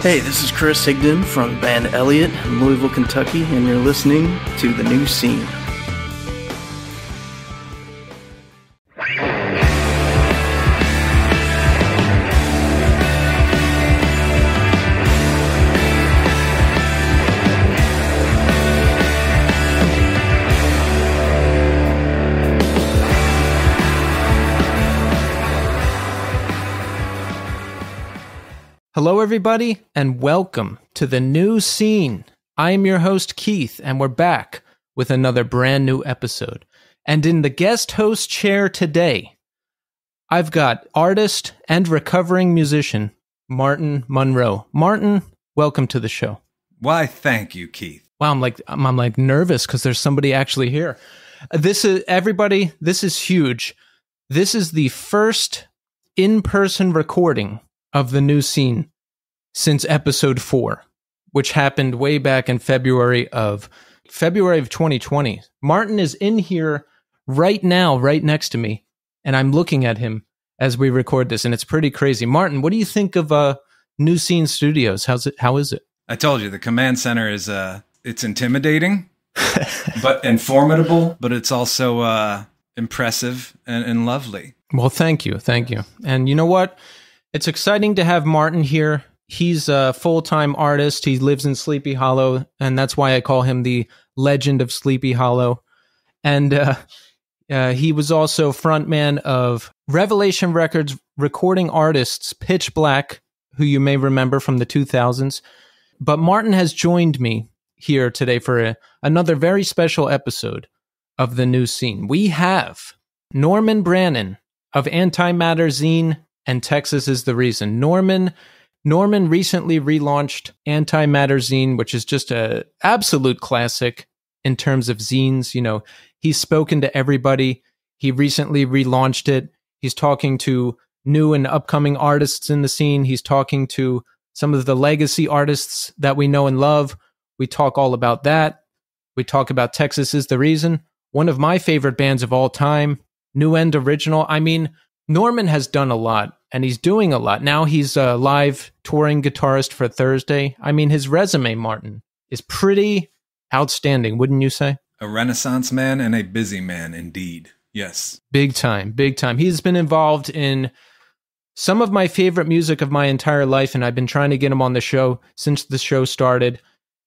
Hey, this is Chris Higdon from the band Elliott in Louisville, Kentucky, and you're listening to The New Scene. Hello, everybody, and welcome to The New Scene. I am your host, Keith, and we're back with another brand new episode. And in the guest host chair today, I've got artist and recovering musician, Martin Monroe. Martin, welcome to the show. Why, thank you, Keith. Wow, I'm like nervous because there's somebody actually here. This is huge. This is the first in-person recording of The New Scene since episode 4, which happened way back in February of 2020. Martin is in here right now, right next to me, and I'm looking at him as we record this, and it's pretty crazy. Martin, what do you think of New Scene Studios? How is it? I told you, the command center is it's intimidating, and formidable, but it's also impressive and lovely. Well, thank you. And you know what? It's exciting to have Martin here. He's a full-time artist. He lives in Sleepy Hollow, and that's why I call him the Legend of Sleepy Hollow. And he was also frontman of Revelation Records recording artists Pitch Black, who you may remember from the 2000s. But Martin has joined me here today for another very special episode of The New Scene. We have Norman Brannon of Antimatter Zine and Texas is the Reason. Norman recently relaunched Antimatter Zine, which is just a absolute classic in terms of zines. You know, he's spoken to everybody. He recently relaunched it. He's talking to new and upcoming artists in the scene. He's talking to some of the legacy artists that we know and love. We talk all about that. We talk about Texas is the Reason, one of my favorite bands of all time, New End Original. I mean, Norman has done a lot, and he's doing a lot. Now he's a live touring guitarist for Thursday. I mean, his resume, Martin, is pretty outstanding, wouldn't you say? A Renaissance man and a busy man, indeed. Yes. Big time. He's been involved in some of my favorite music of my entire life, and I've been trying to get him on the show since the show started.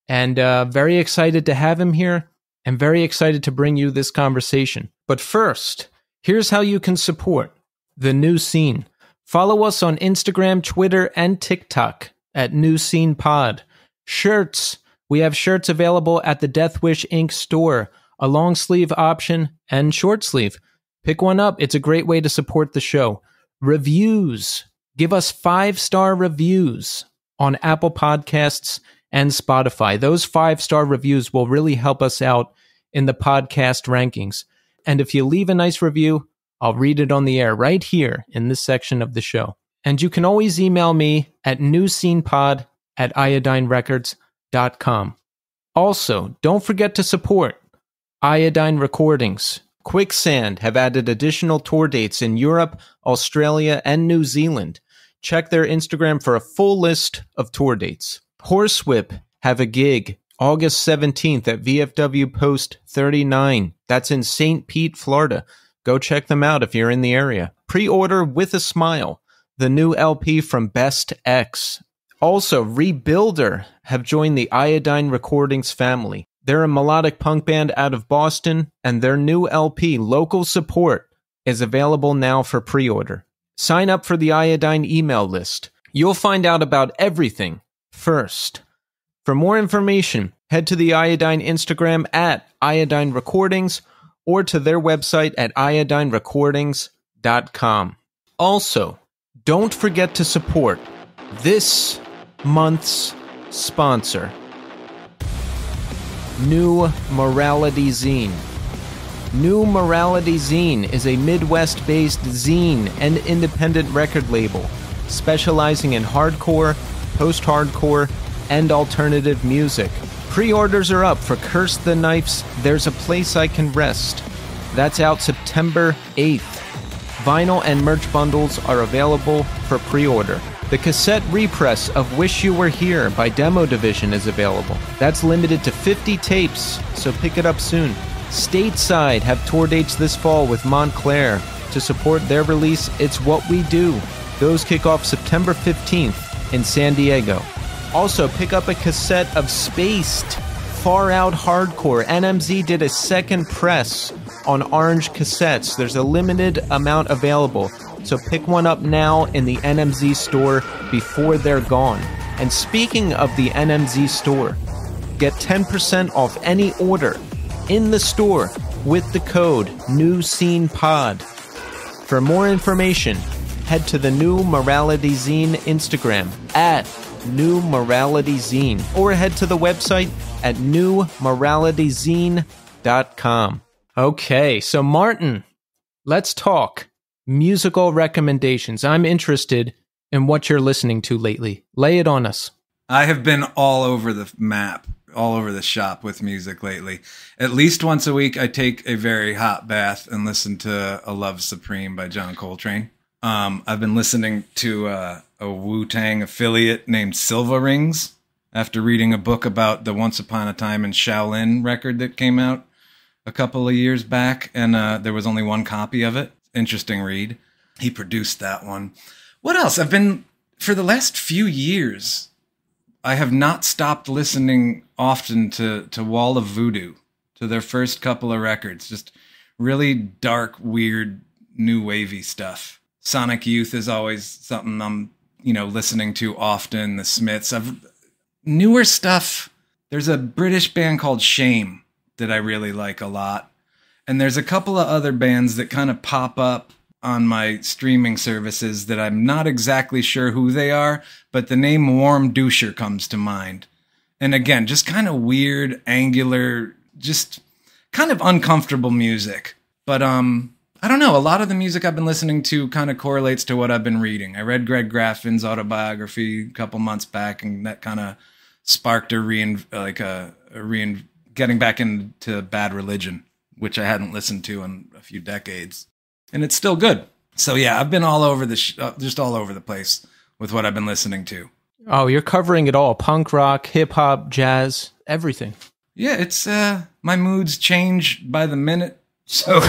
And very excited to have him here, and very excited to bring you this conversation. But first, here's how you can support The New Scene. Follow us on Instagram, Twitter, and TikTok at New Scene Pod. Shirts. We have shirts available at the Death Wish Inc. store, a long sleeve option and short sleeve. Pick one up. It's a great way to support the show. Reviews. Give us 5-star reviews on Apple Podcasts and Spotify. Those 5-star reviews will really help us out in the podcast rankings. And if you leave a nice review, I'll read it on the air right here in this section of the show. And you can always email me at newscenepod@iodinerecords.com. Also, don't forget to support Iodine Recordings. Quicksand have added additional tour dates in Europe, Australia, and New Zealand. Check their Instagram for a full list of tour dates. Horsewhip have a gig August 17th at VFW Post 39. That's in St. Pete, Florida. Go check them out if you're in the area. Pre-order With a Smile, the new LP from Best X. Also, Rebuilder have joined the Iodine Recordings family. They're a melodic punk band out of Boston, and their new LP, Local Support, is available now for pre-order. Sign up for the Iodine email list. You'll find out about everything first. For more information, head to the Iodine Instagram at Iodine Recordings, or to their website at iodinerecordings.com. Also, don't forget to support this month's sponsor, New Morality Zine. New Morality Zine is a Midwest-based zine and independent record label specializing in hardcore, post-hardcore, and alternative music. Pre-orders are up for Curse the Knife's There's a Place I Can Rest. That's out September 8th. Vinyl and merch bundles are available for pre-order. The cassette repress of Wish You Were Here by Demo Division is available. That's limited to 50 tapes, so pick it up soon. Stateside have tour dates this fall with Montclair. To support their release, It's What We Do. Those kick off September 15th in San Diego. Also, pick up a cassette of Spaced, Far Out Hardcore. NMZ did a second press on orange cassettes. There's a limited amount available, so pick one up now in the NMZ store before they're gone. And speaking of the NMZ store, get 10% off any order in the store with the code NewScenePod. For more information, head to the New Morality Zine Instagram at New Morality Zine, or head to the website at newmoralityzine.com. Okay, so Martin, let's talk musical recommendations. I'm interested in what you're listening to lately. Lay it on us. I have been all over the map, all over the shop with music lately. At least once a week, I take a very hot bath and listen to A Love Supreme by John Coltrane. I've been listening to a Wu-Tang affiliate named Silva Rings after reading a book about the Once Upon a Time in Shaolin record that came out a couple of years back, and there was only one copy of it. Interesting read. He produced that one. What else? For the last few years, I have not stopped listening often to Wall of Voodoo, to their first couple of records. Just really dark, weird, new wavy stuff. Sonic Youth is always something I'm, listening to often. The Smiths. Newer stuff. There's a British band called Shame that I really like a lot. And there's a couple of other bands that kind of pop up on my streaming services that I'm not exactly sure who they are, but the name Warm Doucher comes to mind. And again, just kind of weird, angular, just kind of uncomfortable music. But I don't know, a lot of the music I've been listening to kind of correlates to what I've been reading. I read Greg Graffin's autobiography a couple months back, and that kind of sparked getting back into Bad Religion, which I hadn't listened to in a few decades. And it's still good. So yeah, I've been all over just all over the place with what I've been listening to. Oh, you're covering it all. Punk rock, hip hop, jazz, everything. Yeah, it's my moods change by the minute. So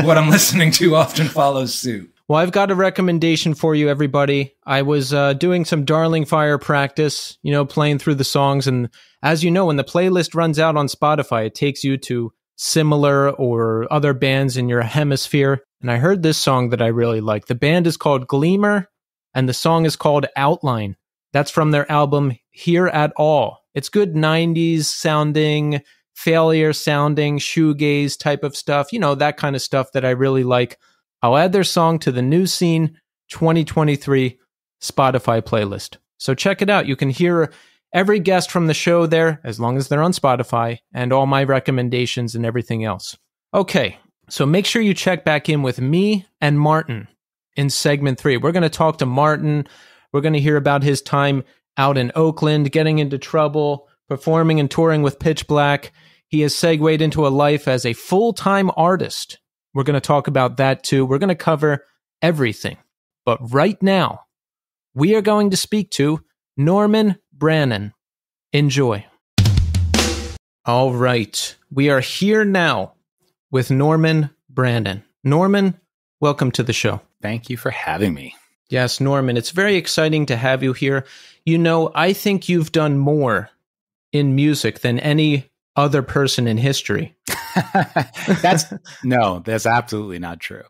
what I'm listening to often follows suit. Well, I've got a recommendation for you, everybody. I was doing some Darling Fire practice, playing through the songs. And as you know, when the playlist runs out on Spotify, it takes you to similar or other bands in your hemisphere. And I heard this song that I really like. The band is called Gleamer, and the song is called Outline. That's from their album Here at All. It's good 90s sounding, Failure sounding, shoegaze type of stuff. That kind of stuff that I really like. I'll add their song to the New Scene 2023 Spotify playlist. So check it out. You can hear every guest from the show there, as long as they're on Spotify, and all my recommendations and everything else. Okay, so make sure you check back in with me and Martin in segment 3. We're going to talk to Martin. We're going to hear about his time out in Oakland, getting into trouble, performing and touring with Pitch Black. He has segued into a life as a full-time artist. We're going to talk about that too. We're going to cover everything. But right now, we are going to speak to Norman Brannon. Enjoy. All right. We are here now with Norman Brannon. Norman, welcome to the show. Thank you for having me. Yes, Norman, it's very exciting to have you here. I think you've done more in music than any other person in history. That's absolutely not true.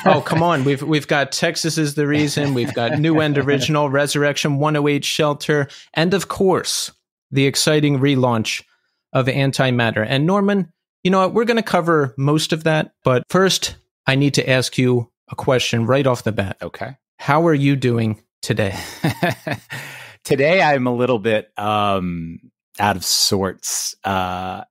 Oh, come on. We've got Texas is the Reason. We've got New End Original, Resurrection 108 Shelter, and of course, the exciting relaunch of Antimatter. And Norman, you know what? We're going to cover most of that. But first, I need to ask you a question right off the bat. Okay. How are you doing today? Today, I'm a little bit out of sorts. I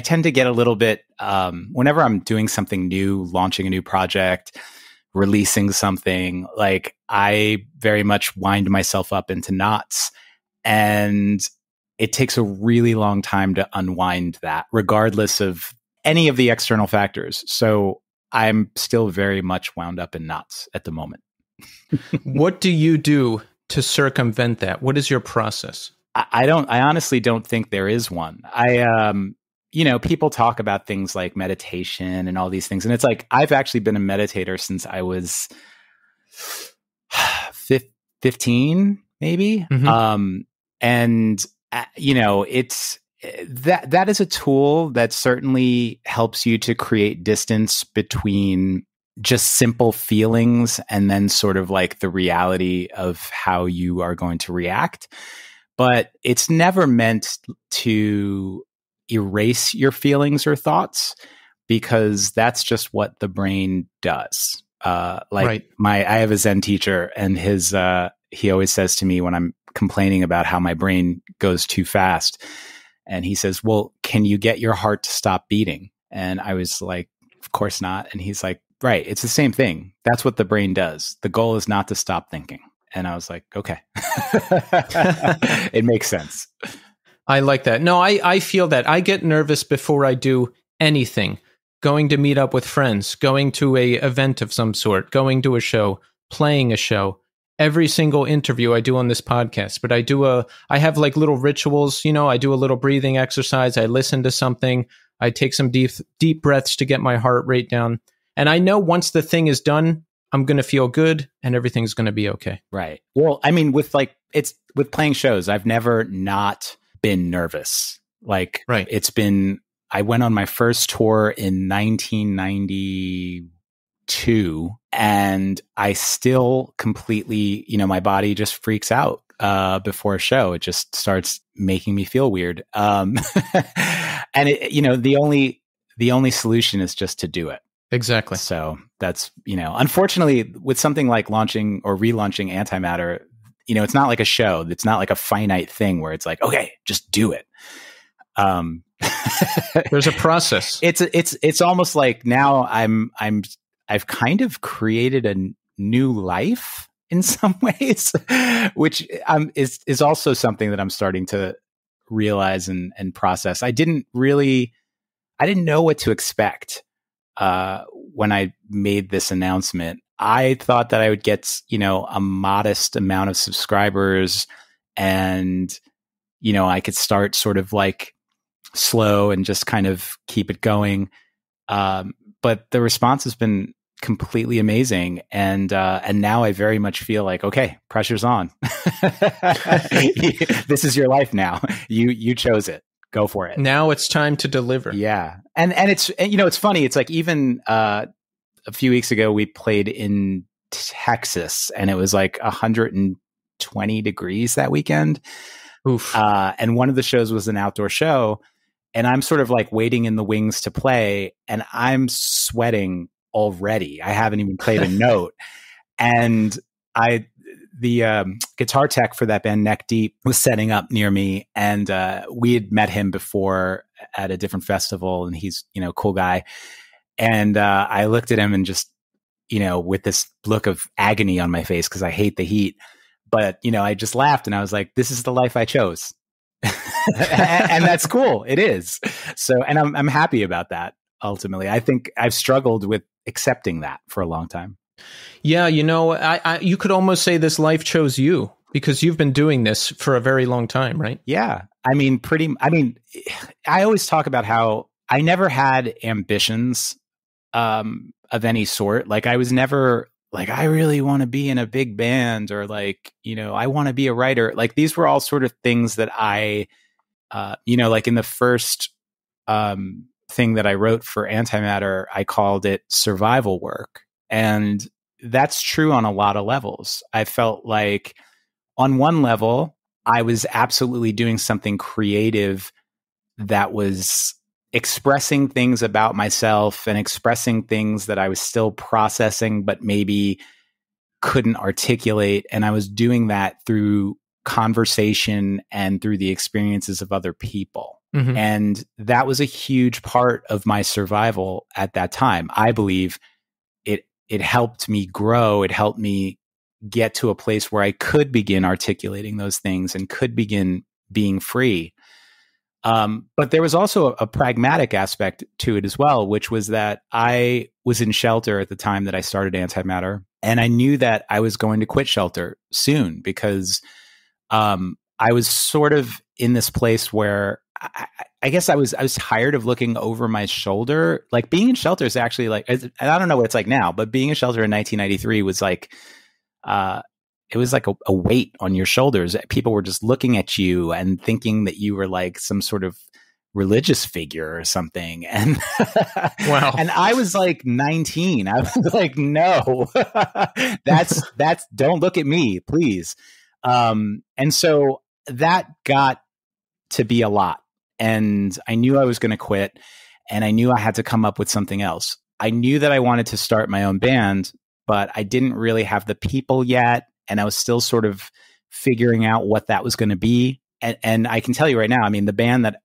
tend to get a little bit, whenever I'm doing something new, launching a new project, releasing something, like I very much wind myself up into knots. And it takes a really long time to unwind that, regardless of any of the external factors. So I'm still very much wound up in knots at the moment. What do you do to circumvent that? What is your process? I honestly don't think there is one. People talk about things like meditation and all these things. And it's like, I've actually been a meditator since I was 15, maybe. Mm-hmm. It's that is a tool that certainly helps you to create distance between just simple feelings and then sort of like the reality of how you are going to react. But it's never meant to erase your feelings or thoughts, because that's just what the brain does. I have a Zen teacher, and he always says to me when I'm complaining about how my brain goes too fast, and he says, well, can you get your heart to stop beating? And I was like, of course not. And he's like, right, it's the same thing. That's what the brain does. The goal is not to stop thinking. And I was like, okay, it makes sense. I like that. No, I feel that. I get nervous before I do anything. Going to meet up with friends, going to a event of some sort, going to a show, playing a show. Every single interview I do on this podcast, but I have like little rituals, I do a little breathing exercise. I listen to something. I take some deep breaths to get my heart rate down. And I know once the thing is done, I'm going to feel good and everything's going to be okay. Right. Well, I mean, with playing shows, I've never not been nervous. Like, right. I went on my first tour in 1992, and I still completely, my body just freaks out before a show. It just starts making me feel weird. And the only solution is just to do it. Exactly. So that's, unfortunately, with something like launching or relaunching Antimatter, it's not like a show. It's not like a finite thing where it's like, okay, just do it. There's a process. It's almost like now I've kind of created a new life in some ways, which is also something that I'm starting to realize and process. I didn't know what to expect when I made this announcement. I thought that I would get, a modest amount of subscribers, and, I could start sort of like slow and just kind of keep it going. But the response has been completely amazing. And now I very much feel like, okay, pressure's on. This is your life now. You chose it. Go for it. Now it's time to deliver. Yeah. And it's funny. It's like, even a few weeks ago, we played in Texas, and it was like 120 degrees that weekend. Oof. And one of the shows was an outdoor show, and I'm sort of like waiting in the wings to play, and I'm sweating already. I haven't even played a note. And the guitar tech for that band, Neck Deep, was setting up near me, and we had met him before at a different festival, and he's, a cool guy. And I looked at him and just, with this look of agony on my face, because I hate the heat. But, I just laughed, and I was like, this is the life I chose. and that's cool. It is. So, and I'm happy about that. Ultimately, I think I've struggled with accepting that for a long time. Yeah. You could almost say this life chose you, because you've been doing this for a very long time, right? Yeah. I always talk about how I never had ambitions of any sort. Like, I was never like, I really want to be in a big band, or like, I want to be a writer. Like, these were all sort of things that I, like in the first thing that I wrote for Antimatter, I called it survival work. And that's true on a lot of levels. I felt like on one level, I was absolutely doing something creative that was expressing things about myself and expressing things that I was still processing, but maybe couldn't articulate. And I was doing that through conversation and through the experiences of other people. Mm-hmm. And that was a huge part of my survival at that time. I believe it helped me grow. It helped me get to a place where I could begin articulating those things and could begin being free. But there was also a pragmatic aspect to it as well, which was that I was in shelter at the time that I started Antimatter. And I knew that I was going to quit Shelter soon because I was sort of in this place where I guess I was tired of looking over my shoulder. Like being in Shelter is actually like, and I don't know what it's like now, but being in Shelter in 1993 was like, it was like a weight on your shoulders. People were just looking at you and thinking that you were like some sort of religious figure or something. And wow. And I was like 19. I was like, no, that's don't look at me, please. And so that got to be a lot. And I knew I was going to quit, and I knew I had to come up with something else. I knew that I wanted to start my own band, but I didn't really have the people yet. And I was still sort of figuring out what that was going to be. And I can tell you right now, I mean, the band that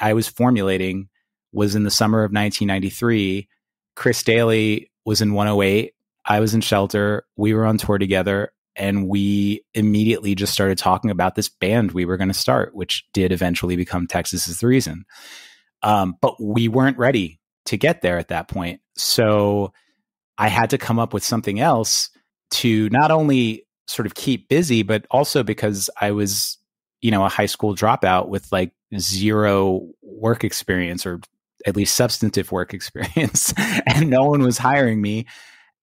I was formulating was in the summer of 1993. Chris Daly was in 108. I was in Shelter. We were on tour together, and we immediately just started talking about this band we were going to start, which did eventually become Texas Is the Reason. But we weren't ready to get there at that point. So I had to come up with something else to not only sort of keep busy, but also because I was, a high school dropout with like zero work experience, or at least substantive work experience, and no one was hiring me.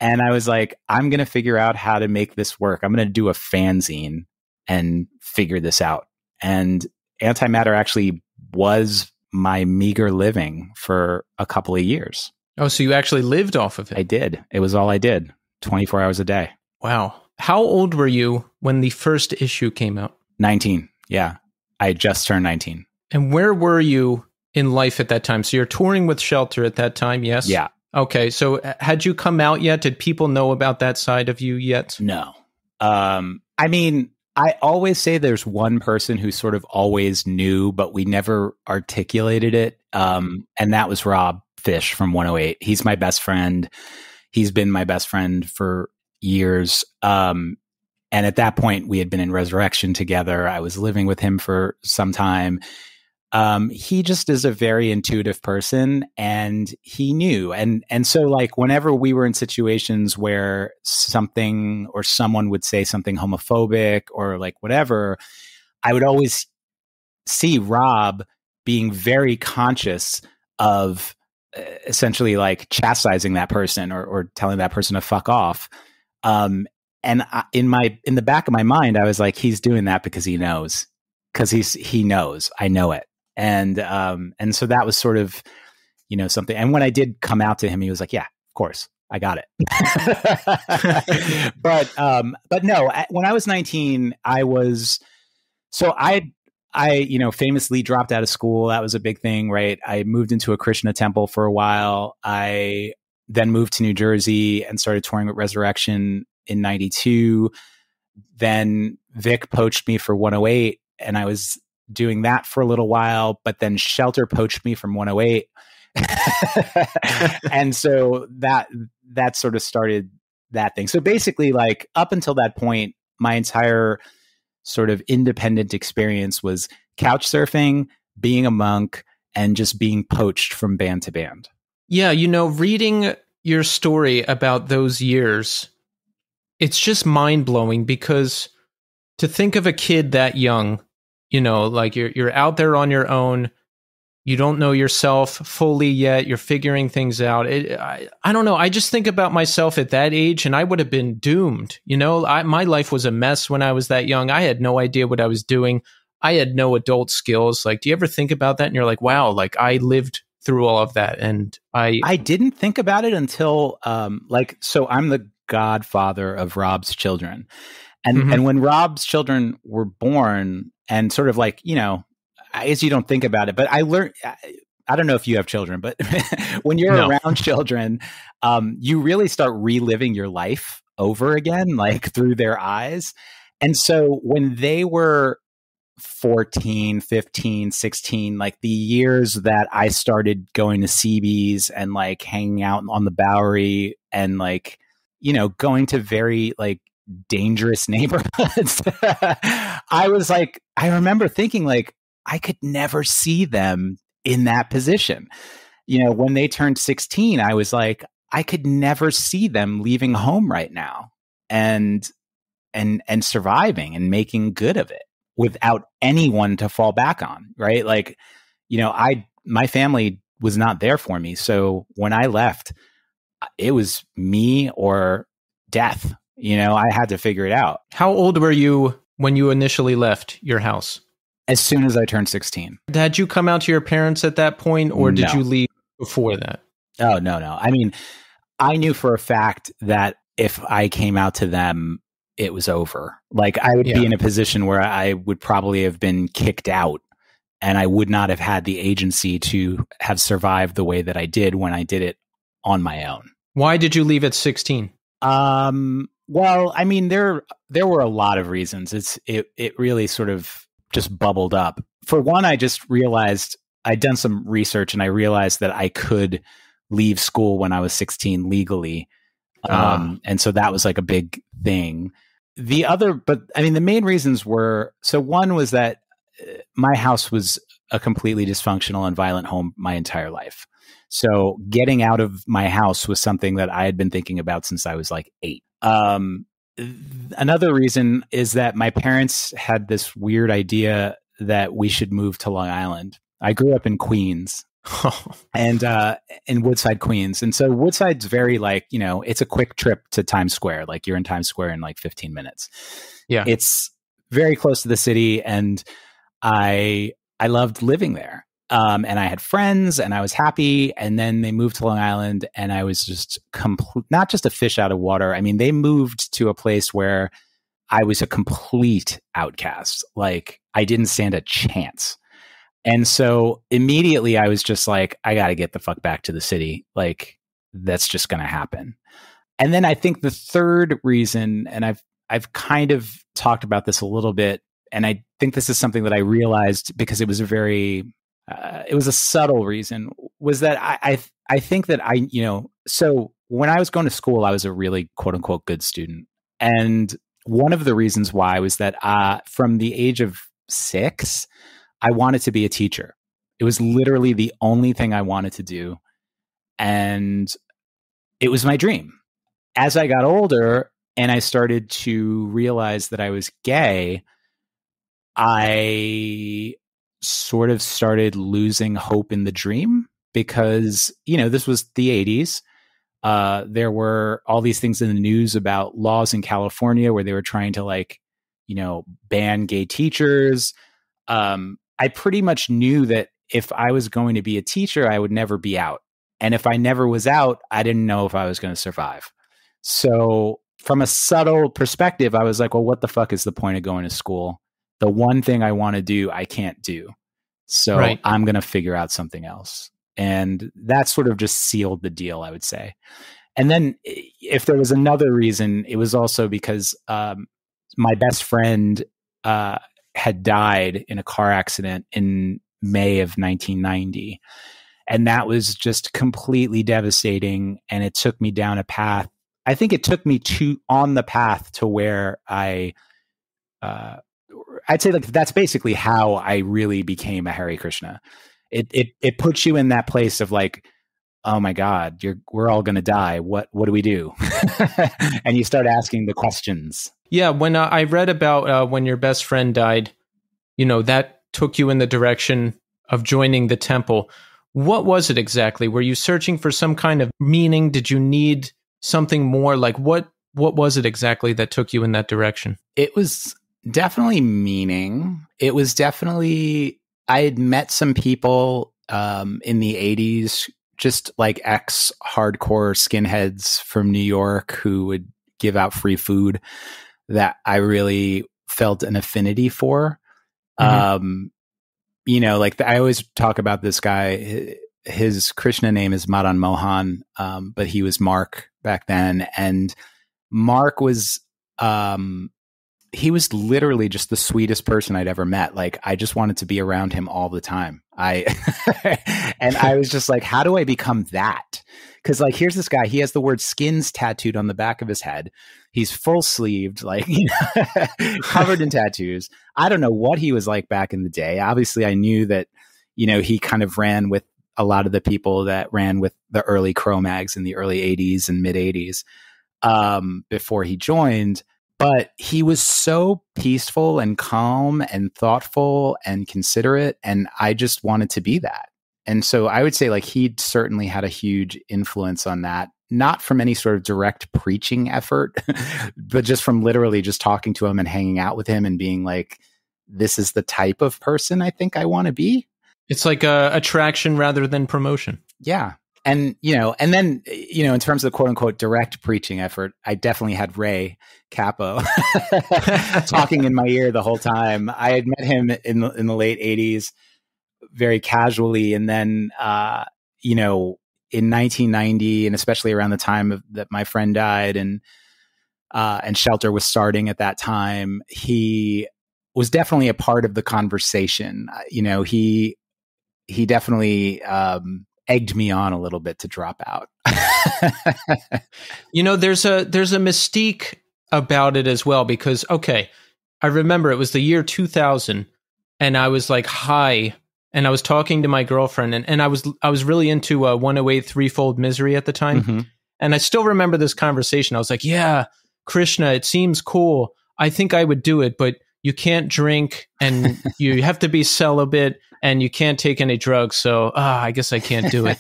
And I was like, I'm going to figure out how to make this work. I'm going to do a fanzine and figure this out. And Antimatter actually was my meager living for a couple of years. Oh, so you actually lived off of it? I did. It was all I did, 24 hours a day. Wow. How old were you when the first issue came out? 19. Yeah. I just turned 19. And where were you in life at that time? So you're touring with Shelter at that time, yes? Yeah. Okay. So had you come out yet? Did people know about that side of you yet? No. I mean, I always say there's one person who sort of always knew, but we never articulated it. And that was Rob Fish from 108. He's my best friend. He's been my best friend for years. And at that point, we had been in Resurrection together. I was living with him for some time. He just is a very intuitive person, and he knew. And so like whenever we were in situations where something or someone would say something homophobic or like whatever, I would always see Rob being very conscious of essentially like chastising that person or telling that person to fuck off. And in the back of my mind, I was like, he's doing that because he knows, he knows, I know it. And so that was sort of, something. And when I did come out to him, he was like, yeah, of course, I got it. But no, when I was 19, I famously dropped out of school. That was a big thing, right? I moved into a Krishna temple for a while. I then moved to New Jersey and started touring with Resurrection in 92. Then Vic poached me for 108, and I was doing that for a little while, but then Shelter poached me from 108. And so that sort of started that thing. So basically, like up until that point, my entire sort of independent experience was couch surfing, being a monk, and just being poached from band to band. Yeah, reading your story about those years, it's just mind-blowing, because to think of a kid that young, like you're out there on your own, you don't know yourself fully yet, you're figuring things out. I don't know. I just think about myself at that age, and I would have been doomed. My life was a mess when I was that young. I had no idea what I was doing. I had no adult skills. Like, do you ever think about that? And you're like, wow, like I lived through all of that. And I didn't think about it until, so I'm the godfather of Rob's children. And when Rob's children were born, and sort of like, I guess you don't think about it, but I learned, I don't know if you have children, but when you're around children, you really start reliving your life over again, like through their eyes. And so when they were 14, 15, 16, like the years that I started going to CBs and like hanging out on the Bowery and like, going to very like dangerous neighborhoods, I was like, I remember thinking like, I could never see them in that position. When they turned 16, I was like, I could never see them leaving home right now. and surviving and making good of it without anyone to fall back on, right? Like, my family was not there for me. So when I left, it was me or death. I had to figure it out. How old were you when you initially left your house? As soon as I turned 16. Had you come out to your parents at that point, or did No. you leave before that? Oh, no. I mean, I knew for a fact that if I came out to them, it was over. Like, I would be in a position where I would probably have been kicked out, and I would not have had the agency to have survived the way that I did when I did it on my own. Why did you leave at 16? Well, I mean, there were a lot of reasons. It really sort of just bubbled up. For one, I just realized I'd done some research, and I realized that I could leave school when I was 16 legally. And so that was like a big thing. The main reasons were, so one was that my house was a completely dysfunctional and violent home my entire life. So getting out of my house was something that I had been thinking about since I was like 8. Another reason is that my parents had this weird idea that we should move to Long Island. I grew up in Queens. And in Woodside, Queens. And so Woodside's very like, it's a quick trip to Times Square. Like, you're in Times Square in like 15 minutes. Yeah. It's very close to the city, and I loved living there. And I had friends, and I was happy. And then they moved to Long Island, and I was just not just a fish out of water. I mean, they moved to a place where I was a complete outcast. Like, I didn't stand a chance. And so immediately I was just like, I got to get the fuck back to the city. Like, that's just going to happen. And then I think the third reason, and I've kind of talked about this a little bit, and I think this is something that I realized because it was it was a subtle reason, was that I think that so when I was going to school, I was a really quote unquote good student. And one of the reasons why was that from the age of 6, I wanted to be a teacher. It was literally the only thing I wanted to do. And it was my dream. As I got older and I started to realize that I was gay, I sort of started losing hope in the dream because, this was the 80s. There were all these things in the news about laws in California where they were trying to ban gay teachers. I pretty much knew that if I was going to be a teacher, I would never be out. And if I never was out, I didn't know if I was going to survive. So from a subtle perspective, I was like, well, what the fuck is the point of going to school? The one thing I want to do, I can't do. So I'm going to figure out something else. And that sort of just sealed the deal, I would say. And then if there was another reason, it was also because my best friend had died in a car accident in May of 1990. And that was just completely devastating. And it took me down a path. I think it took me on the path to where I'd say like that's basically how I really became a Hare Krishna. It puts you in that place of like, oh my God, we're all going to die. What do we do? And you start asking the questions. Yeah, when I read about when your best friend died, that took you in the direction of joining the temple. What was it exactly? Were you searching for some kind of meaning? Did you need something more? Like what was it exactly that took you in that direction? It was definitely meaning. It was definitely, I had met some people in the 80s, just like ex-hardcore skinheads from New York who would give out free food that I really felt an affinity for. Mm-hmm. Like I always talk about this guy, his Krishna name is Madan Mohan, but he was Mark back then. And Mark was, he was literally just the sweetest person I'd ever met. Like I just wanted to be around him all the time. And I was just like, how do I become that? Cause like, here's this guy, he has the word skins tattooed on the back of his head. He's full sleeved, like, covered in tattoos. I don't know what he was like back in the day. Obviously I knew that, he kind of ran with a lot of the people that ran with the early Cro-Mags in the early 80s and mid 80s. before he joined. But he was so peaceful and calm and thoughtful and considerate. And I just wanted to be that. And so I would say like he certainly had a huge influence on that, not from any sort of direct preaching effort, but just from literally just talking to him and hanging out with him and being like, this is the type of person I think I want to be. It's like attraction rather than promotion. Yeah. And, and then, in terms of the quote unquote direct preaching effort, I definitely had Ray Capo talking in my ear the whole time. I had met him in the late 80s very casually. And then, in 1990, and especially around the time that my friend died and Shelter was starting at that time, he was definitely a part of the conversation. He definitely, egged me on a little bit to drop out. There's a mystique about it as well, because, okay, I remember it was the year 2000 and I was like high and I was talking to my girlfriend and I was really into 108 Threefold Misery at the time. Mm-hmm. And I still remember this conversation. I was like, yeah, Krishna, it seems cool. I think I would do it, but you can't drink and you have to be celibate and you can't take any drugs. So I guess I can't do it.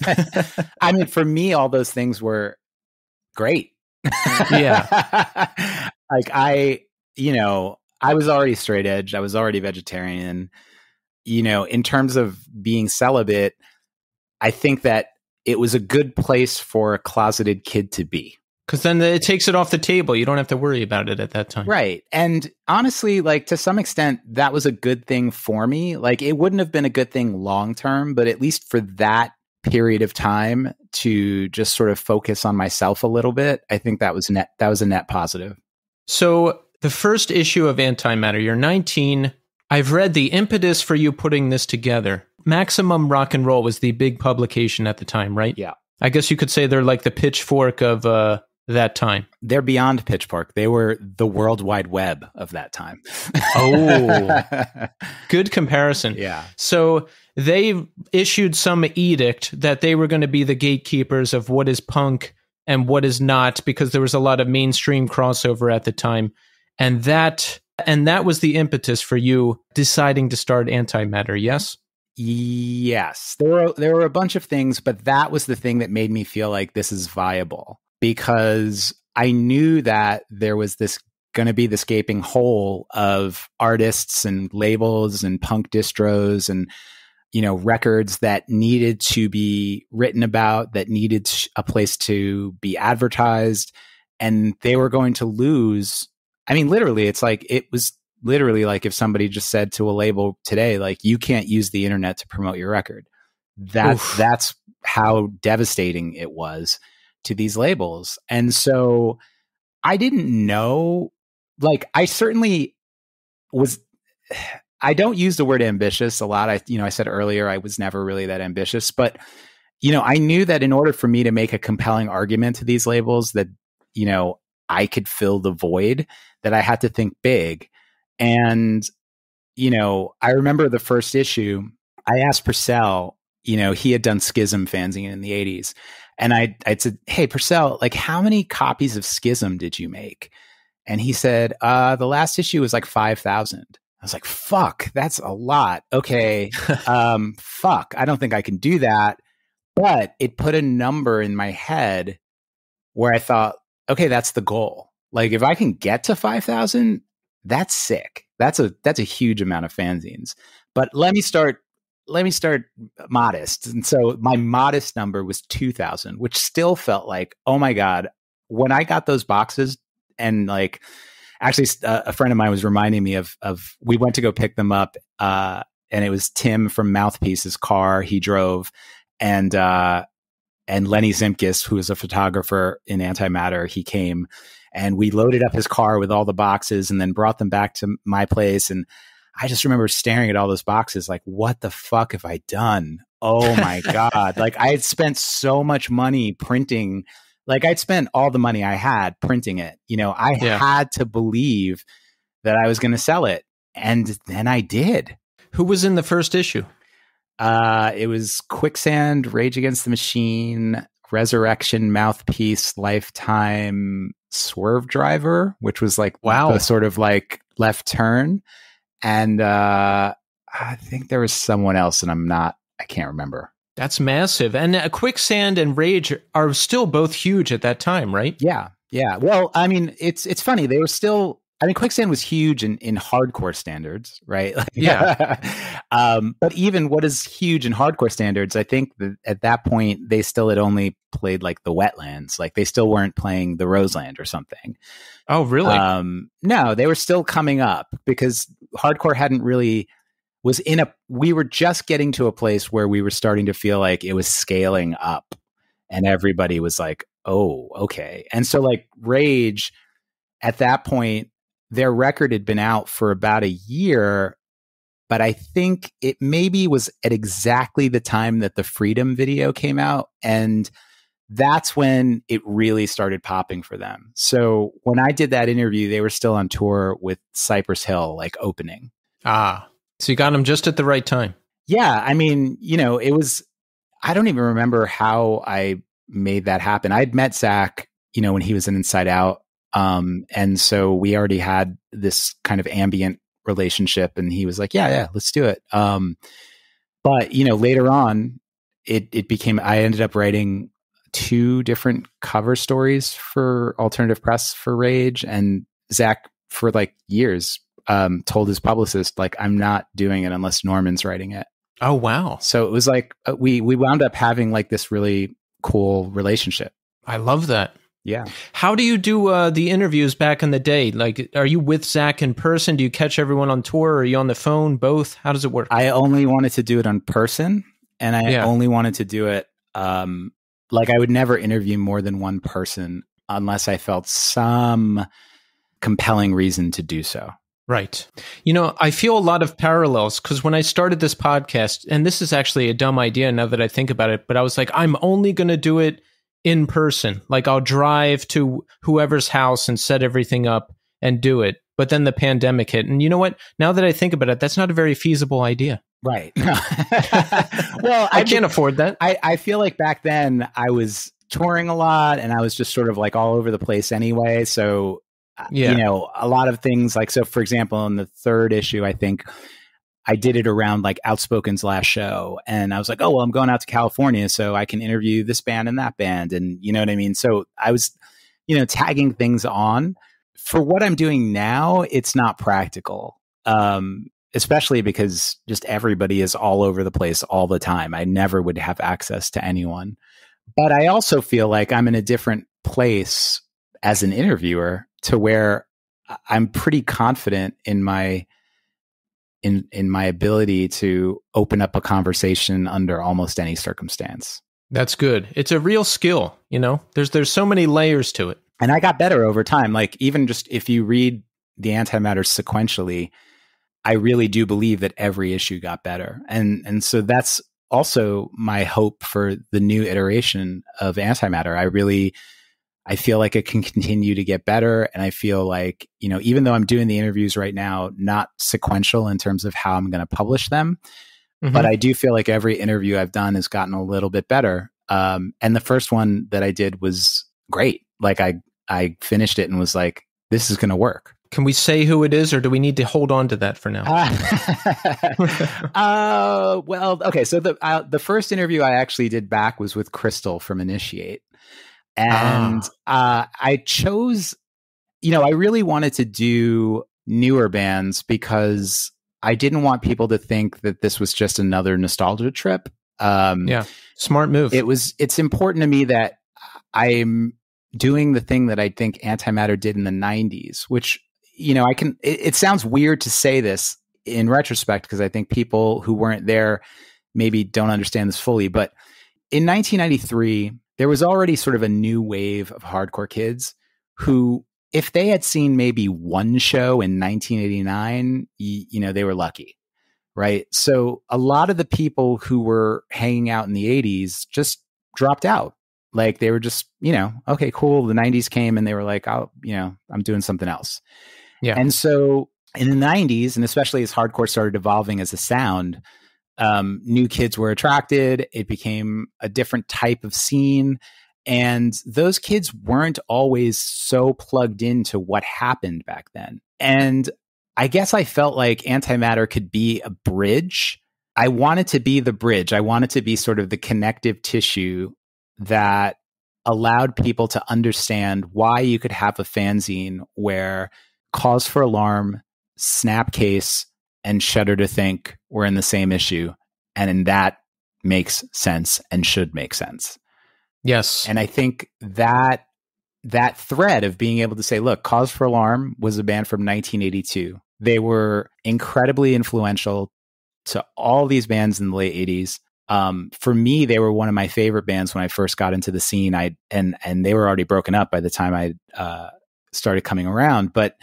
I mean, for me, all those things were great. Yeah. Like I was already straight edge. I was already vegetarian. In terms of being celibate, I think that it was a good place for a closeted kid to be. Because then it takes it off the table. You don't have to worry about it at that time. Right. And honestly, like to some extent, that was a good thing for me. Like it wouldn't have been a good thing long term, but at least for that period of time to just sort of focus on myself a little bit, I think that was a net positive. So the first issue of Antimatter, you're 19. I've read the impetus for you putting this together. Maximum Rock and Roll was the big publication at the time, right? Yeah. I guess you could say they're like the Pitchfork of that time. They're beyond Pitchfork. They were the World Wide Web of that time. Oh, good comparison. Yeah. So they issued some edict that they were going to be the gatekeepers of what is punk and what is not, because there was a lot of mainstream crossover at the time. And that was the impetus for you deciding to start Antimatter, yes? Yes. There were a bunch of things, but that was the thing that made me feel like this is viable. Because I knew that there was going to be this gaping hole of artists and labels and punk distros and, records that needed to be written about, that needed a place to be advertised. And they were going to lose. I mean, literally, it was literally like if somebody just said to a label today, like, you can't use the internet to promote your record. That's how devastating it was to these labels. And so I didn't know, like, I certainly was, I don't use the word ambitious a lot. I said earlier, I was never really that ambitious, but, I knew that in order for me to make a compelling argument to these labels that, I could fill the void, that I had to think big. And, I remember the first issue, I asked Purcell, he had done Schism fanzine in the 80s. And I'd said, hey, Purcell, like, how many copies of Schism did you make? And he said, the last issue was like 5,000. I was like, fuck, that's a lot. Okay. Fuck, I don't think I can do that. But it put a number in my head where I thought, okay, that's the goal. Like, if I can get to 5,000, that's sick. That's a huge amount of fanzines. But let me start modest. And so my modest number was 2,000, which still felt like, oh my God, when I got those boxes, and like, actually a friend of mine was reminding me of we went to go pick them up. And it was Tim from Mouthpiece's car he drove, and Lenny Zimkis, who is a photographer in Antimatter, he came and we loaded up his car with all the boxes and then brought them back to my place. And I just remember staring at all those boxes like, what the fuck have I done? Oh my God. Like, I had spent so much money printing, like I'd spent all the money I had printing it. I had to believe that I was going to sell it. And then I did. Who was in the first issue? It was Quicksand, Rage Against the Machine, Resurrection, Mouthpiece, Lifetime, Swerve Driver, which was like Wow. the sort of like Left Turn. And I think there was someone else, and I can't remember. That's massive. And Quicksand and Rage are still both huge at that time, right? Yeah. Yeah. Well, I mean, it's funny. They were still, I mean, Quicksand was huge in hardcore standards, right? Like, Yeah. But even what is huge in hardcore standards, I think that at that point, they still had only played like the Wetlands. Like they still weren't playing the Roseland or something. Oh, really? No, they were still coming up because hardcore hadn't really we were just getting to a place where we were starting to feel like it was scaling up and everybody was like, oh, okay. And so like Rage at that point, their record had been out for about a year, but I think it maybe was at exactly the time that the Freedom video came out. And that's when it really started popping for them. So when I did that interview, they were still on tour with Cypress Hill, like opening. So you got them just at the right time. Yeah. I mean, I don't even remember how I made that happen. I'd met Zach, when he was in Inside Out. And so we already had this kind of ambient relationship and he was like, yeah, let's do it. But later on it became, I ended up writing 2 different cover stories for Alternative Press for Rage, and Zach for like years, told his publicist, like, I'm not doing it unless Norman's writing it. Oh, wow. So it was like, we wound up having like this really cool relationship. I love that. Yeah. How do you do the interviews back in the day? Like, are you with Zach in person? Do you catch everyone on tour? Or are you on the phone? Both? How does it work? I only wanted to do it on person, and I only wanted to do it, like I would never interview more than one person unless I felt some compelling reason to do so. Right. I feel a lot of parallels because when I started this podcast, and this is actually a dumb idea now that I think about it, but I was like, I'm only going to do it in person. Like I'll drive to whoever's house and set everything up and do it. But then the pandemic hit. And you know what? Now that I think about it, that's not a very feasible idea. Right. Well, I can't afford that. I feel like back then I was touring a lot and I was just sort of like all over the place anyway. So, a lot of things like, so for example, in the 3rd issue, I think I did it around like Outspoken's last show. And I was like, oh, well, I'm going out to California so I can interview this band and that band. And you know what I mean? So I was, tagging things on. For what I'm doing now, it's not practical. Especially because just everybody is all over the place all the time. I never would have access to anyone. But I also feel like I'm in a different place as an interviewer to where I'm pretty confident in my ability to open up a conversation under almost any circumstance. That's good. It's a real skill, There's so many layers to it. And I got better over time. Like even just if you read the Antimatter sequentially, I really do believe that every issue got better. And so that's also my hope for the new iteration of Antimatter. I feel like it can continue to get better. And I feel like, even though I'm doing the interviews right now, not sequential in terms of how I'm going to publish them, but I do feel like every interview I've done has gotten a little bit better. And the first one that I did was great. Like I finished it and was like, this is going to work. Can we say who it is, or do we need to hold on to that for now? Well, okay. So the first interview I actually did back was with Crystal from Initiate. And I chose, I really wanted to do newer bands because I didn't want people to think that this was just another nostalgia trip. Smart move. It's important to me that I'm doing the thing that I think Antimatter did in the 90s, which, it sounds weird to say this in retrospect because I think people who weren't there maybe don't understand this fully. But in 1993, there was already sort of a new wave of hardcore kids who, if they had seen maybe one show in 1989, they were lucky, right? So a lot of the people who were hanging out in the 80s just dropped out. Like they were just, okay, cool. The 90s came and they were like, I'm doing something else. Yeah. And so in the 90s, and especially as hardcore started evolving as a sound, new kids were attracted. It became a different type of scene. And those kids weren't always so plugged into what happened back then. And I guess I felt like Antimatter could be a bridge. I wanted to be the bridge. I wanted to be sort of the connective tissue that allowed people to understand why you could have a fanzine where Cause for Alarm, Snapcase, and Shudder to Think were in the same issue. And that makes sense and should make sense. Yes. And I think that thread of being able to say, look, Cause for Alarm was a band from 1982. They were incredibly influential to all these bands in the late 80s. For me, they were one of my favorite bands when I first got into the scene. And they were already broken up by the time I started coming around. But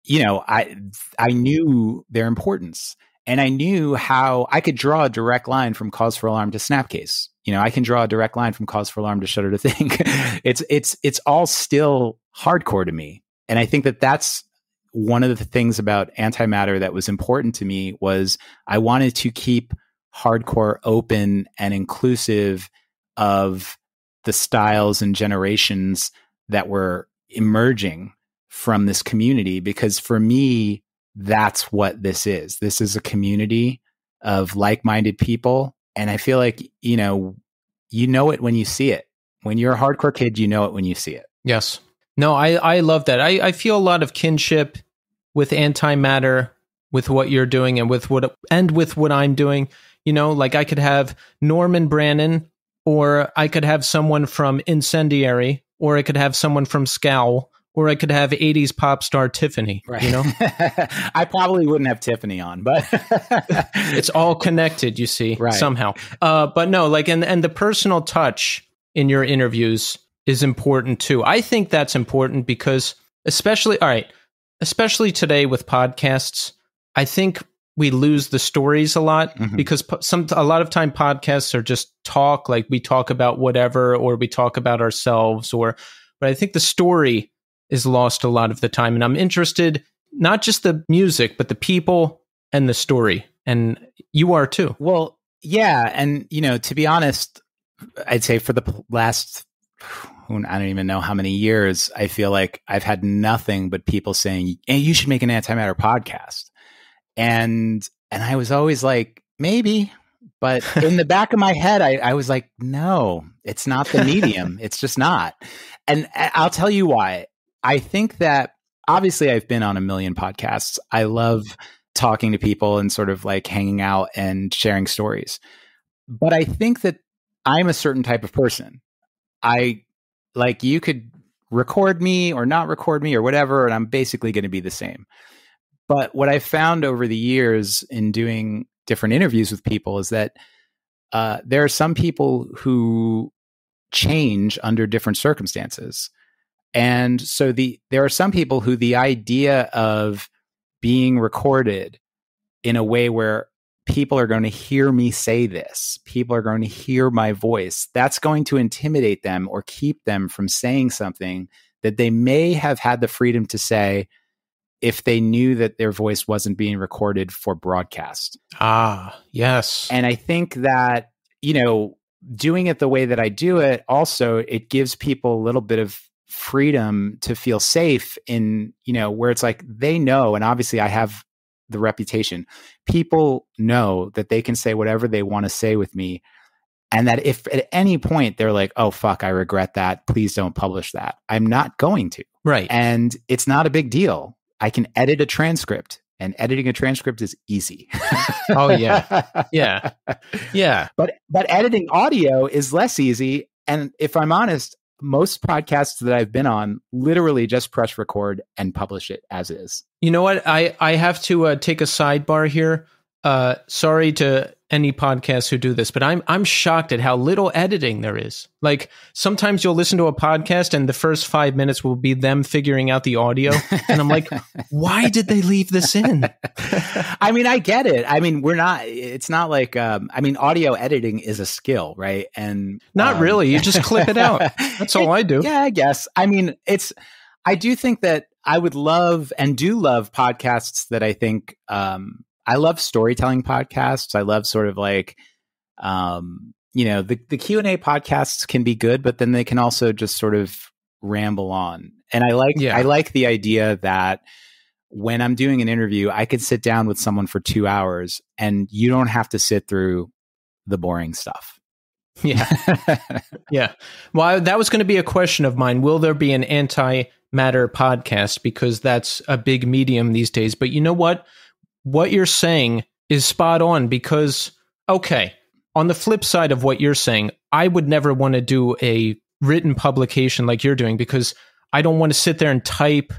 I knew their importance, and I knew how I could draw a direct line from Cause for Alarm to Snapcase. I can draw a direct line from Cause for Alarm to Shudder to Think. It's all still hardcore to me. And I think that that's one of the things about Antimatter that was important to me was I wanted to keep hardcore open and inclusive of the styles and generations that were emerging from this community, because for me, that's what this is. This is a community of like-minded people. And I feel like, you know it when you see it. When you're a hardcore kid, you know it when you see it. Yes. No, I love that. I feel a lot of kinship with Antimatter, with what you're doing and with what I'm doing. Like I could have Norman Brannon, or I could have someone from Incendiary, or I could have someone from Scowl, or I could have 80s pop star Tiffany, right. I probably wouldn't have Tiffany on, but it's all connected, you see, right. somehow. But no, like, and the personal touch in your interviews is important too. I think that's important because especially today with podcasts, I think we lose the stories a lot because a lot of time podcasts are just talk, like we talk about whatever, or we talk about ourselves, but I think the story is lost a lot of the time. And I'm interested, not just the music, but the people and the story. And you are too. Well, yeah. And, to be honest, I'd say for the last, I don't even know how many years, I feel like I've had nothing but people saying, hey, you should make an Antimatter podcast. And I was always like, maybe. But in the back of my head, I was like, no, it's not the medium. It's just not. And I'll tell you why. I think that obviously I've been on a million podcasts. I love talking to people and sort of like hanging out and sharing stories. But I think that I'm a certain type of person. You could record me or not record me or whatever, and I'm basically going to be the same. But what I've found over the years in doing different interviews with people is that there are some people who change under different circumstances. And so there are some people who the idea of being recorded in a way where people are going to hear me say this, people are going to hear my voice, that's going to intimidate them or keep them from saying something that they may have had the freedom to say if they knew that their voice wasn't being recorded for broadcast. Ah, yes. And I think that, doing it the way that I do it, also, it gives people a little bit of freedom to feel safe in, where it's like they know, and obviously I have the reputation. People know that they can say whatever they want to say with me. And that if at any point they're like, oh, fuck, I regret that, please don't publish that, I'm not going to. Right. And it's not a big deal. I can edit a transcript, and editing a transcript is easy. Oh, yeah. Yeah. Yeah. But editing audio is less easy. And if I'm honest, most podcasts that I've been on literally just press record and publish it as is. You know what? I have to take a sidebar here. Sorry to any podcasts who do this, but I'm shocked at how little editing there is. Like sometimes you'll listen to a podcast and the first 5 minutes will be them figuring out the audio. And I'm like, why did they leave this in? I mean, I get it. I mean, it's not like, audio editing is a skill, right? And not really. You just clip it out. That's all I do. Yeah, I guess. I mean, I do think that I would love and do love podcasts that I think, I love storytelling podcasts. I love sort of like the Q&A podcasts can be good, but then they can also just sort of ramble on. And I like the idea that when I'm doing an interview, I could sit down with someone for 2 hours and you don't have to sit through the boring stuff. Yeah. Yeah. Well, that was going to be a question of mine. Will there be an antimatter podcast? Because that's a big medium these days. But you know what? What you're saying is spot on because, okay, on the flip side of what you're saying, I would never want to do a written publication like you're doing because I don't want to sit there and type.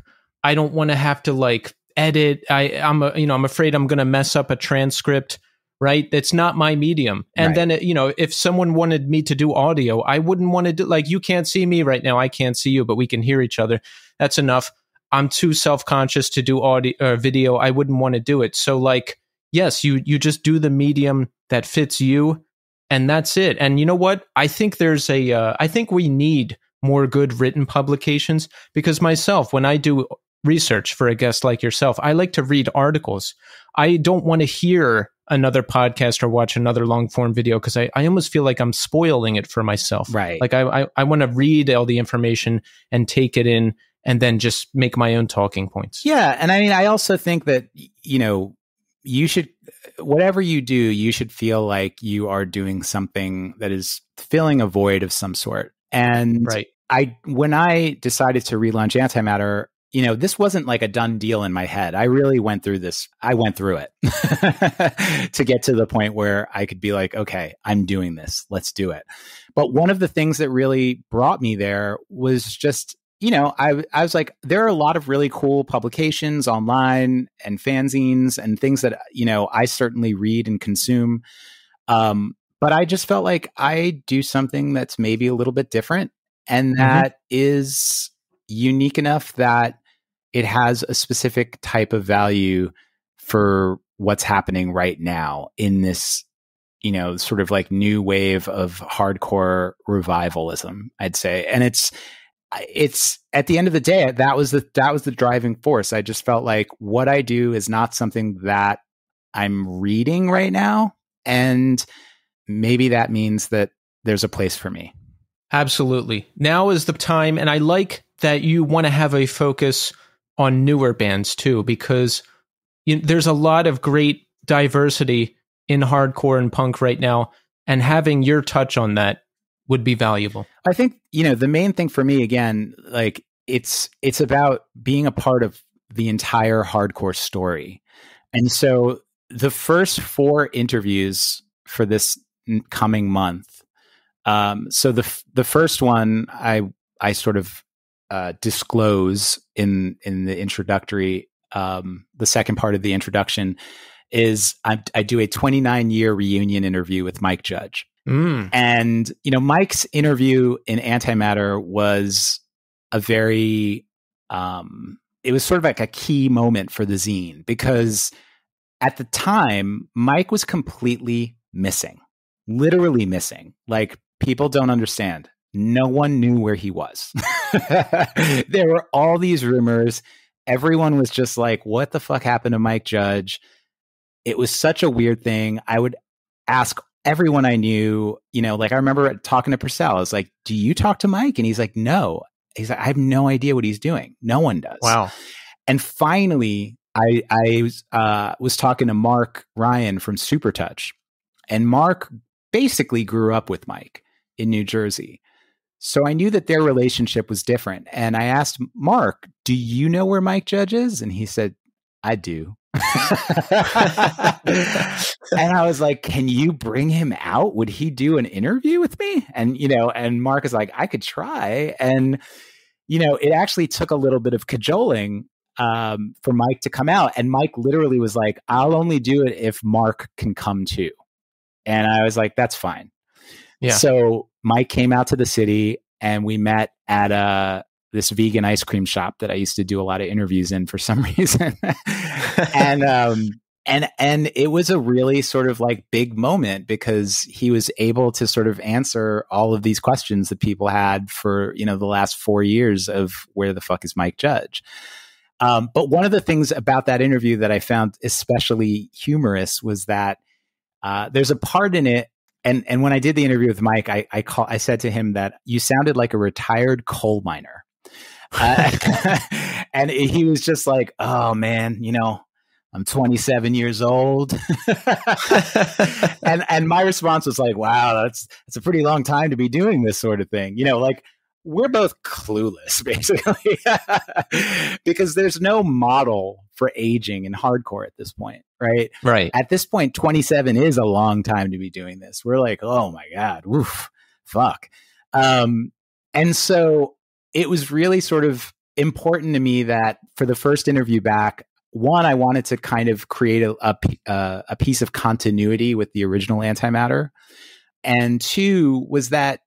I don't want to have to like edit. I'm afraid I'm going to mess up a transcript. Right? That's not my medium. And then, if someone wanted me to do audio, I wouldn't want to do, like, you can't see me right now. I can't see you, but we can hear each other. That's enough. I'm too self-conscious to do audio or video. I wouldn't want to do it. So like, yes, you just do the medium that fits you and that's it. And you know what? I think I think we need more good written publications because myself, when I do research for a guest like yourself, I like to read articles. I don't want to hear another podcast or watch another long form video because I almost feel like I'm spoiling it for myself. Right. Like I want to read all the information and take it in and then just make my own talking points. Yeah. And I mean, I also think that, you should, whatever you do, you should feel like you are doing something that is filling a void of some sort. And when I decided to relaunch Antimatter, this wasn't like a done deal in my head. I really went through this. I went through it to get to the point where I could be like, okay, I'm doing this. Let's do it. But one of the things that really brought me there was just, I was like, there are a lot of really cool publications online and fanzines and things that, I certainly read and consume. But I just felt like I do something that's maybe a little bit different and that is unique enough that it has a specific type of value for what's happening right now in this, sort of like new wave of hardcore revivalism, I'd say. And it's at the end of the day, that was the driving force. I just felt like what I do is not something that I'm reading right now. And maybe that means that there's a place for me. Absolutely. Now is the time. And I like that you want to have a focus on newer bands too, because there's a lot of great diversity in hardcore and punk right now. And having your touch on that would be valuable. I think, the main thing for me, again, like it's about being a part of the entire hardcore story. And so the first 4 interviews for this coming month, so the first one I sort of disclose in the introductory, the second part of the introduction is I do a 29-year reunion interview with Mike Judge. And, Mike's interview in Antimatter was a very, it was sort of like a key moment for the zine because at the time, Mike was completely missing, literally missing. Like people don't understand. No one knew where he was. There were all these rumors. Everyone was just like, what the fuck happened to Mike Judge? It was such a weird thing. I would ask everyone I knew, like I remember talking to Purcell. I was like, do you talk to Mike? And he's like, no. He's like, I have no idea what he's doing. No one does. Wow. And finally, I was talking to Mark Ryan from Supertouch. And Mark basically grew up with Mike in New Jersey. So I knew that their relationship was different. And I asked Mark, do you know where Mike Judge is? And he said, I do. And I was like, can you bring him out? Would he do an interview with me? And, and Mark is like, I could try. And, it actually took a little bit of cajoling for Mike to come out. And Mike literally was like, I'll only do it if Mark can come too. And I was like, that's fine. Yeah. So Mike came out to the city and we met at this vegan ice cream shop that I used to do a lot of interviews in for some reason. And it was a really sort of like big moment because he was able to sort of answer all of these questions that people had for, the last 4 years of where the fuck is Mike Judge. But one of the things about that interview that I found especially humorous was that there's a part in it And when I did the interview with Mike, I said to him that you sounded like a retired coal miner. And he was just like, oh man, I'm 27 years old. and my response was like, wow, that's a pretty long time to be doing this sort of thing. Like we're both clueless basically because there's no model for aging in hardcore at this point, right? Right. At this point, 27 is a long time to be doing this. We're like, oh my God, woof, fuck. And so it was really sort of important to me that for the first interview back, one, I wanted to kind of create a piece of continuity with the original Antimatter. And two was that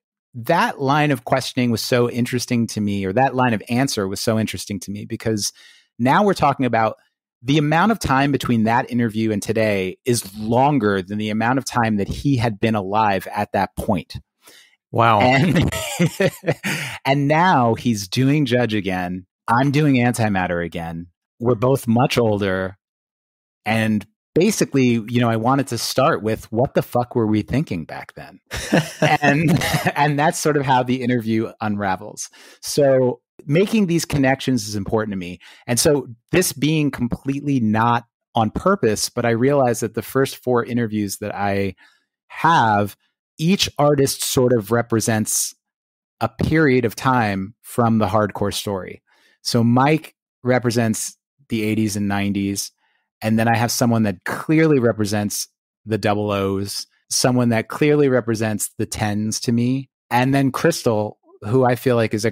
line of questioning was so interesting to me, or that line of answer was so interesting to me, because now we're talking about the amount of time between that interview and today is longer than the amount of time that he had been alive at that point. Wow. And now he's doing Judge again. I'm doing Antimatter again. We're both much older. And basically, I wanted to start with what the fuck were we thinking back then? and that's sort of how the interview unravels. So making these connections is important to me. And so this being completely not on purpose, but I realized that the first 4 interviews that I have, each artist sort of represents a period of time from the hardcore story. So Mike represents the 80s and 90s. And then I have someone that clearly represents the double O's, someone that clearly represents the 10s to me. And then Crystal, who I feel like is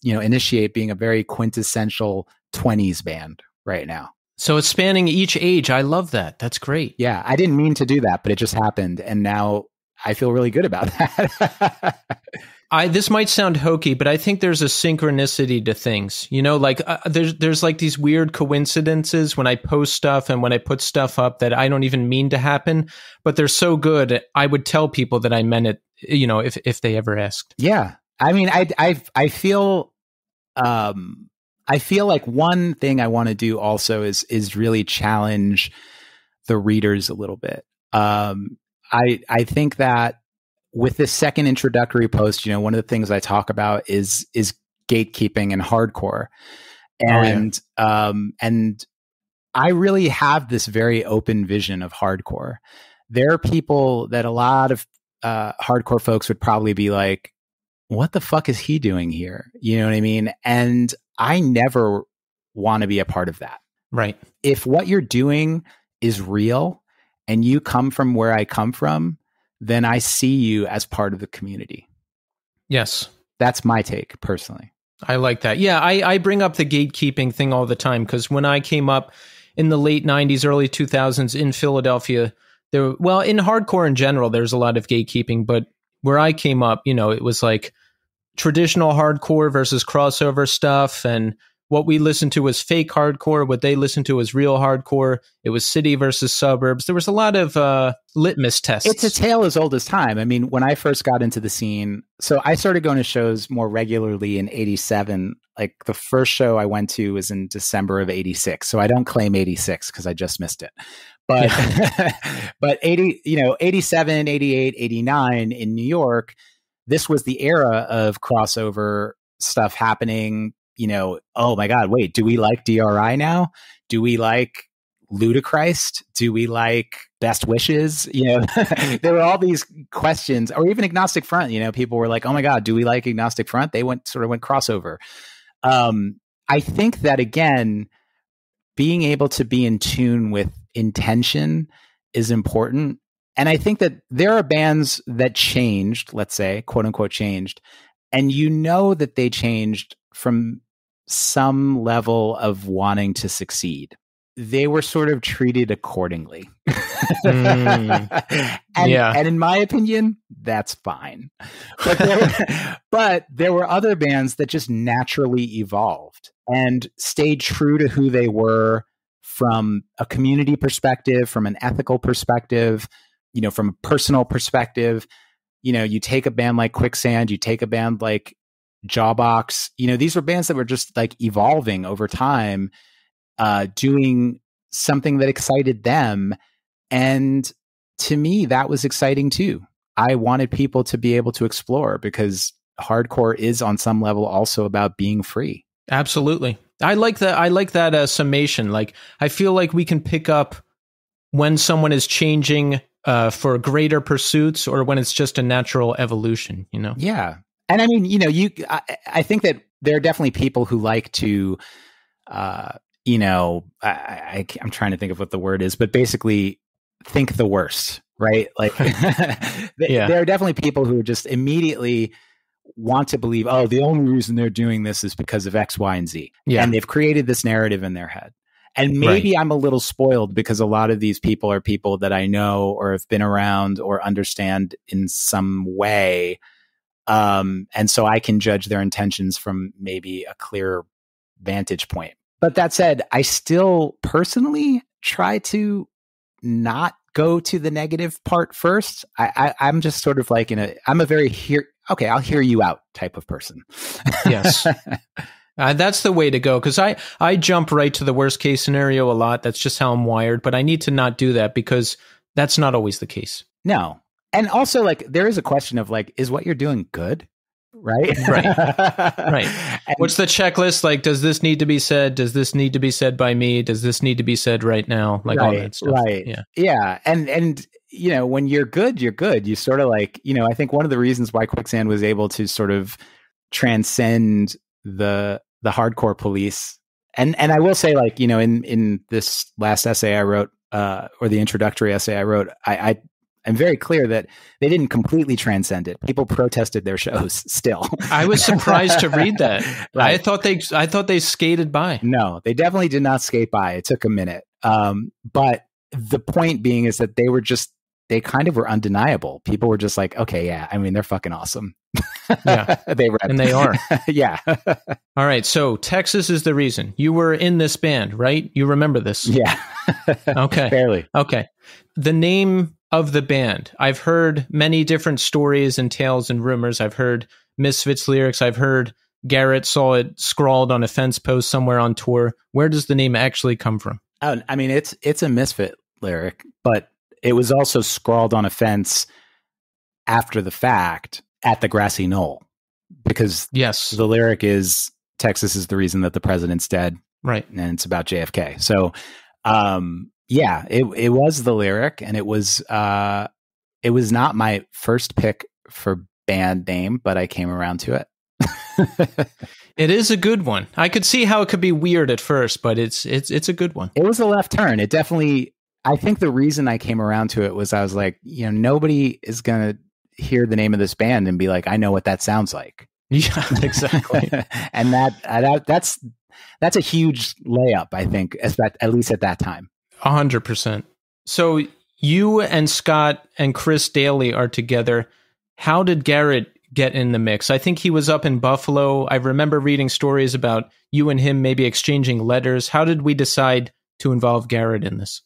Initiate being a very quintessential 20s band right now. So it's spanning each age. I love that. That's great. Yeah. I didn't mean to do that, but it just happened. And now I feel really good about that. This might sound hokey, but I think there's a synchronicity to things. There's like these weird coincidences when I post stuff and when I put stuff up that I don't even mean to happen, but they're so good. I would tell people that I meant it, if they ever asked. Yeah. I mean, I feel like one thing I want to do also is really challenge the readers a little bit. I think that with this second introductory post, one of the things I talk about is gatekeeping and hardcore. And and I really have this very open vision of hardcore. There are people that a lot of hardcore folks would probably be like, what the fuck is he doing here? You know what I mean? And I never want to be a part of that. Right. If what you're doing is real and you come from where I come from, then I see you as part of the community. Yes. That's my take personally. I like that. Yeah, I bring up the gatekeeping thing all the time because when I came up in the late 90s, early 2000s in Philadelphia, in hardcore in general, there's a lot of gatekeeping, but where I came up, it was like traditional hardcore versus crossover stuff, and what we listened to was fake hardcore. What they listened to was real hardcore. It was city versus suburbs. There was a lot of litmus tests. It's a tale as old as time. I mean, when I first got into the scene, so I started going to shows more regularly in 87. Like the first show I went to was in December of 86. So I don't claim 86 because I just missed it. But, but 87, 88, 89 in New York, this was the era of crossover stuff happening. Oh my God, wait, do we like DRI now? Do we like Ludachrist? Do we like Best Wishes? There were all these questions, or even Agnostic Front. People were like, oh my God, do we like Agnostic Front? They went crossover. I think that, again, being able to be in tune with intention is important. And I think that there are bands that changed, let's say, quote unquote changed, and that they changed from some level of wanting to succeed. They were sort of treated accordingly. And in my opinion, that's fine. But there were other bands that just naturally evolved and stayed true to who they were from a community perspective, from an ethical perspective, from a personal perspective. You take a band like Quicksand, you take a band like Jawbox, these were bands that were just like evolving over time, doing something that excited them. And to me, that was exciting too. I wanted people to be able to explore, because hardcore is on some level also about being free. Absolutely. I like that summation. Like, I feel like we can pick up when someone is changing for greater pursuits, or when it's just a natural evolution, you know? Yeah. And I mean, I think that there are definitely people who like to, I'm trying to think of what the word is, but basically think the worst, right? Like, there are definitely people who just immediately want to believe, oh, the only reason they're doing this is because of X, Y, and Z. Yeah. And they've created this narrative in their head. And maybe I'm a little spoiled because a lot of these people are people that I know or have been around or understand in some way. And so I can judge their intentions from maybe a clear vantage point. But that said, I still personally try to not go to the negative part first. I'm just sort of like I'm a very I'll hear you out type of person. Yes. That's the way to go, because I jump right to the worst case scenario a lot. That's just how I'm wired, but I need to not do that, because that's not always the case. No. And also, like, there is a question of, like, is what you're doing good? Right? Right. And what's the checklist? Like, does this need to be said? Does this need to be said by me? Does this need to be said right now? Like, all that stuff. Right. Yeah. And when you're good, you're good. You sort of like, I think one of the reasons why Quicksand was able to sort of transcend the hardcore police. And I will say, like, in this last essay I wrote, or the introductory essay I wrote, I'm very clear that they didn't completely transcend it. People protested their shows still. I was surprised to read that. Right. I thought they skated by. No, they definitely did not skate by. It took a minute. But the point being is that they kind of were undeniable. People were just like, okay, yeah, I mean, they're fucking awesome. Yeah. And they are. Yeah. All right. So Texas is the reason. You were in this band, right? You remember this? Yeah. Okay. Barely. Okay. The name of the band. I've heard many different stories and tales and rumors. I've heard Misfits lyrics. I've heard Garrett saw it scrawled on a fence post somewhere on tour. Where does the name actually come from? I mean, it's a Misfit lyric, but it was also scrawled on a fence after the fact at the grassy knoll, because the lyric is Texas is the reason that the president's dead. Right. And it's about JFK. So, it was the lyric, and it was not my first pick for band name, but I came around to it. It is a good one. I could see how it could be weird at first, but it's a good one. It was a left turn. It definitely, I think the reason I came around to it was I was like, nobody is going to hear the name of this band and be like, I know what that sounds like. Yeah, exactly. And that's a huge layup, I think, at least at that time. 100%. So you and Scott and Chris Daly are together. How did Garrett get in the mix? I think he was up in Buffalo. I remember reading stories about you and him maybe exchanging letters. How did we decide to involve Garrett in this?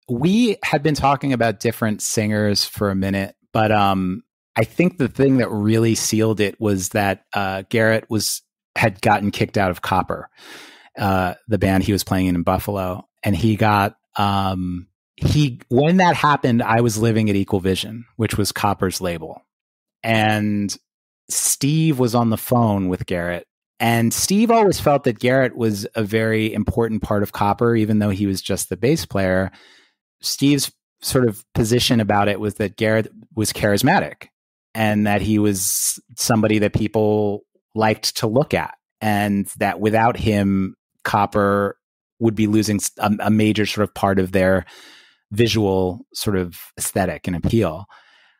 We had been talking about different singers for a minute, but I think the thing that really sealed it was that Garrett had gotten kicked out of Copper, the band he was playing in Buffalo, and he got when that happened, I was living at Equal Vision, which was Copper's label, and Steve was on the phone with Garrett. And Steve always felt that Garrett was a very important part of Copper, even though he was just the bass player. Steve's sort of position about it was that Garrett was charismatic and that he was somebody that people liked to look at, and that without him, Copper would be losing a major sort of part of their visual sort of aesthetic and appeal.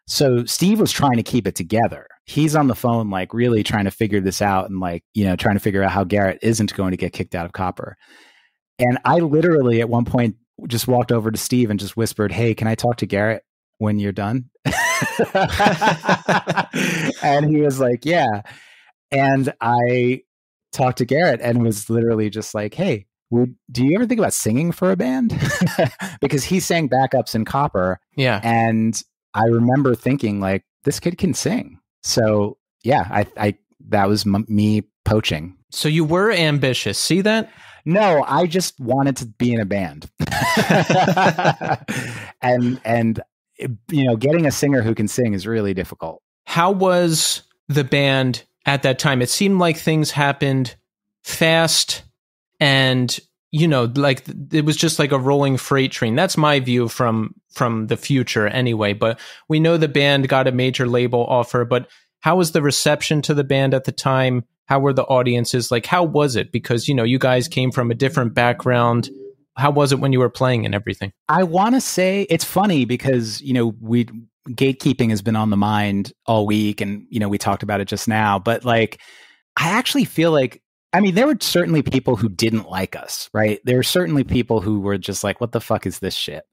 So Steve was trying to keep it together. He's on the phone, like, really trying to figure this out, and trying to figure out how Garrett isn't going to get kicked out of Copper. And I literally at one point just walked over to Steve and just whispered, "Hey, can I talk to Garrett when you're done?" And he was like, "Yeah." And I talked to Garrett and was literally just like, "Hey, do you ever think about singing for a band?" Because he sang backups in Copper. Yeah. And I remember thinking, like, this kid can sing. So yeah, I that was me poaching. So you were ambitious. See that? No, I just wanted to be in a band. and getting a singer who can sing is really difficult. How was the band at that time? It seemed like things happened fast and, like it was just like a rolling freight train. That's my view from the future anyway. But we know the band got a major label offer, but how was the reception to the band at the time? How were the audiences? Like, how was it? Because, you guys came from a different background. How was it when you were playing and everything? I want to say it's funny because, gatekeeping has been on the mind all week and, we talked about it just now, but like, I actually feel like, there were certainly people who didn't like us, right? There were certainly people who were just like, what the fuck is this shit?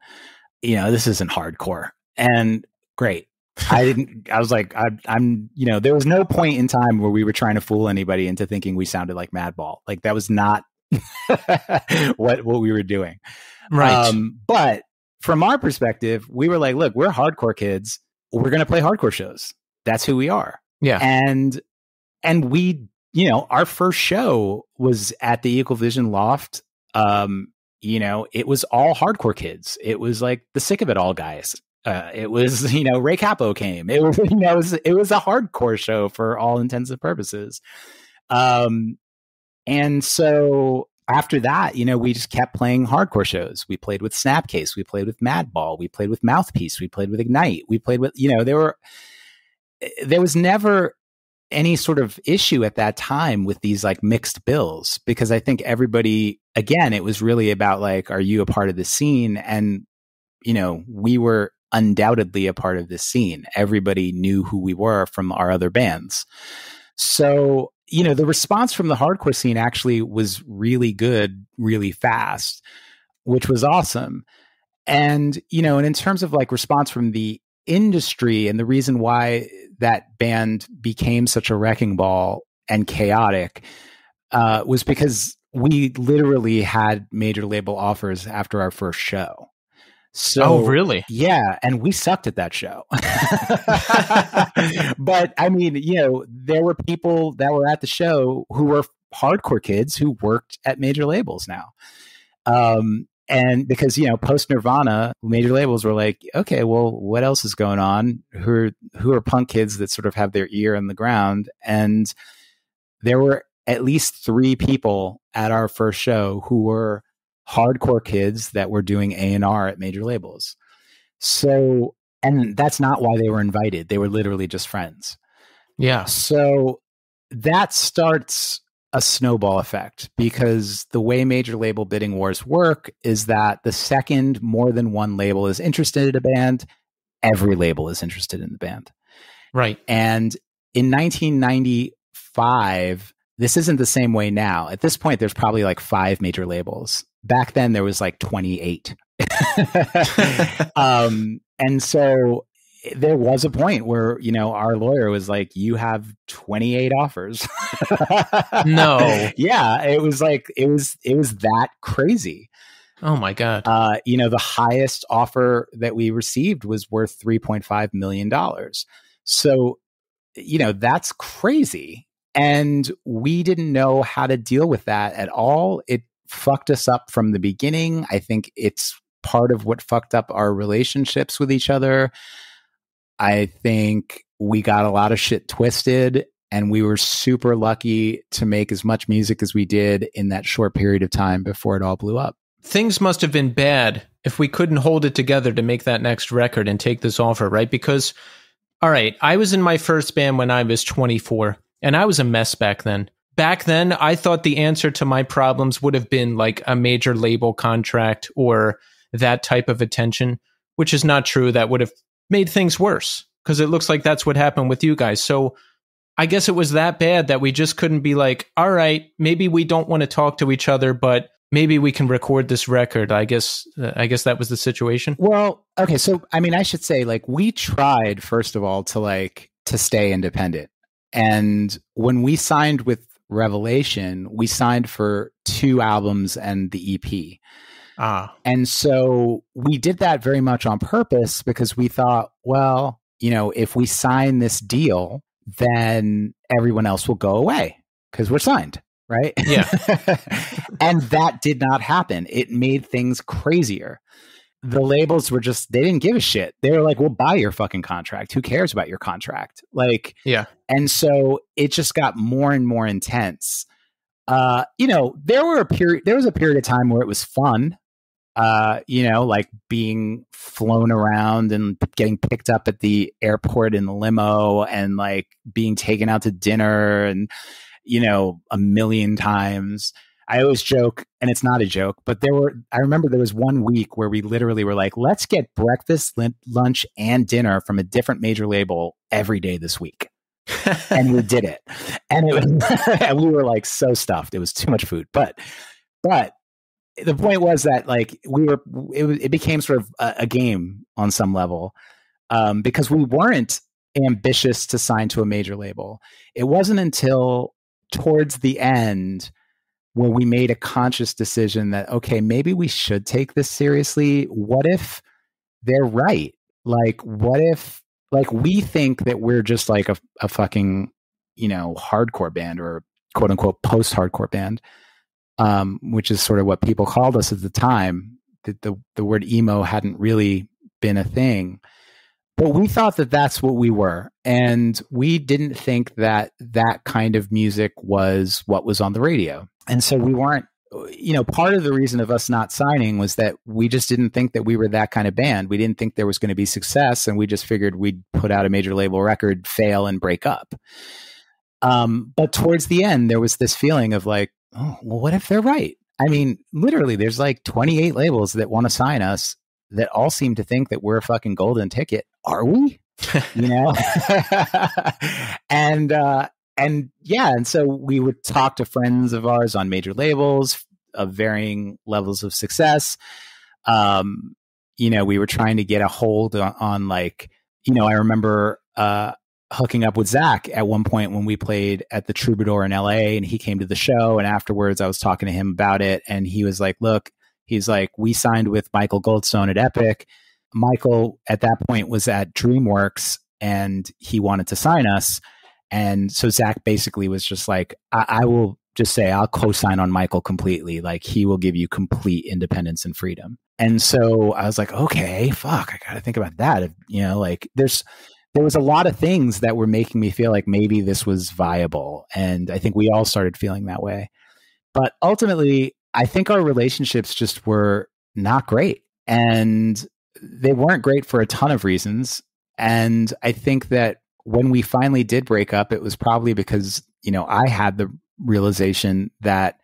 This isn't hardcore. And great. I was like, I'm, there was no point in time where we were trying to fool anybody into thinking we sounded like Madball. Like that was not what we were doing. Right. But from our perspective, we were like, look, we're hardcore kids. We're going to play hardcore shows. That's who we are. Yeah. And we, our first show was at the Equal Vision Loft. It was all hardcore kids. It was like the Sick of It All guys. It was, Ray Capo came. It was, it was a hardcore show for all intents and purposes. And so after that, we just kept playing hardcore shows. We played with Snapcase. We played with Madball. We played with Mouthpiece. We played with Ignite. We played with, there was never any sort of issue at that time with these like mixed bills, because I think everybody, again, it was really about like, are you a part of the scene? And, we were undoubtedly a part of this scene. Everybody knew who we were from our other bands. So, the response from the hardcore scene actually was really good, really fast, which was awesome. And, and in terms of like response from the industry and the reason why that band became such a wrecking ball and chaotic was because we literally had major label offers after our first show. So, oh, really? Yeah. And we sucked at that show. But there were people that were at the show who were hardcore kids who worked at major labels now. And because, post Nirvana, major labels were like, okay, well, what else is going on? Who are punk kids that sort of have their ear in the ground? And there were at least 3 people at our first show who were hardcore kids that were doing A&R at major labels. So, and that's not why they were invited. They were literally just friends. Yeah. So that starts a snowball effect, because the way major label bidding wars work is that the second more than one label is interested in a band, every label is interested in the band. Right. And in 1995, this isn't the same way now. At this point, there's probably like 5 major labels. Back then, there was like 28. And so there was a point where, our lawyer was like, you have 28 offers. No. Yeah. It was that crazy. Oh my God. The highest offer that we received was worth $3.5 million. So, that's crazy. And we didn't know how to deal with that at all. It fucked us up from the beginning. I think it's part of what fucked up our relationships with each other. I think we got a lot of shit twisted, and we were super lucky to make as much music as we did in that short period of time before it all blew up. Things must have been bad if we couldn't hold it together to make that next record and take this offer, right? Because, all right, I was in my first band when I was 24, and I was a mess back then. Back then, I thought the answer to my problems would have been like a major label contract or that type of attention, which is not true. That would have made things worse, because it looks like that's what happened with you guys. So I guess it was that bad that we just couldn't be like, all right, maybe we don't want to talk to each other, but maybe we can record this record. I guess that was the situation. Well, okay. So, I should say, like, we tried, first of all, to stay independent. And when we signed with Revelation, we signed for 2 albums and the EP. And so we did that very much on purpose, because we thought, well, if we sign this deal, then everyone else will go away because we're signed, right? Yeah. And that did not happen. It made things crazier. the labels were just, they didn't give a shit. They were like, we'll buy your fucking contract. Who cares about your contract? Like, Yeah. And so it just got more and more intense. There was a period of time where it was fun, like being flown around and getting picked up at the airport in the limo and like being taken out to dinner and, a million times. I always joke, and it's not a joke, but I remember there was one week where we literally were like, let's get breakfast, lunch, and dinner from a different major label every day this week. And we did it. And it was, and we were like so stuffed. It was too much food. But the point was that like it became sort of a game on some level, because we weren't ambitious to sign to a major label. It wasn't until towards the end where we made a conscious decision that, okay, maybe we should take this seriously. What if they're right? Like, what if, like, we think that we're just like a fucking, hardcore band or quote unquote post-hardcore band, which is sort of what people called us at the time. The word emo hadn't really been a thing. But we thought that that's what we were. And we didn't think that that kind of music was what was on the radio. And so we weren't, part of the reason of us not signing was that we just didn't think that we were that kind of band. We didn't think there was going to be success. And we just figured we'd put out a major label record, fail, and break up. But towards the end, there was this feeling of like, oh, well, what if they're right? I mean, literally, there's like 28 labels that want to sign us that all seem to think that we're a fucking golden ticket. Are we? And so we would talk to friends of ours on major labels of varying levels of success. We were trying to get a hold on like, I remember hooking up with Zach at one point when we played at the Troubadour in LA, and he came to the show, and afterwards I was talking to him about it, and he was like, look, he's like, we signed with Michael Goldstone at Epic. Michael at that point was at DreamWorks and he wanted to sign us. And so Zach basically was just like, I will just say I'll co-sign on Michael completely. Like, he will give you complete independence and freedom. And so I was like, okay, fuck, I got to think about that. There was a lot of things that were making me feel like maybe this was viable. And I think we all started feeling that way. But ultimately, I think our relationships just were not great. And they weren't great for a ton of reasons. And I think that when we finally did break up, it was probably because, I had the realization that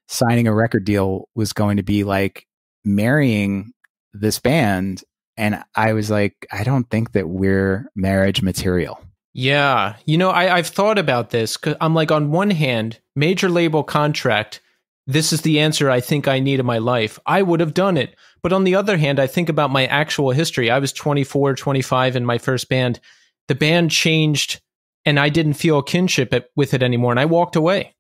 signing a record deal was going to be like marrying this band. And I was like, I don't think that we're marriage material. Yeah. I've thought about this because I'm like, on one hand, major label contract, this is the answer I think I need in my life. I would have done it. But on the other hand, I think about my actual history. I was 24, 25 in my first band. The band changed and I didn't feel a kinship with it anymore. And I walked away.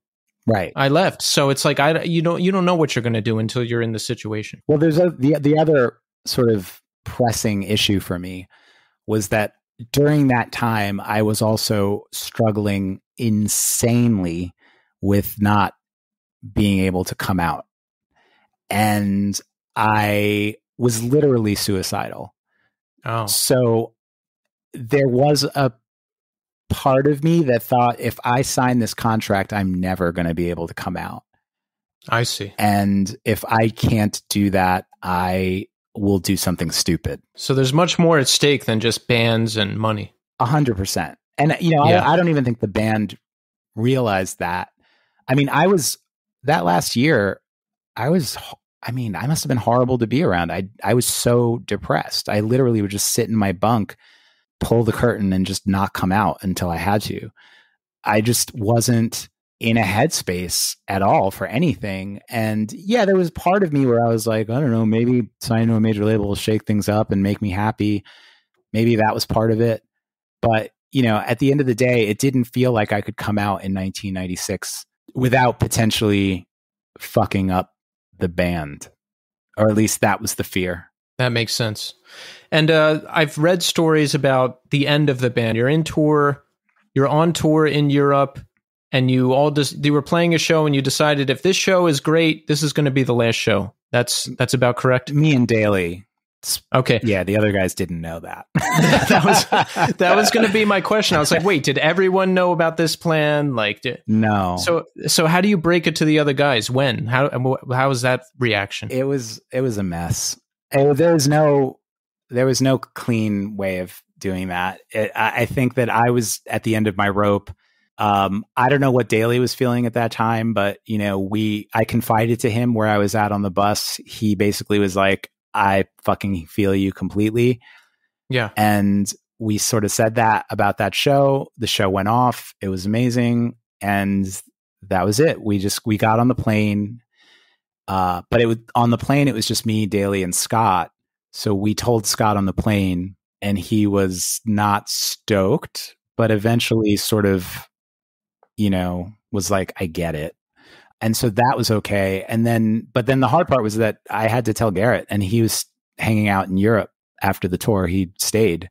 Right. I left. So it's like, you don't know what you're going to do until you're in the situation. Well, there's the other sort of pressing issue for me was that during that time, I was also struggling insanely with not being able to come out. And I was literally suicidal. Oh. So there was a part of me that thought, if I sign this contract, I'm never going to be able to come out. I see. And if I can't do that, I will do something stupid. So there's much more at stake than just bands and money. 100%. And, I don't even think the band realized that. I mean, that last year, I must have been horrible to be around. I was so depressed. I literally would just sit in my bunk, pull the curtain, and just not come out until I had to. I just wasn't in a headspace at all for anything. And yeah, there was part of me where I was like, I don't know, maybe signing to a major label will shake things up and make me happy. Maybe that was part of it. But, at the end of the day, it didn't feel like I could come out in 1996 without potentially fucking up the band, or at least that was the fear. That makes sense. And I've read stories about the end of the band. You're on tour in Europe, and you were playing a show, and you decided, if this show is great, this is going to be the last show. That's about correct. Me and Daly Okay. Yeah, the other guys didn't know that. that was going to be my question. I was like, wait, did everyone know about this plan? Like, no. So how do you break it to the other guys? When? How was that reaction? It was a mess. There was no clean way of doing that. I think that I was at the end of my rope. I don't know what Daly was feeling at that time, but I confided to him where I was at on the bus. He basically was like, I fucking feel you completely. Yeah. And we sort of said that about that show. The show went off. It was amazing. And that was it. We got on the plane. But on the plane, it was just me, Daly, and Scott. So we told Scott on the plane, and he was not stoked, but eventually sort of, was like, I get it. And so that was okay. But then the hard part was that I had to tell Garrett, and he was hanging out in Europe after the tour. He stayed.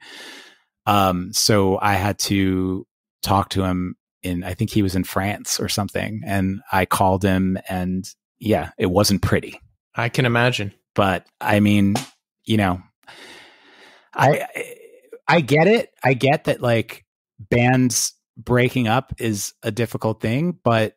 So I had to talk to him I think he was in France or something. And I called him, and yeah, it wasn't pretty. I can imagine. But I mean, I get it. I get that, like, bands breaking up is a difficult thing, but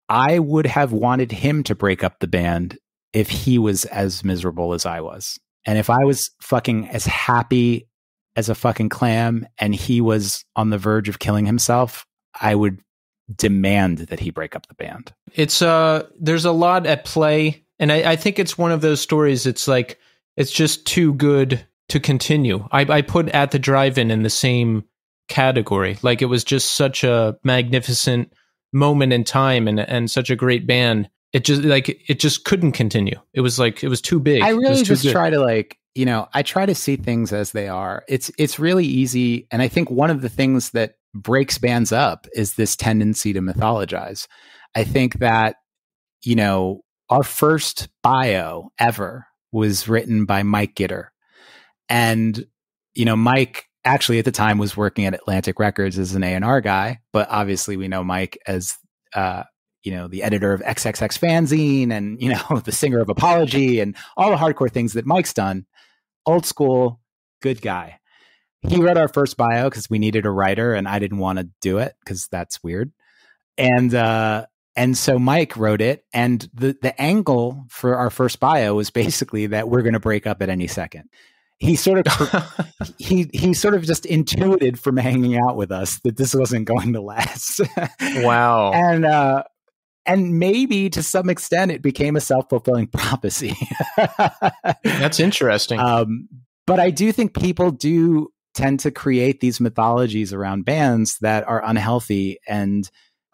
I would have wanted him to break up the band if he was as miserable as I was. And if I was fucking as happy as a fucking clam and he was on the verge of killing himself, I would demand that he break up the band. It's there's a lot at play, and I think it's one of those stories. It's like, it's just too good to continue. I put At the Drive-In in the same category. Like, it was just such a magnificent moment in time and such a great band. It just couldn't continue. It was too big. I really just try to I try to see things as they are. It's really easy. And I think one of the things that breaks bands up is this tendency to mythologize. I think that, our first bio ever was written by Mike Gitter. And, Mike actually at the time was working at Atlantic Records as an A&R guy, but obviously we know Mike as, the editor of XXX Fanzine and, the singer of Apology and all the hardcore things that Mike's done. Old school, good guy. He wrote our first bio because we needed a writer, and I didn't want to do it because that's weird. And so Mike wrote it, and the angle for our first bio was basically that we're going to break up at any second. He sort of he sort of just intuited from hanging out with us that this wasn't going to last. Wow. And maybe to some extent it became a self-fulfilling prophecy. That's interesting. But I do think people do tend to create these mythologies around bands that are unhealthy and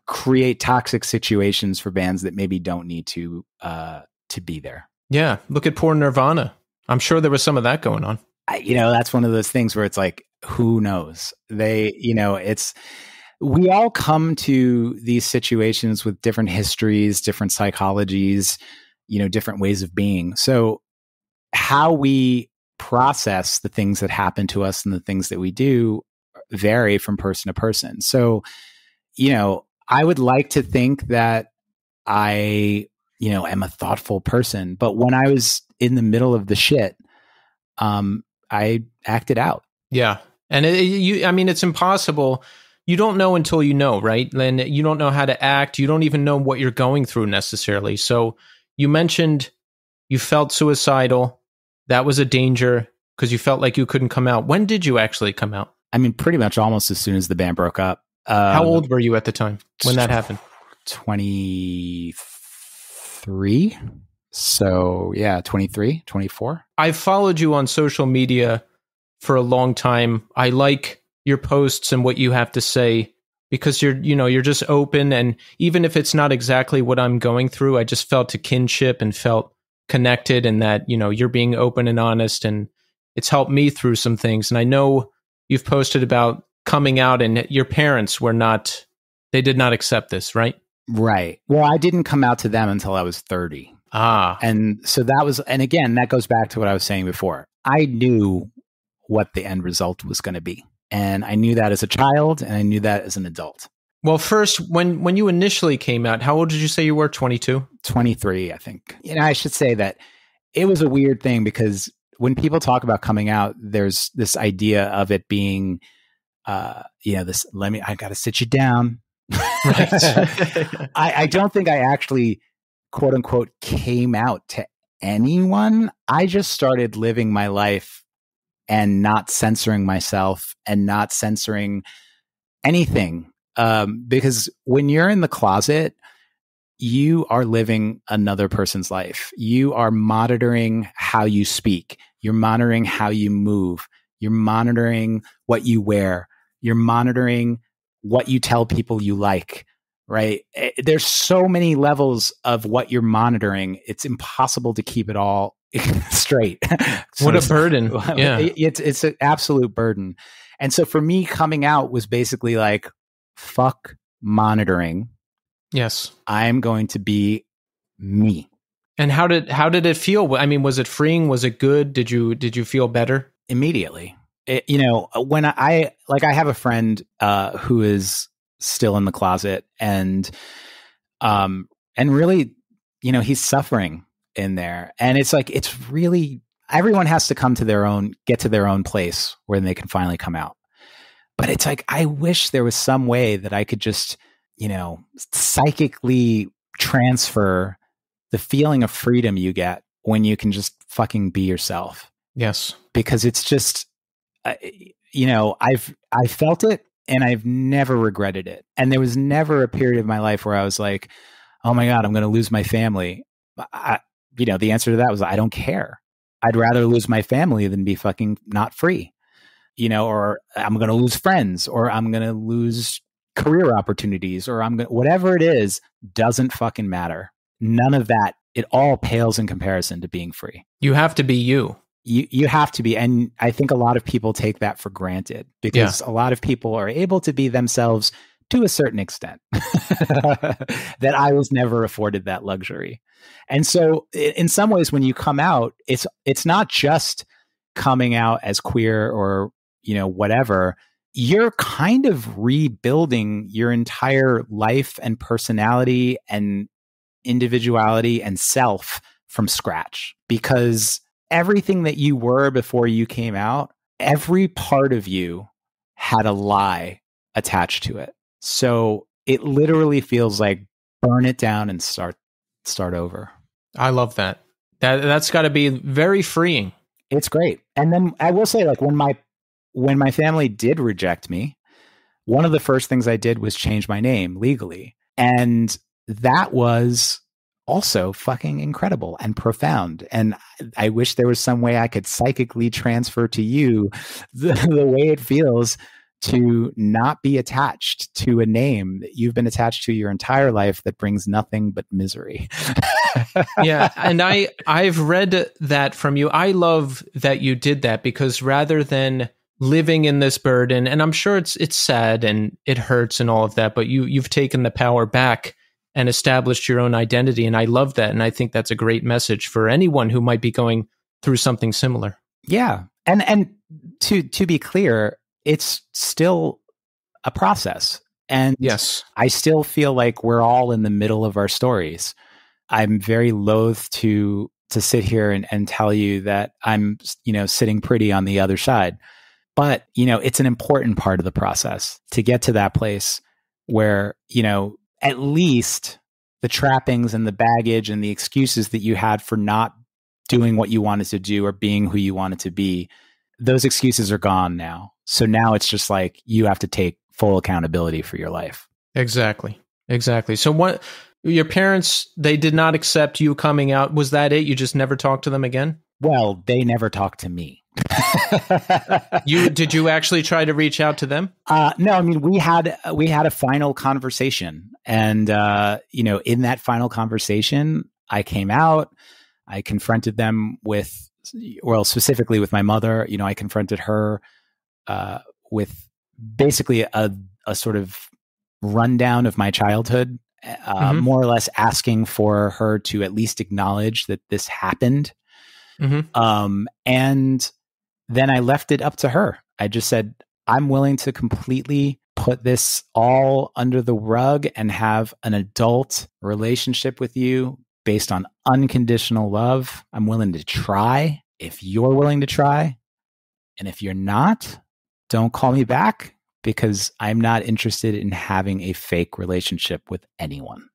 create toxic situations for bands that maybe don't need to be there. Yeah. Look at poor Nirvana. I'm sure there was some of that going on. That's one of those things where it's like, who knows? We all come to these situations with different histories, different psychologies, different ways of being. So how we process the things that happen to us and the things that we do vary from person to person. So, I would like to think that I, am a thoughtful person, but when I was in the middle of the shit, I acted out. Yeah. And it's impossible. You don't know until you know, right? And you don't know how to act. You don't even know what you're going through necessarily. So you mentioned you felt suicidal. That was a danger because you felt like you couldn't come out. When did you actually come out? I mean, pretty much almost as soon as the band broke up. How old were you at the time when that happened? 23. So yeah, 23, 24. I've followed you on social media for a long time. I like your posts and what you have to say because you're just open. And even if it's not exactly what I'm going through, I just felt a kinship and felt connected, and that, you're being open and honest, and it's helped me through some things. And I know you've posted about coming out, and your parents they did not accept this, right? Right. Well, I didn't come out to them until I was 30. And so and again, that goes back to what I was saying before. I knew what the end result was going to be. And I knew that as a child, and I knew that as an adult. Well, first, when you initially came out, how old did you say you were? 22? 23, I think. I should say that it was a weird thing because when people talk about coming out, there's this idea of it being, I got to sit you down. Right. I don't think I actually, quote unquote, came out to anyone. I just started living my life and not censoring myself and not censoring anything. Because when you're in the closet, you are living another person's life. You are monitoring how you speak. You're monitoring how you move. You're monitoring what you wear. You're monitoring what you tell people you like, right? There's so many levels of what you're monitoring. It's impossible to keep it all straight. What a burden. Yeah. It's an absolute burden. And so for me, coming out was basically like, fuck monitoring. Yes. I'm going to be me. And how did it feel? I mean, was it freeing? Was it good? Did you feel better? Immediately. When I have a friend who is still in the closet and really, he's suffering in there. And it's like, it's really, everyone has to get to their own place where they can finally come out. But it's like, I wish there was some way that I could just, psychically transfer the feeling of freedom you get when you can just fucking be yourself. Yes. Because it's just, I felt it and I've never regretted it. And there was never a period of my life where I was like, oh my God, I'm going to lose my family. The answer to that was, I don't care. I'd rather lose my family than be fucking not free, or I'm going to lose friends, or I'm going to lose career opportunities, or whatever it is, doesn't fucking matter. None of that. It all pales in comparison to being free. You have to be you. You have to be. And I think a lot of people take that for granted because a lot of people are able to be themselves to a certain extent that I was never afforded that luxury. And so in some ways, when you come out, it's not just coming out as queer or, whatever. You're kind of rebuilding your entire life and personality and individuality and self from scratch, because everything that you were before you came out, every part of you had a lie attached to it. So it literally feels like burn it down and start over. I love that. That's got to be very freeing. It's great. And then I will say, like, when my family did reject me, one of the first things I did was change my name legally. And that was also fucking incredible and profound. And I wish there was some way I could psychically transfer to you the way it feels to not be attached to a name that you've been attached to your entire life that brings nothing but misery. Yeah. And I've read that from you. I love that you did that, because rather than living in this burden, and I'm sure it's sad and it hurts and all of that, but you've taken the power back and established your own identity. And I love that. And I think that's a great message for anyone who might be going through something similar. Yeah. And to be clear, it's still a process. And yes, I still feel like we're all in the middle of our stories. I'm very loath to sit here and tell you that I'm, sitting pretty on the other side. But, it's an important part of the process to get to that place where, at least the trappings and the baggage and the excuses that you had for not doing what you wanted to do or being who you wanted to be, those excuses are gone now. So now it's just like you have to take full accountability for your life. Exactly. So what your parents, they did not accept you coming out. Was that it? You just never talked to them again? Well, they never talked to me. Did you actually try to reach out to them? No, I mean, we had a final conversation, and in that final conversation, I came out. I confronted them specifically with my mother. I confronted her with basically a sort of rundown of my childhood, more or less asking for her to at least acknowledge that this happened. Mm-hmm. And then I left it up to her. I just said, I'm willing to completely put this all under the rug and have an adult relationship with you based on unconditional love. I'm willing to try. if you're willing to try, and if you're not, don't call me back, because I'm not interested in having a fake relationship with anyone.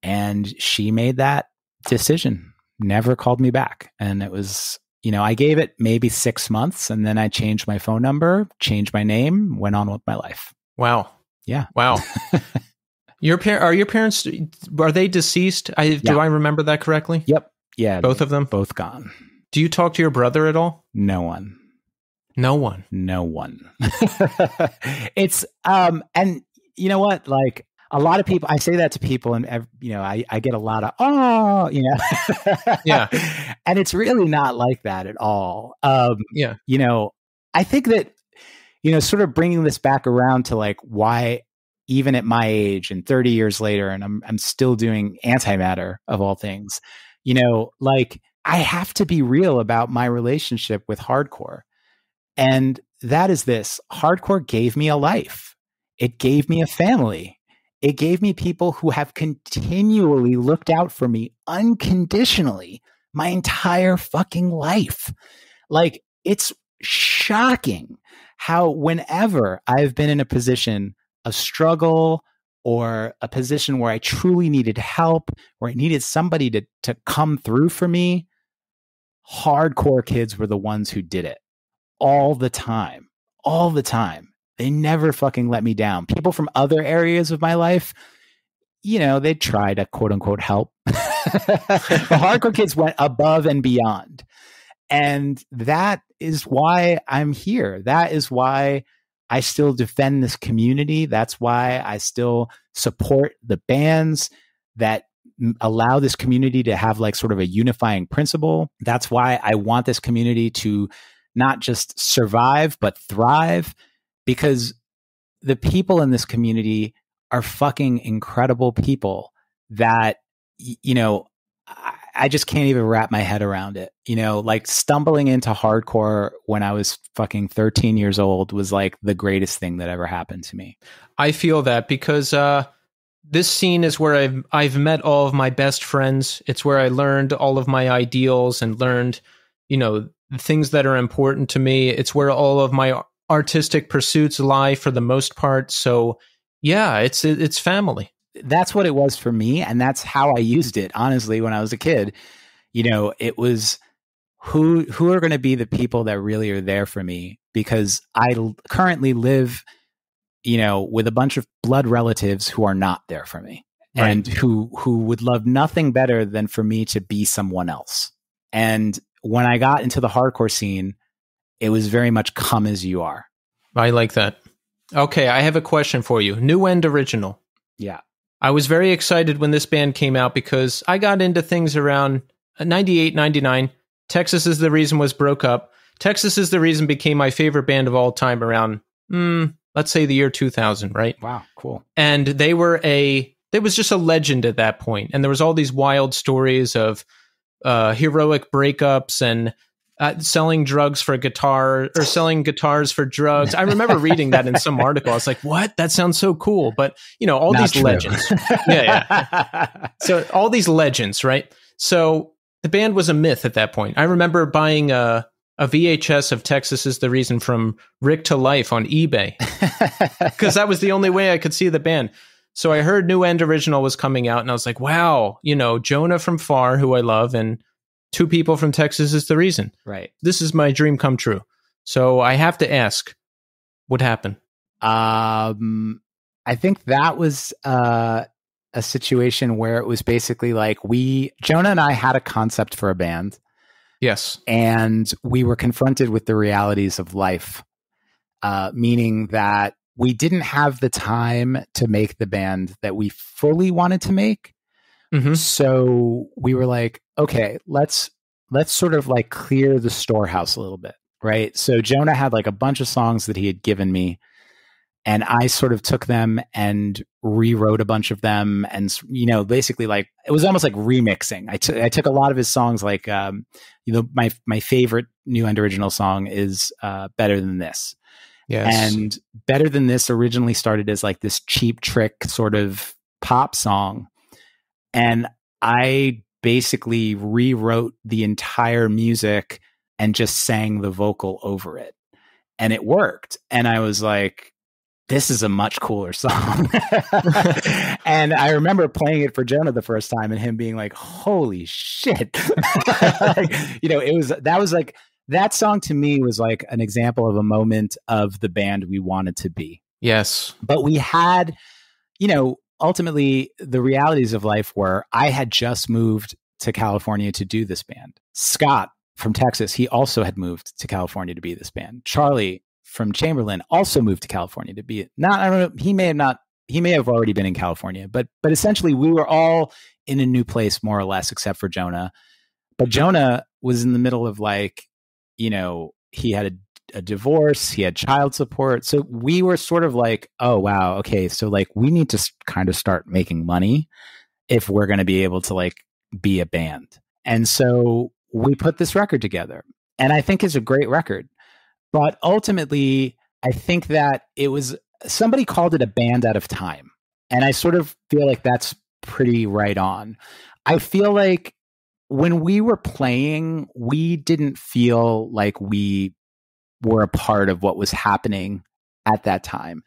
And she made that decision, never called me back. And it was, I gave it maybe 6 months, and then I changed my phone number, changed my name, went on with my life. Wow. Yeah. Wow. Are your parents, are they deceased? Do I remember that correctly? Yep. Yeah. Both of them? Both gone. Do you talk to your brother at all? No one. No one. No one. It's, and you know what? Like, a lot of people, I say that to people, and I get a lot of, yeah. And it's really not like that at all. Yeah. I think that, sort of bringing this back around to like why, even at my age and 30 years later, and I'm still doing antimatter of all things, like, I have to be real about my relationship with hardcore. And that is this: hardcore gave me a life. It gave me a family. It gave me people who have continually looked out for me unconditionally my entire fucking life. Like, it's shocking how whenever I've been in a position of struggle or a position where I truly needed help, where I needed somebody to come through for me, hardcore kids were the ones who did it all the time. They never fucking let me down. People from other areas of my life, they try to quote unquote help. The hardcore kids went above and beyond. And that is why I'm here. That is why I still defend this community. That's why I still support the bands that allow this community to have like sort of a unifying principle. That's why I want this community to not just survive, but thrive. Because the people in this community are fucking incredible people that, I just can't even wrap my head around it. Like stumbling into hardcore when I was fucking 13 years old was like the greatest thing that ever happened to me. I feel that because this scene is where I've met all of my best friends. It's where I learned all of my ideals and learned, the things that are important to me. It's where all of my artistic pursuits lie for the most part. So yeah, it's family. That's what it was for me. And that's how I used it. Honestly, when I was a kid, it was who are going to be the people that really are there for me, because I currently live, with a bunch of blood relatives who are not there for me. Right. And who would love nothing better than for me to be someone else. And when I got into the hardcore scene, it was very much come as you are. I like that. Okay, I have a question for you. New End Original. Yeah. I was very excited when this band came out because I got into things around 98, 99. Texas Is the Reason was broke up. Texas Is the Reason became my favorite band of all time around, let's say the year 2000, right? Wow, cool. And they was just a legend at that point. And there was all these wild stories of heroic breakups and selling drugs for guitar or selling guitars for drugs. I remember reading that in some article. I was like, what? That sounds so cool. But, all Not these true. legends. Yeah. So all these legends, right? So the band was a myth at that point. I remember buying a VHS of Texas Is the Reason from Rick to Life on eBay because that was the only way I could see the band. So I heard New End Original was coming out and I was like, wow, Jonah from Far, who I love, and two people from Texas Is the Reason. Right. This is my dream come true. So I have to ask, what happened? I think that was a situation where it was basically like Jonah and I had a concept for a band. Yes. And we were confronted with the realities of life, meaning that we didn't have the time to make the band that we fully wanted to make. Mm-hmm. So we were like, okay, let's sort of like clear the storehouse a little bit, right? So Jonah had like a bunch of songs that he had given me, and I sort of took them and rewrote a bunch of them, and basically like it was almost like remixing. I took a lot of his songs, like my favorite New End Original song is Better Than This. Yes. And Better Than This originally started as like this Cheap Trick sort of pop song. And I basically rewrote the entire music and just sang the vocal over it. And it worked. And I was like, this is a much cooler song. And I remember playing it for Jonah the first time and him being like, holy shit. Like, that song to me was like an example of a moment of the band we wanted to be. Yes. But we had, ultimately the realities of life were I had just moved to California to do this band. Scott from Texas, he also had moved to California to be this band. Charlie from Chamberlain also moved to California to be I don't know, he may have already been in California, but essentially we were all in a new place more or less, except for Jonah. But Jonah was in the middle of he had a divorce, he had child support. So we were sort of like, oh, wow. Okay. So we need to kind of start making money if we're going to be able to be a band. And so we put this record together, and I think it's a great record. But ultimately, I think that somebody called it a band out of time. And I sort of feel like that's pretty right on. I feel like when we were playing, we didn't feel like we were a part of what was happening at that time.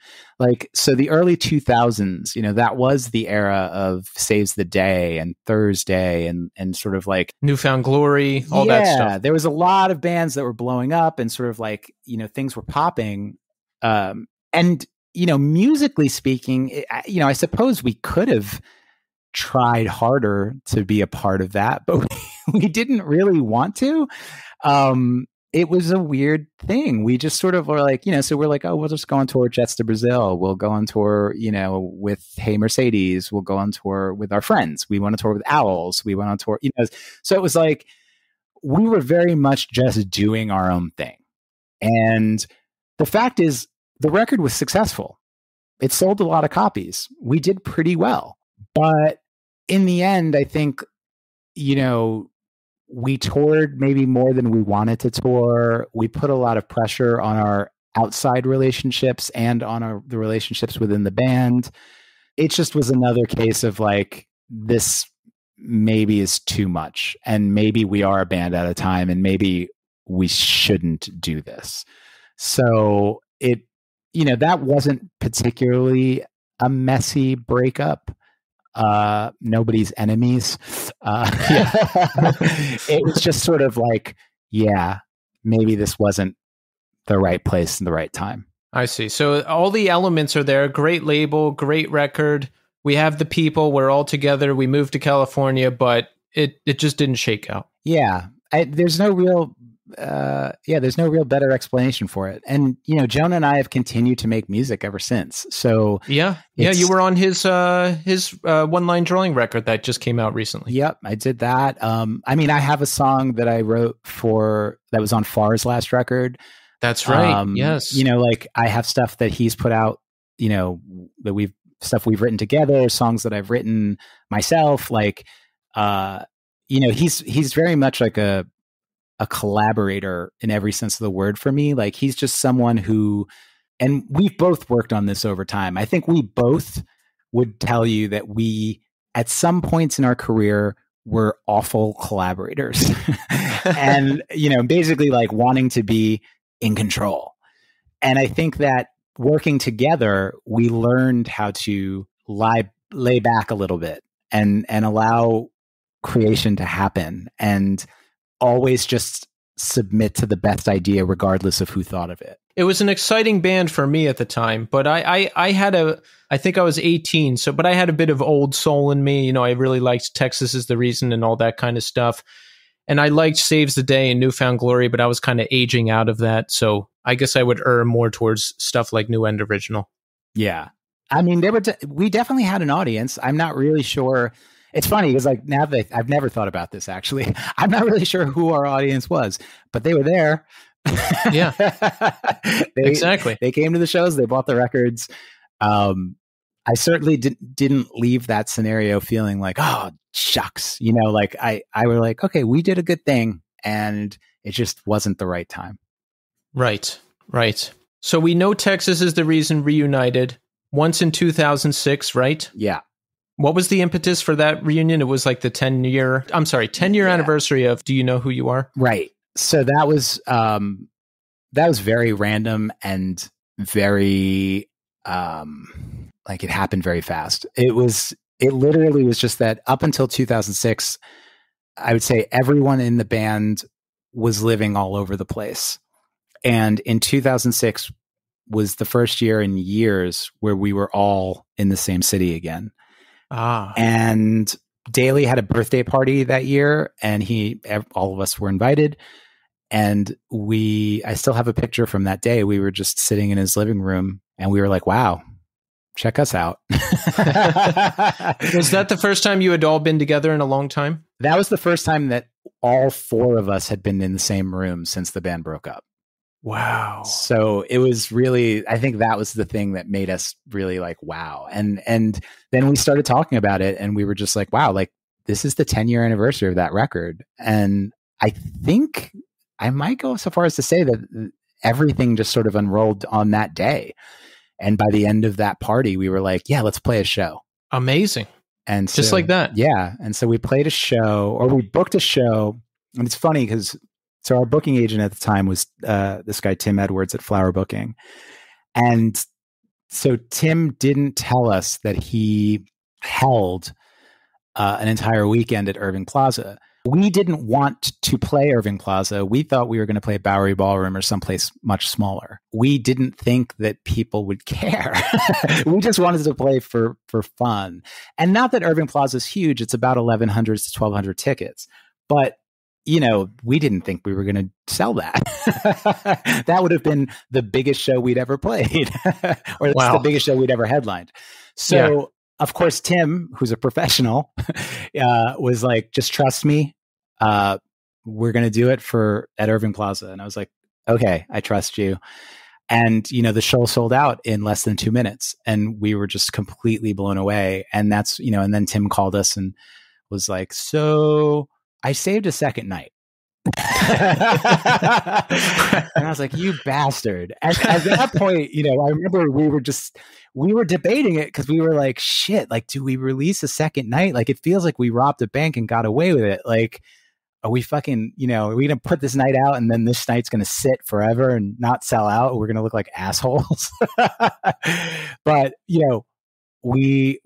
So the early 2000s, that was the era of Saves the Day and Thursday and sort of New Found Glory, all that stuff. There was a lot of bands that were blowing up and sort of things were popping. And musically speaking, I suppose we could have tried harder to be a part of that, but we didn't really want to. It was a weird thing. We just sort of were so we're like, oh, we'll just go on tour with Jets to Brazil. We'll go on tour, with Hey Mercedes. We'll go on tour with our friends. We went on tour with Owls. We went on tour, so it was we were very much just doing our own thing. And the fact is, the record was successful. It sold a lot of copies. We did pretty well. But in the end, I think, we toured maybe more than we wanted to tour. We put a lot of pressure on our outside relationships and on the relationships within the band. It just was another case of this maybe is too much, and maybe we are a band at a time, and maybe we shouldn't do this. So that wasn't particularly a messy breakup. Nobody's enemies. It was just sort of maybe this wasn't the right place and the right time. I see. So all the elements are there. Great label, great record. We have the people. We're all together. We moved to California, but it just didn't shake out. Yeah. There's no real better explanation for it. And, Jonah and I have continued to make music ever since. So yeah, you were on his One Line Drawing record that just came out recently. Yep, I did that. I have a song that I wrote that was on Far's last record. That's right. Yes. I have stuff that he's put out, that we've written together, songs that I've written myself. He's very much like a collaborator in every sense of the word for me. He's just someone who, and we've both worked on this over time. I think we both would tell you that we, at some points in our career, were awful collaborators and, basically wanting to be in control. And I think that working together, we learned how to lay back a little bit and allow creation to happen, and always just submit to the best idea regardless of who thought of it. It was an exciting band for me at the time, but I think I was 18, but I had a bit of old soul in me. I really liked Texas Is the Reason and all that kind of stuff. And I liked Saves the Day and New Found Glory, but I was kind of aging out of that. So I guess I would err more towards stuff like New End Original. Yeah. We definitely had an audience. I'm not really sure. It's funny because now that I've never thought about this, actually. I'm not really sure who our audience was, but they were there. Yeah, exactly. They came to the shows. They bought the records. I certainly didn't leave that scenario feeling oh, shucks. I were okay, we did a good thing, and it just wasn't the right time. Right. So we know Texas Is the Reason reunited once in 2006, right? Yeah. What was the impetus for that reunion? It was the 10-year anniversary of Do You Know Who You Are? Right. So that was very random and very like it happened very fast. It literally was just that up until 2006, I would say everyone in the band was living all over the place. And in 2006 was the first year in years where we were all in the same city again. And Daly had a birthday party that year, and all of us were invited. And I still have a picture from that day. We were just sitting in his living room and we were like, wow, check us out. Was that the first time you had all been together in a long time? That was the first time that all four of us had been in the same room since the band broke up. Wow. So it was really, I think that was the thing that made us really like, wow. And then we started talking about it and we were just like, wow, like this is the 10-year anniversary of that record. And I think I might go so far as to say that everything just sort of unrolled on that day. And by the end of that party, we were like, yeah, let's play a show. Amazing. And just so, like that. Yeah. And so we played a show, or we booked a show. And it's funny because so our booking agent at the time was this guy, Tim Edwards at Flower Booking. And so Tim didn't tell us that he held an entire weekend at Irving Plaza. We didn't want to play Irving Plaza. We thought we were going to play Bowery Ballroom or someplace much smaller. We didn't think that people would care. We just wanted to play for fun. And not that Irving Plaza is huge. It's about 1,100 to 1,200 tickets. But, you know, we didn't think we were going to sell that. That would have been the biggest show we'd ever played. Or that's the biggest show we'd ever headlined. So, of course, Tim, who's a professional, was like, just trust me. We're going to do it at Irving Plaza. And I was like, okay, I trust you. And, you know, the show sold out in less than 2 minutes and we were just completely blown away. And that's, you know, and then Tim called us and was like, so I saved a second night. And I was like, you bastard. At that point, you know, I remember we were debating it because we were like, shit, like, do we release a second night? Like, it feels like we robbed a bank and got away with it. Like, are we fucking, you know, are we going to put this night out and then this night's going to sit forever and not sell out? We're going to look like assholes. But, you know, we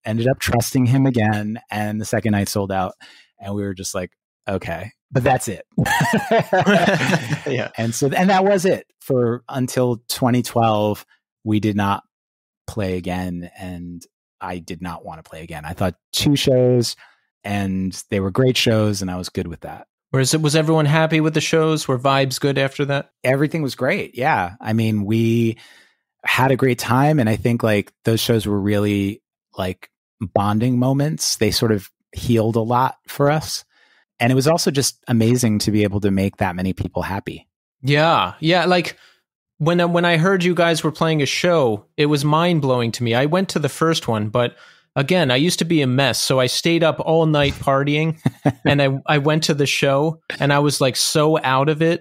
ended up trusting him again and the second night sold out and we were just like, okay. But that's it. Yeah. And that was it until 2012. We did not play again. And I did not want to play again. I thought 2 shows and they were great shows and I was good with that. Was everyone happy with the shows? Were vibes good after that? Everything was great. Yeah. I mean, we had a great time. And I think like those shows were really like bonding moments. They sort of healed a lot for us. And it was also just amazing to be able to make that many people happy. Yeah. Yeah. Like when I heard you guys were playing a show, it was mind blowing to me. I went to the first one, but again, I used to be a mess. So I stayed up all night partying and I went to the show and I was like so out of it.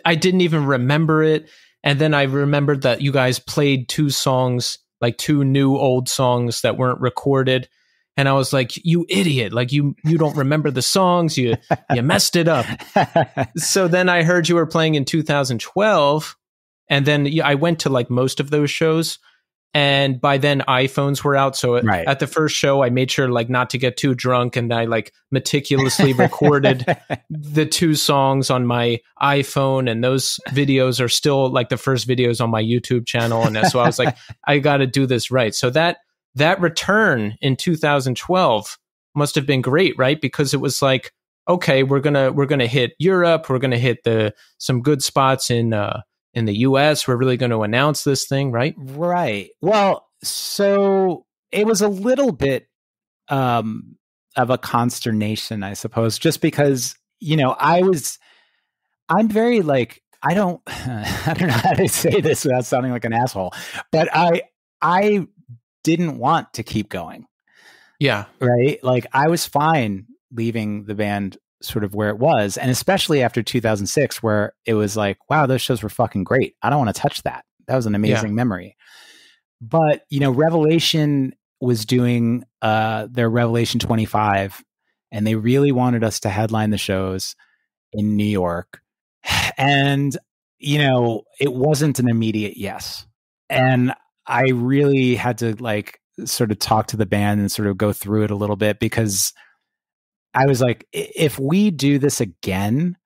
I didn't even remember it. And then I remembered that you guys played 2 songs, like 2 new old songs that weren't recorded. And I was like, you idiot, like you don't remember the songs, you messed it up. So then I heard you were playing in 2012 and then I went to like most of those shows and by then iPhones were out. So at the first show, I made sure like not to get too drunk and I like meticulously recorded the 2 songs on my iPhone and those videos are still like the first videos on my YouTube channel. And so I was like, I got to do this right. So that return in 2012 must have been great, right? Because it was like, okay, we're gonna hit Europe, we're gonna hit some good spots in the US. We're really going to announce this thing, right? Right. Well, so it was a little bit of a consternation, I suppose, just because you know I'm very like I don't know how to say this without sounding like an asshole, but I didn't want to keep going. Yeah. Right. Like I was fine leaving the band sort of where it was. And especially after 2006, where it was like, wow, those shows were fucking great. I don't want to touch that. That was an amazing memory. But, you know, Revelation was doing their Revelation 25 and they really wanted us to headline the shows. in New York. And, you know, it wasn't an immediate yes. And I really had to like sort of talk to the band and sort of go through it a little bit, because I was like, if we do this again,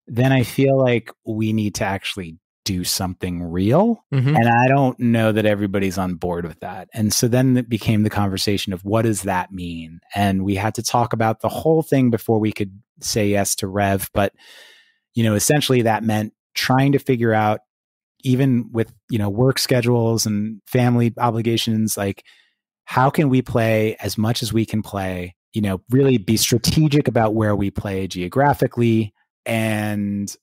then I feel like we need to actually do something real. Mm-hmm. And I don't know that everybody's on board with that. And so then it became the conversation of what does that mean? And we had to talk about the whole thing before we could say yes to Rev. But, you know, essentially that meant trying to figure out, even with, you know, work schedules and family obligations, like how can we play as much as we can play, you know, really be strategic about where we play geographically, and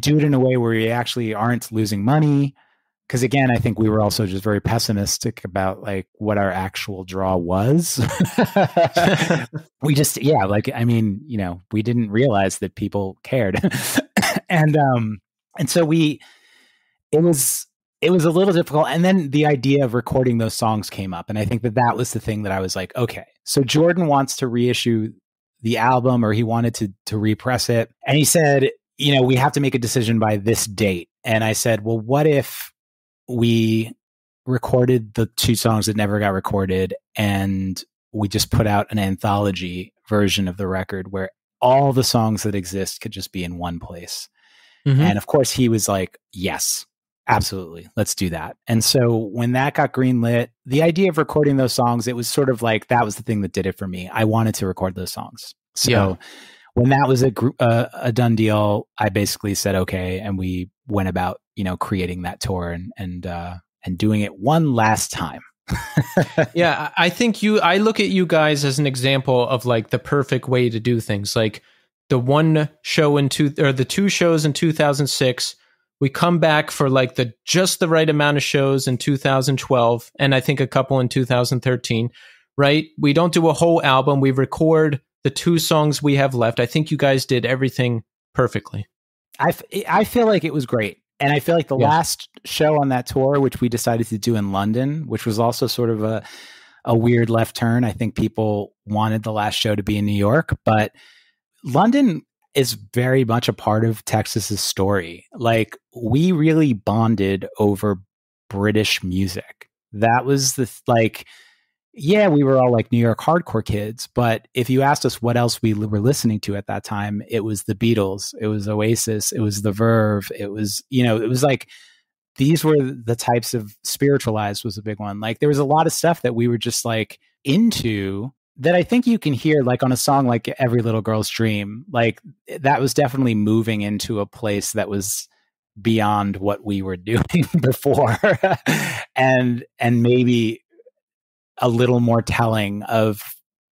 do it in a way where we actually aren't losing money. Because again, I think we were also just very pessimistic about like what our actual draw was. We just, yeah, like, I mean, you know, we didn't realize that people cared. and so it was a little difficult. And then the idea of recording those songs came up. And I think that was the thing that I was like, okay, so Jordan wants to reissue the album, or he wanted to repress it. And he said, you know, we have to make a decision by this date. And I said, well, what if we recorded the 2 songs that never got recorded, and we just put out an anthology version of the record where all the songs that exist could just be in one place? Mm-hmm. And of course he was like, yes, absolutely, let's do that. And so when that got greenlit, the idea of recording those songs, it was sort of like, that was the thing that did it for me. I wanted to record those songs. So when that was a done deal, I basically said, okay. And we went about, you know, creating that tour and doing it one last time. Yeah. I think I look at you guys as an example of like the perfect way to do things. Like the one show the 2 shows in 2006, we come back for like just the right amount of shows in 2012. And I think a couple in 2013, right? We don't do a whole album. We record the 2 songs we have left. I think you guys did everything perfectly. I feel like it was great. And I feel like the last show on that tour, which we decided to do in London, which was also sort of a weird left turn. I think people wanted the last show to be in New York, but London is very much a part of Texas's story. Like, we really bonded over British music. That was yeah, we were all like New York hardcore kids, but if you asked us what else we were listening to at that time, it was the Beatles, it was Oasis, it was the Verve, it was, you know, it was like, these were the types of Spiritualized was a big one. Like, there was a lot of stuff that we were just like into that I think you can hear like on a song like Every Little Girl's Dream. Like, that was definitely moving into a place that was beyond what we were doing before. and maybe a little more telling of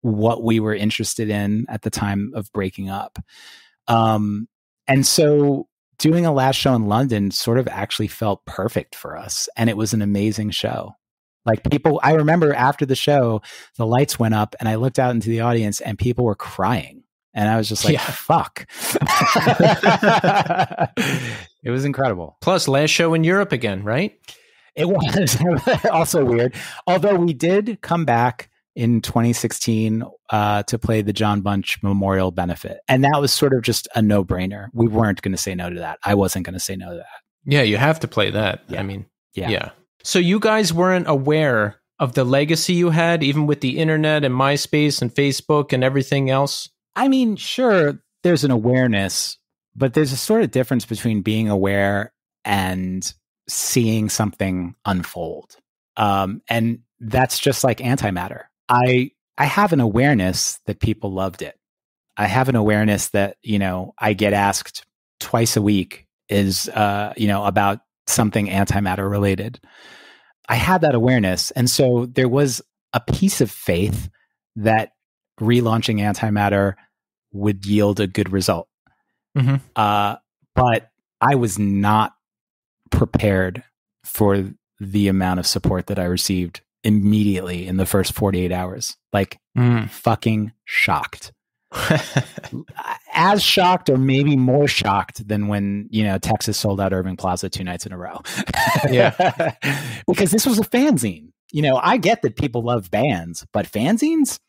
what we were interested in at the time of breaking up. And so doing a last show in London sort of actually felt perfect for us. And it was an amazing show. Like, people, I remember after the show, the lights went up and I looked out into the audience and people were crying. And I was just like, fuck. It was incredible. Plus, last show in Europe again, right? It was also weird. Although we did come back in 2016 to play the John Bunch Memorial Benefit. And that was sort of just a no-brainer. We weren't going to say no to that. I wasn't going to say no to that. Yeah, you have to play that. Yeah. I mean, yeah. So you guys weren't aware of the legacy you had, even with the internet and MySpace and Facebook and everything else? I mean, sure, there's an awareness, but there's a sort of difference between being aware and seeing something unfold. And that's just like Antimatter. I have an awareness that people loved it. I have an awareness that, you know, I get asked twice a week is, you know, about something Antimatter related. I had that awareness. And so there was a piece of faith that relaunching Antimatter would yield a good result. Mm-hmm. But I was not prepared for the amount of support that I received immediately in the first 48 hours. Like, fucking shocked. As shocked or maybe more shocked than when, you know, Texas sold out Irving Plaza 2 nights in a row. Yeah. Because this was a fanzine. You know, I get that people love bands, but fanzines?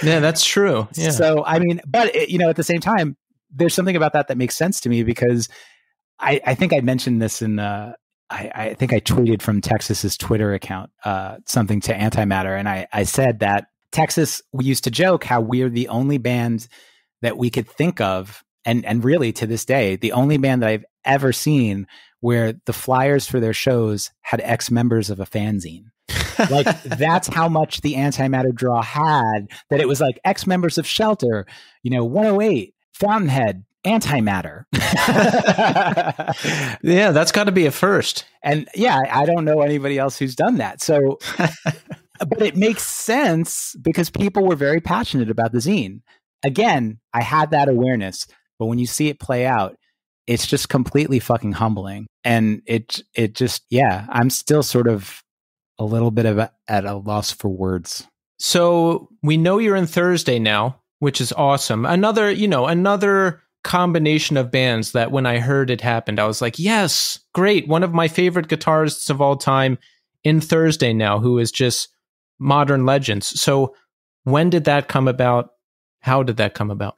Yeah, that's true. Yeah. So, I mean, but, you know, at the same time, there's something about that makes sense to me because I think I mentioned this in I think I tweeted from Texas's Twitter account something to Antimatter, and I said that Texas, we used to joke how we're the only band that we could think of, and really to this day, the only band that I've ever seen where the flyers for their shows had ex-members of a fanzine. Like that's how much the Antimatter draw had, that it was like ex-members of Shelter, 108, Fountainhead, Antimatter. Yeah, that's got to be a first. And yeah, I don't know anybody else who's done that. So, but it makes sense because people were very passionate about the zine. Again, I had that awareness, but when you see it play out, it's just completely fucking humbling. And it just, yeah, I'm still sort of a little bit at a loss for words. So we know you're in Thursday now, which is awesome. Another combination of bands that when I heard it happened, I was like, yes, great. One of my favorite guitarists of all time in Thursday now, who is just modern legends. So when did that come about? How did that come about?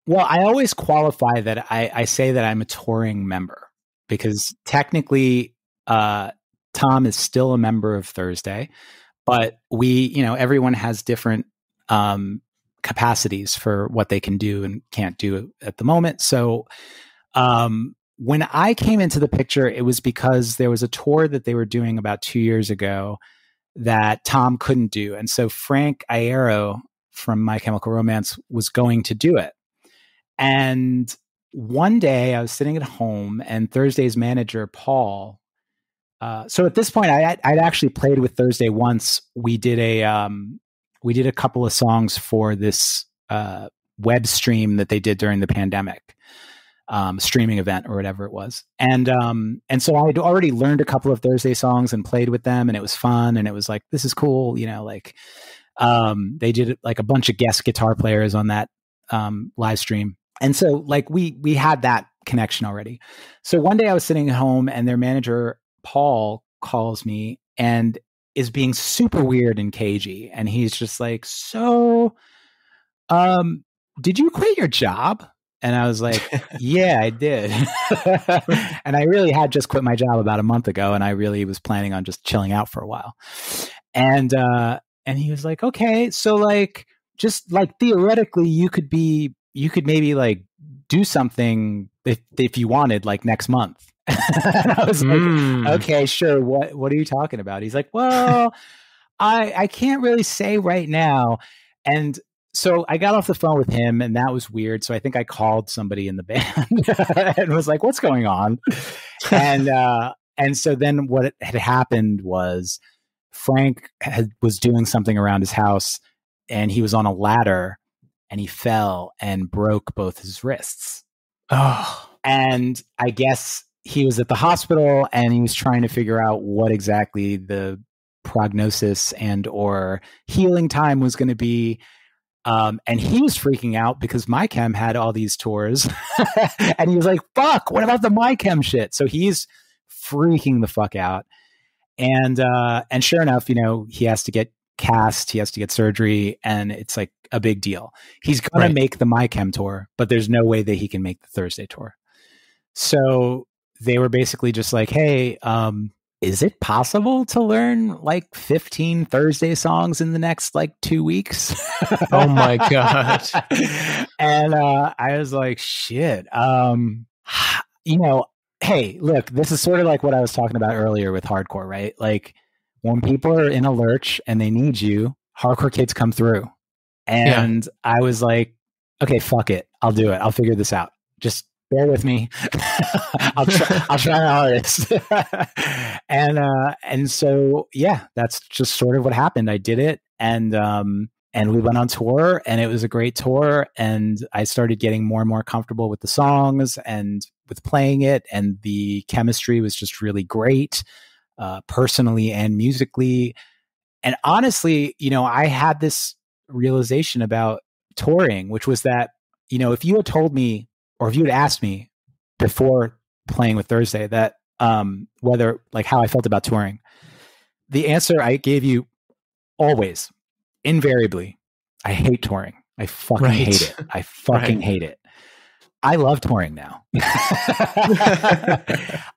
Well, I always qualify that I say that I'm a touring member because technically Tom is still a member of Thursday, but everyone has different capacities for what they can do and can't do at the moment. So when I came into the picture, it was because there was a tour that they were doing about 2 years ago that Tom couldn't do. And so Frank Iero from My Chemical Romance was going to do it. And one day I was sitting at home and Thursday's manager, Paul, so at this point I'd actually played with Thursday once. We did a couple of songs for this web stream that they did during the pandemic, streaming event or whatever it was. And so I'd already learned a couple of Thursday songs and played with them, and it was fun. And it was like, this is cool. They did like a bunch of guest guitar players on that live stream. And so like we had that connection already. So one day I was sitting at home and their manager, Paul, calls me and is being super weird and cagey. And he's just like, so, did you quit your job? And I was like, yeah, I did. And I really had just quit my job about a month ago. And I really was planning on just chilling out for a while. And he was like, okay, so like, just like theoretically you could maybe like do something if you wanted, like next month. And I was like, okay, sure. What are you talking about? He's like, well, I can't really say right now. And so I got off the phone with him and that was weird. So I think I called somebody in the band and was like, what's going on? And so then what had happened was Frank was doing something around his house and he was on a ladder and he fell and broke both his wrists. Oh, and I guess he was at the hospital and he was trying to figure out what exactly the prognosis and or healing time was going to be. And he was freaking out because MyChem had all these tours and he was like, fuck, what about the MyChem shit? So he's freaking the fuck out. And sure enough, he has to get cast, he has to get surgery, and it's like a big deal. He's going to make the MyChem tour, but there's no way that he can make the Thursday tour. So they were basically just like, hey, is it possible to learn like 15 Thursday songs in the next like 2 weeks? Oh my God. And I was like, shit. Hey, look, this is sort of like what I was talking about earlier with hardcore, right? Like when people are in a lurch and they need you, hardcore kids come through. And I was like, okay, fuck it. I'll do it. I'll figure this out. Just bear with me. I'll try my hardest. And so, yeah, that's just sort of what happened. I did it. And we went on tour and it was a great tour. And I started getting more and more comfortable with the songs and with playing it. And the chemistry was just really great, personally and musically. And honestly, I had this realization about touring, which was that, if you had told me, or if you had asked me before playing with Thursday that whether like how I felt about touring, the answer I gave you always, invariably, I hate touring. I fucking hate it. I fucking hate it. I love touring now.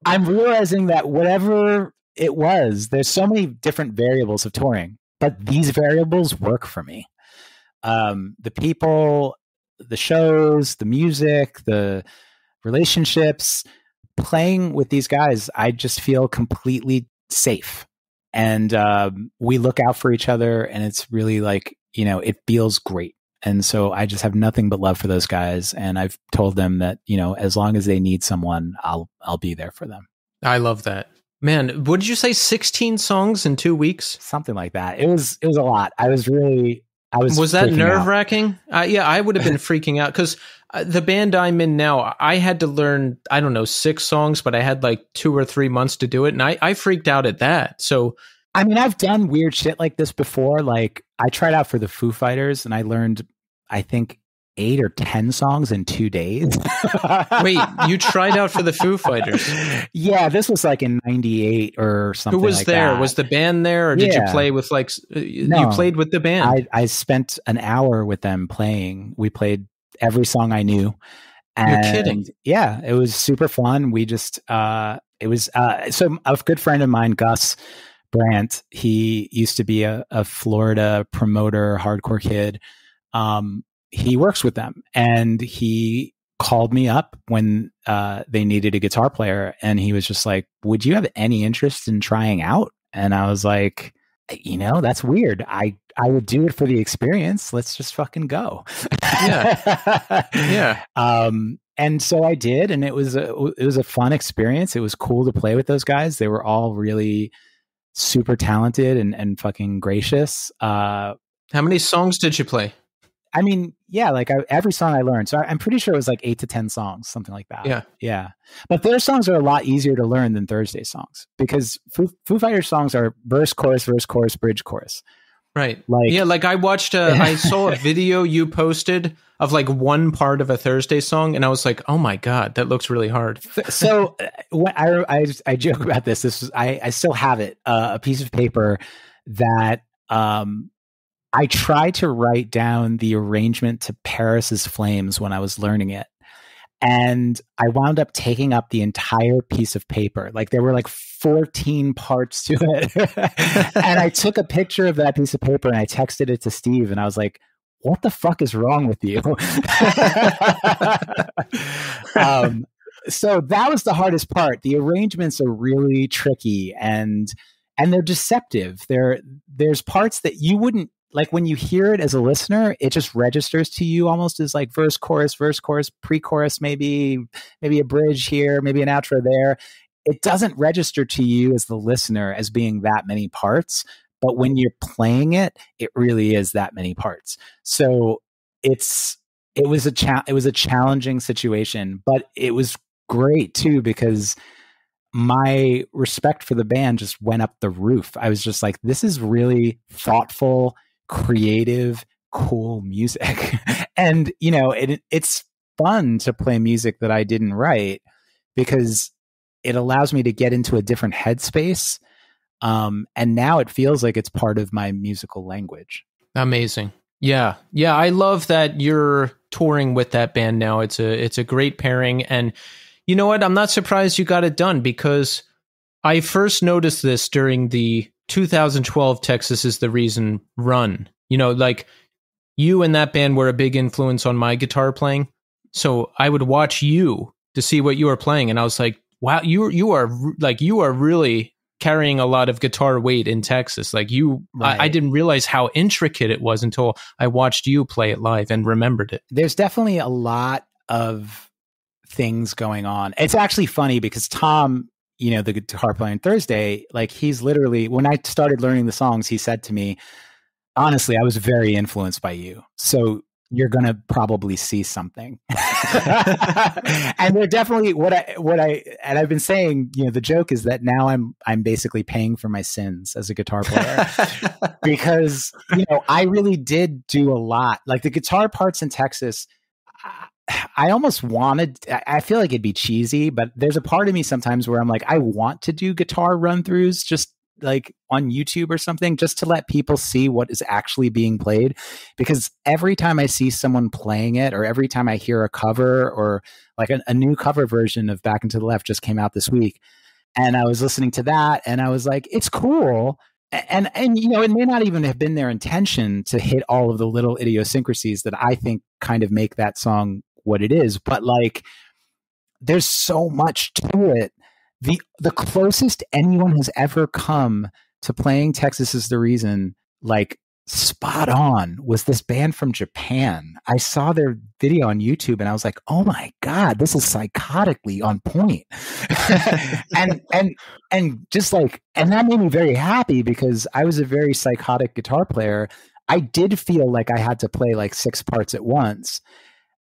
I'm realizing that whatever it was, there's so many different variables of touring, but these variables work for me. The people, the shows, the music, the relationships, playing with these guys, I just feel completely safe. And we look out for each other, and it's really like, it feels great. And so I just have nothing but love for those guys. And I've told them that, as long as they need someone, I'll be there for them. I love that. Man, what did you say? 16 songs in 2 weeks? Something like that. It was a lot. Was that nerve wracking? Yeah, I would have been freaking out because the band I'm in now, I had to learn, I don't know, 6 songs, but I had like 2 or 3 months to do it. And I freaked out at that. So, I mean, I've done weird shit like this before. Like I tried out for the Foo Fighters and I learned, I think, 8 or 10 songs in 2 days. Wait, you tried out for the Foo Fighters? Yeah, this was like in '98 or something. Who was like there? That. Was the band there, or did you play with like? No, you played with the band. I spent an hour with them playing. We played every song I knew. And you're kidding? Yeah, it was super fun. We just it was so a good friend of mine, Gus Brandt. He used to be a Florida promoter, hardcore kid. He works with them, and he called me up when they needed a guitar player, and he was just like, would you have any interest in trying out? And I was like, that's weird. I would do it for the experience. Let's just fucking go. Yeah. Yeah. And so I did, and it was a fun experience. It was cool to play with those guys. They were all really super talented and fucking gracious. How many songs did you play? I mean, yeah, like every song I learned. So I'm pretty sure it was like 8 to 10 songs, something like that. Yeah. Yeah. But their songs are a lot easier to learn than Thursday songs because Foo Fighters songs are verse, chorus, bridge, chorus. Right. Like I watched, I saw a video you posted of like one part of a Thursday song, and I was like, oh my God, that looks really hard. So when I joke about this, I still have it, a piece of paper that, I tried to write down the arrangement to Paris's Flames when I was learning it. And I wound up taking up the entire piece of paper. Like there were like 14 parts to it. And I took a picture of that piece of paper and I texted it to Steve, and I was like, what the fuck is wrong with you? So that was the hardest part. The arrangements are really tricky and they're deceptive. There's parts that you wouldn't, like when you hear it as a listener, it just registers to you almost as like verse, chorus, pre-chorus, maybe a bridge here, maybe an outro there. It doesn't register to you as the listener as being that many parts, but when you're playing it, it really is that many parts. So it was a challenging situation, but it was great too because my respect for the band just went up the roof. I was just like, this is really thoughtful, creative, cool music. And, it's fun to play music that I didn't write because it allows me to get into a different headspace. And now it feels like it's part of my musical language. Amazing. Yeah. Yeah. I love that you're touring with that band now. It's a great pairing. And you know what? I'm not surprised you got it done because I first noticed this during the 2012 Texas is the Reason run. Like you and that band were a big influence on my guitar playing. So I would watch you to see what you were playing. And I was like, wow, you are really carrying a lot of guitar weight in Texas. Like right. I didn't realize how intricate it was until I watched you play it live and remembered it. There's definitely a lot of things going on. It's actually funny because Tom, the guitar player on Thursday, like he's literally, when I started learning the songs, he said to me, honestly, I was very influenced by you. So you're going to probably see something. And they're definitely and I've been saying, the joke is that now I'm basically paying for my sins as a guitar player because, I really did do a lot. Like the guitar parts in Texas, I almost wanted, I feel like it'd be cheesy, but there's a part of me sometimes where I'm like, I want to do guitar run throughs just like on YouTube or something, just to let people see what is actually being played. Because every time I see someone playing it, or every time I hear a cover, or like a new cover version of Back and to the Left just came out this week, and I was listening to that and I was like, it's cool. And you know, it may not even have been their intention to hit all of the little idiosyncrasies that I think kind of make that song what it is, but like there's so much to it. The closest anyone has ever come to playing Texas Is the Reason, like spot on, was this band from Japan. I saw their video on YouTube and I was like, oh my God, this is psychotically on point. and just like, and that made me very happy because I was a very psychotic guitar player. I did feel like I had to play like 6 parts at once.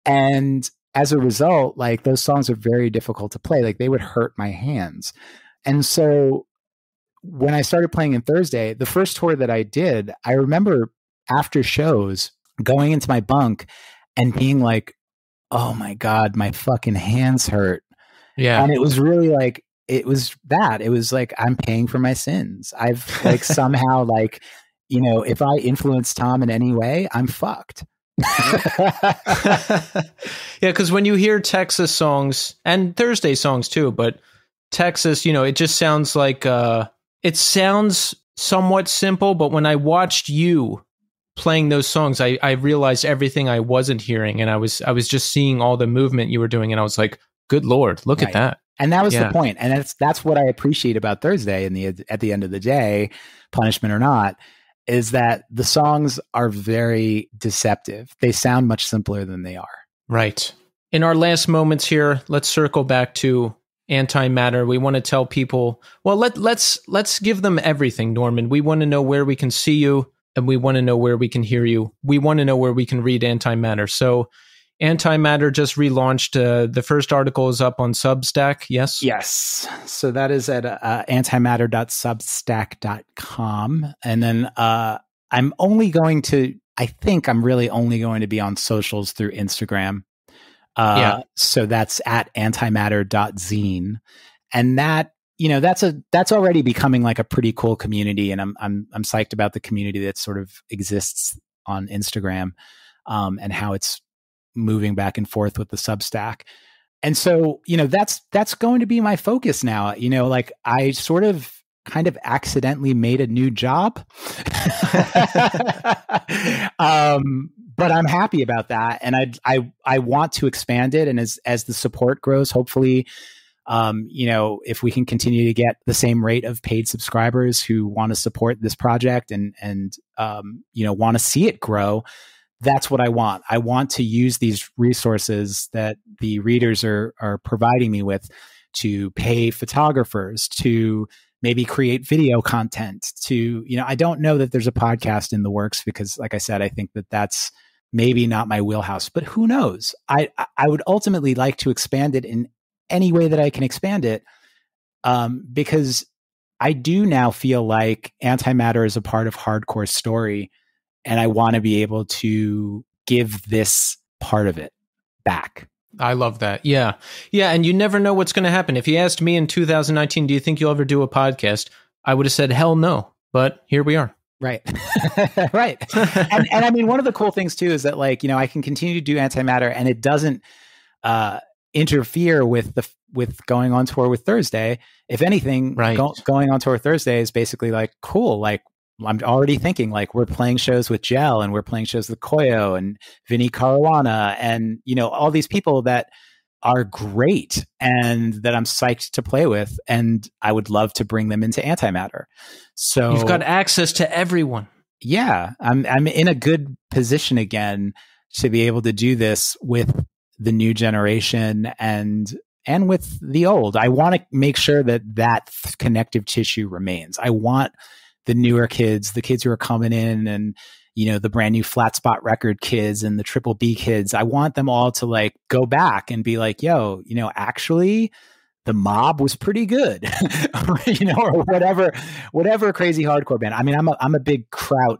And as a result, like those songs are very difficult to play. Like they would hurt my hands. And so when I started playing in Thursday, the first tour that I did, I remember after shows going into my bunk and being like, oh my God, my fucking hands hurt. Yeah. And it was really like, it was like, I'm paying for my sins. I've like somehow like, you know, if I influence Tom in any way, I'm fucked. Yeah, because when you hear Texas songs and Thursday songs too, but Texas, you know, it just sounds like it sounds somewhat simple, but when I watched you playing those songs, I realized everything I wasn't hearing, and I was just seeing all the movement you were doing, and I was like, good Lord, look at that. And that was the point. And that's what I appreciate about Thursday at the end of the day, punishment or not, is that the songs are very deceptive. They sound much simpler than they are. Right. In our last moments here, let's circle back to Antimatter. We want to tell people, well, let's give them everything, Norman. We want to know where we can see you, and we want to know where we can hear you. We want to know where we can read Antimatter. So Antimatter just relaunched. The first article is up on Substack. Yes. Yes. So that is at antimatter.substack.com. And then I'm really only going to be on socials through Instagram. So that's at antimatter.zine. And that, you know, that's already becoming like a pretty cool community. And I'm psyched about the community that sort of exists on Instagram, and how it's moving back and forth with the Substack. And so, you know, that's going to be my focus now. You know, like I sort of kind of accidentally made a new job. But I'm happy about that. And I want to expand it. And as the support grows, hopefully, you know, if we can continue to get the same rate of paid subscribers who want to support this project and you know, want to see it grow, that's what I want. I want to use these resources that the readers are providing me with to pay photographers, to maybe create video content, to, you know, I don't know that there's a podcast in the works because, like I said, I think that that's maybe not my wheelhouse, but who knows? I would ultimately like to expand it in any way that I can expand it, because I do now feel like Antimatter is a part of Hardcore Story. And I want to be able to give this part of it back. I love that. Yeah. Yeah. And you never know what's going to happen. If you asked me in 2019, do you think you'll ever do a podcast? I would have said, hell no. But here we are. Right. Right. And I mean, one of the cool things too is that, like, you know, I can continue to do Antimatter and it doesn't interfere with going on tour with Thursday. If anything, going on tour with Thursday is basically like, cool. Like, I'm already thinking like we're playing shows with Gel and we're playing shows with Koyo and Vinny Caruana and, you know, all these people that are great and that I'm psyched to play with. And I would love to bring them into Antimatter. So you've got access to everyone. Yeah. I'm in a good position again to be able to do this with the new generation and with the old. I want to make sure that connective tissue remains. I want the newer kids, the kids who are coming in and, you know, the brand new Flat Spot Record kids and the Triple B kids, I want them all to like go back and be like, yo, you know, actually the Mob was pretty good, you know, or whatever crazy hardcore band. I mean, I'm a big Kraut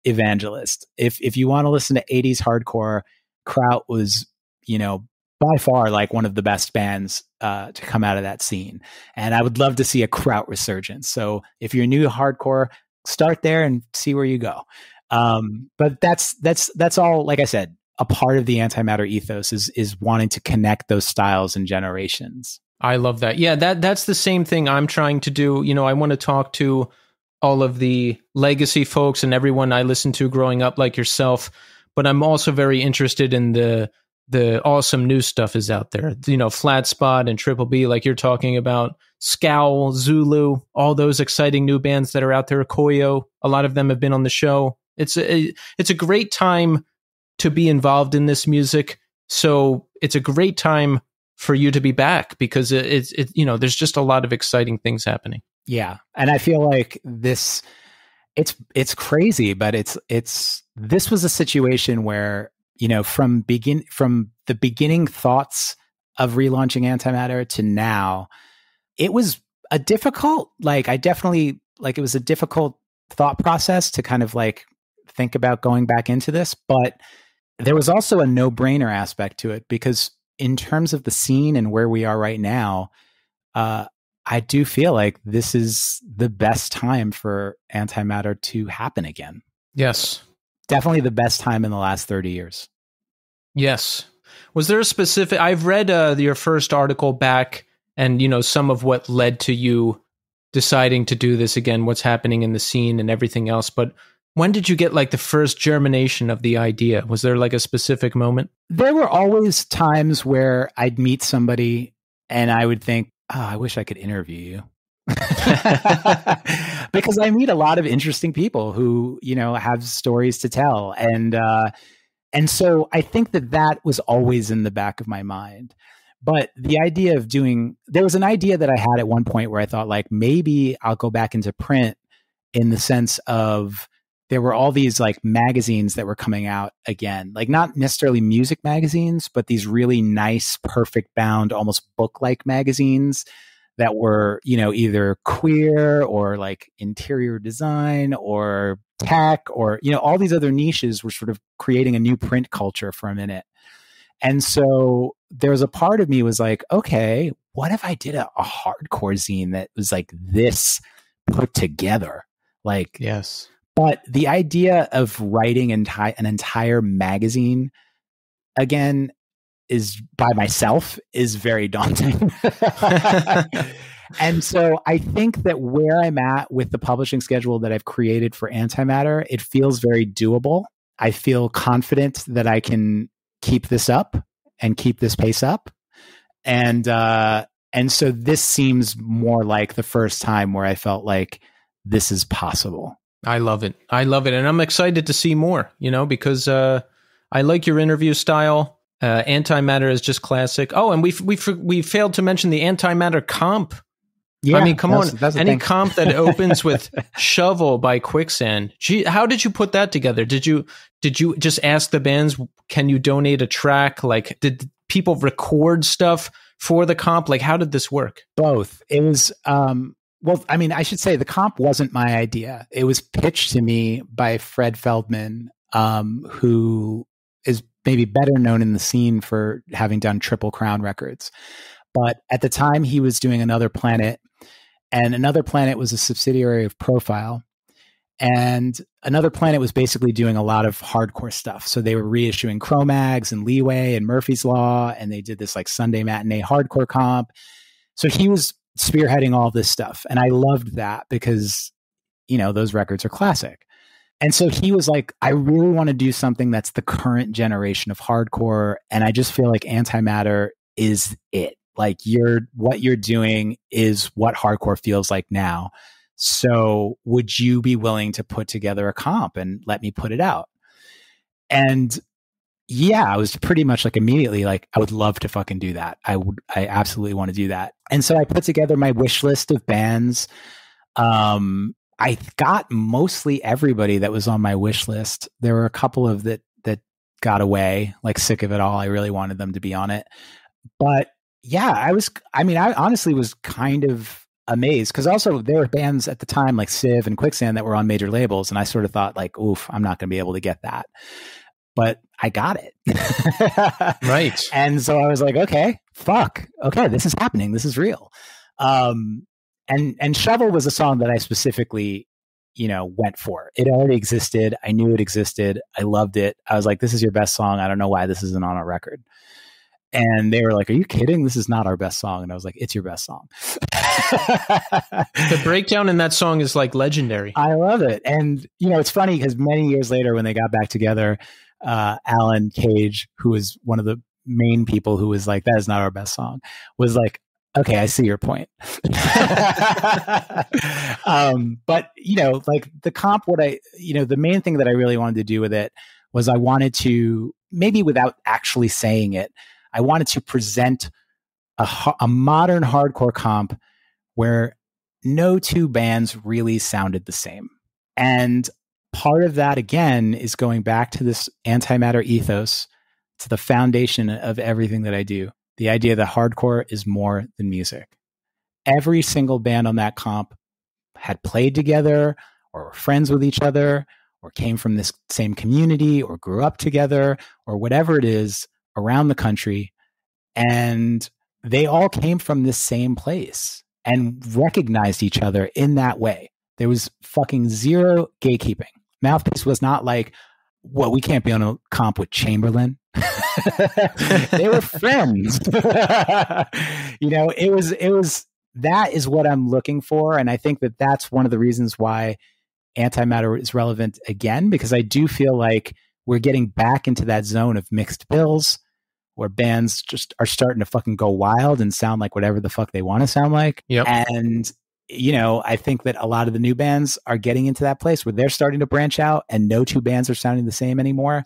evangelist. If you want to listen to 80s hardcore, Kraut was, you know, by far like one of the best bands to come out of that scene. And I would love to see a Kraut resurgence. So if you're new to hardcore, start there and see where you go. But that's all, like I said, a part of the Antimatter ethos is wanting to connect those styles and generations. I love that. Yeah, that's the same thing I'm trying to do. You know, I want to talk to all of the legacy folks and everyone I listened to growing up like yourself, but I'm also very interested in the awesome new stuff is out there. You know, Flat Spot and Triple B, like you're talking about, Scowl, Zulu, all those exciting new bands that are out there. Koyo, a lot of them have been on the show. It's a great time to be involved in this music. So it's a great time for you to be back because it's you know, there's just a lot of exciting things happening. Yeah. And I feel like this, it's crazy, but this was a situation where, you know, from the beginning thoughts of relaunching Antimatter to now, it was a difficult, it was a difficult thought process to kind of like think about going back into this, but there was also a no-brainer aspect to it because in terms of the scene and where we are right now, I do feel like this is the best time for Antimatter to happen again. Yes. Definitely the best time in the last 30 years. Yes. Was there a specific, I've read your first article back and, you know, some of what led to you deciding to do this again, what's happening in the scene and everything else. But when did you get like the first germination of the idea? Was there like a specific moment? There were always times where I'd meet somebody and I would think, oh, I wish I could interview you. Because I meet a lot of interesting people who, you know, have stories to tell. And so I think that was always in the back of my mind. But the idea of there was an idea that I had at one point where I thought like, maybe I'll go back into print in the sense of there were all these like magazines that were coming out again, like not necessarily music magazines, but these really nice, perfect bound, almost book-like magazines that were, you know, either queer or like interior design or tech or, you know, all these other niches were sort of creating a new print culture for a minute. And so there was a part of me was like, okay, what if I did a hardcore zine that was like this put together? Like, yes. But the idea of writing an entire magazine again is by myself is very daunting. And so I think that where I'm at with the publishing schedule that I've created for Antimatter, it feels very doable. I feel confident that I can keep this up and keep this pace up. And so this seems more like the first time where I felt like this is possible. I love it. And I'm excited to see more, you know, because I like your interview style. Antimatter is just classic. Oh, and we failed to mention the Antimatter comp. Yeah, I mean, come on. Any comp that opens with Shovel by Quicksand. Gee, how did you put that together? Did you just ask the bands, can you donate a track? Like, did people record stuff for the comp? Like, how did this work? Both. It was, well, I mean, I should say the comp wasn't my idea. It was pitched to me by Fred Feldman, who is maybe better known in the scene for having done Triple Crown Records. But at the time he was doing Another Planet, and Another Planet was a subsidiary of Profile. And Another Planet was basically doing a lot of hardcore stuff. So they were reissuing Cro-Mags and Leeway and Murphy's Law, and they did this like Sunday matinee hardcore comp. So he was spearheading all this stuff. And I loved that because, you know, those records are classic. And so he was like, I really want to do something that's the current generation of hardcore. And I just feel like Antimatter is it. Like what you're doing is what hardcore feels like now. So would you be willing to put together a comp and let me put it out? And yeah, I was pretty much like immediately like, I would love to fucking do that. I absolutely want to do that. And so I put together my wish list of bands. I got mostly everybody that was on my wish list. There were a couple of that got away, like Sick of It All. I really wanted them to be on it. But yeah, I honestly was kind of amazed because also there were bands at the time like Civ and Quicksand that were on major labels. And I sort of thought like, oof, I'm not going to be able to get that. but I got it. Right. And so I was like, okay, fuck. Okay, this is happening. This is real. And Shovel was a song that I specifically, went for. It already existed. I knew it existed. I loved it. I was like, this is your best song. I don't know why this isn't on a record. And they were like, are you kidding? This is not our best song. And I was like, it's your best song. The breakdown in that song is like legendary. I love it. And, it's funny because many years later when they got back together, Alan Cage, who was one of the main people who was like, that is not our best song, was like, okay, I see your point. But, like the comp, the main thing that I really wanted to do with it was I wanted to, maybe without actually saying it, I wanted to present a modern hardcore comp where no two bands really sounded the same. And part of that, again, is going back to this antimatter ethos, to the foundation of everything that I do. The idea that hardcore is more than music. Every single band on that comp had played together or were friends with each other or came from this same community or grew up together or whatever it is around the country. And they all came from this same place and recognized each other in that way. There was fucking zero gatekeeping. Mouthpiece was not like, well, we can't be on a comp with Chamberlain. They were friends. It was that is what I'm looking for. And I think that that's one of the reasons why Antimatter is relevant again, because I do feel like we're getting back into that zone of mixed bills where bands just are starting to fucking go wild and sound like whatever the fuck they want to sound like. Yep. And, I think that a lot of the new bands are getting into that place where they're starting to branch out and no two bands are sounding the same anymore.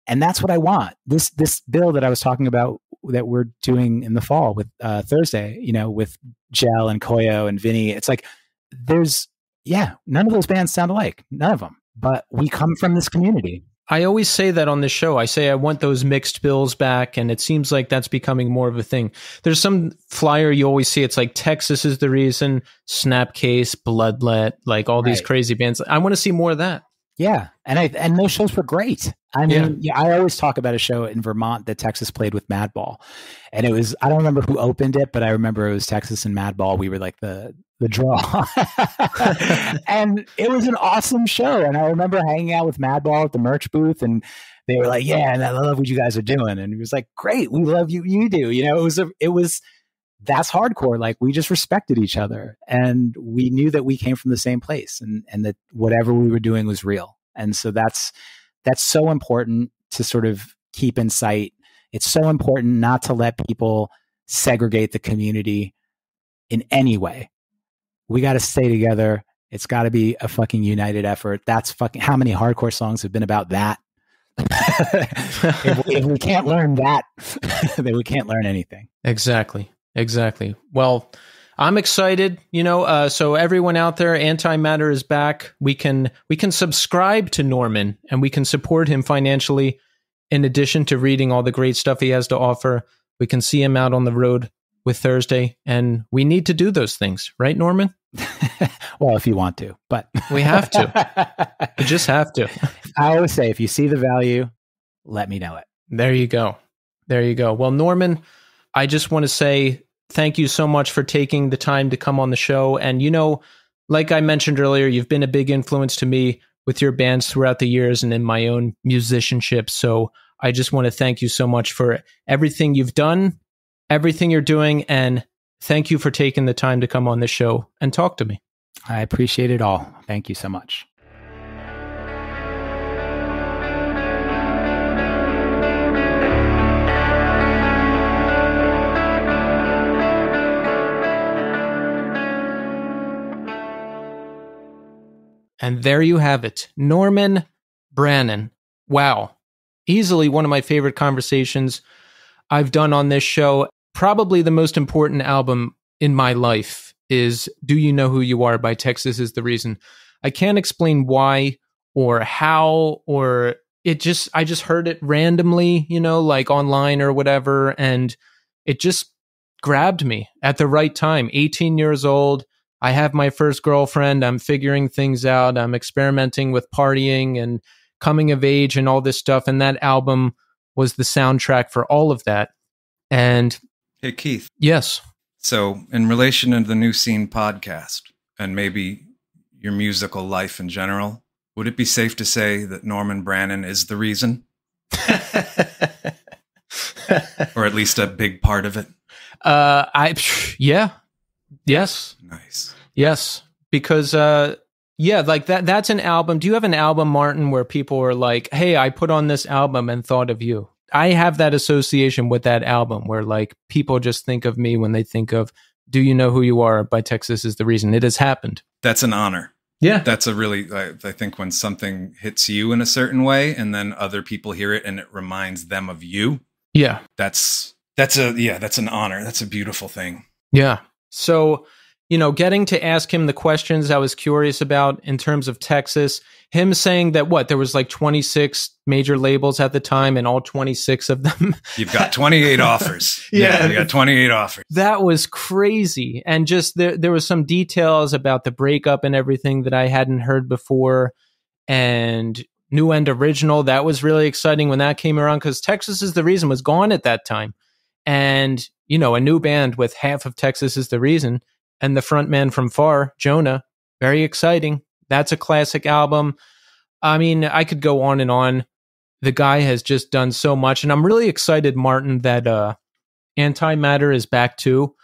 And that's what I want. This bill that I was talking about that we're doing in the fall with Thursday, with Gel and Koyo and Vinny, it's like none of those bands sound alike. None of them. But we come from this community. I always say that on this show. I say I want those mixed bills back, and it seems like that's becoming more of a thing. There's some flyer you always see. It's like Texas is the reason, Snapcase, Bloodlet, like all these crazy bands. I want to see more of that. Yeah, and those shows were great. I mean, I always talk about a show in Vermont that Texas played with Madball, and it was, I don't remember who opened it, but I remember it was Texas and Madball. We were like the draw, and it was an awesome show. And I remember hanging out with Madball at the merch booth, and they were like, "Yeah, and I love what you guys are doing." And it was like, "Great, we love you. You do." It was. That's hardcore. Like, we just respected each other and we knew that we came from the same place and that whatever we were doing was real. And so that's so important to sort of keep in sight. It's so important not to let people segregate the community in any way. We got to stay together. It's got to be a fucking united effort. That's fucking, how many hardcore songs have been about that? if we can't learn that, then we can't learn anything. Exactly. Well, I'm excited, so everyone out there, Antimatter is back. We can subscribe to Norman and we can support him financially. In addition to reading all the great stuff he has to offer, we can see him out on the road with Thursday, and we need to do those things, right, Norman? Well, if you want to, but we have to. We just have to. I always say, if you see the value, let me know it. There you go. Well, Norman, I just want to say thank you so much for taking the time to come on the show. And, like I mentioned earlier, you've been a big influence to me with your bands throughout the years and in my own musicianship. So I just want to thank you so much for everything you've done, everything you're doing, and thank you for taking the time to come on the show and talk to me. I appreciate it all. Thank you so much. And there you have it. Norman Branin. Wow. Easily one of my favorite conversations I've done on this show. Probably the most important album in my life is Do You Know Who You Are by Texas Is the Reason. I can't explain why or how, or I just heard it randomly, like online or whatever. And it just grabbed me at the right time. 18 years old. I have my first girlfriend. I'm figuring things out. I'm experimenting with partying and coming of age and all this stuff. And that album was the soundtrack for all of that. And Hey, Keith. yes. So, in relation to the New Scene podcast and maybe your musical life in general, would it be safe to say that Norman Brannon is the reason? Or at least a big part of it? Yes. Nice. Yes. Because, like that's an album. Do you have an album, Martin, where people are like, hey, I put on this album and thought of you? I have that association with that album where like people just think of me when they think of Do You Know Who You Are by Texas Is the Reason. It has happened. That's an honor. Yeah. That's a really, I think when something hits you in a certain way and then other people hear it and it reminds them of you. Yeah. That's an honor. That's a beautiful thing. Yeah. So, getting to ask him the questions I was curious about in terms of Texas, him saying that there was like 26 major labels at the time and all 26 of them. You've got 28 offers. Yeah. You got 28 offers. That was crazy. And just there was some details about the breakup and everything that I hadn't heard before. And New End Original, that was really exciting when that came around because Texas Is the Reason was gone at that time. And, a new band with half of Texas Is the Reason and the frontman from Far, Jonah, very exciting. That's a classic album. I mean, I could go on and on. The guy has just done so much. And I'm really excited, Martin, that Antimatter is back too.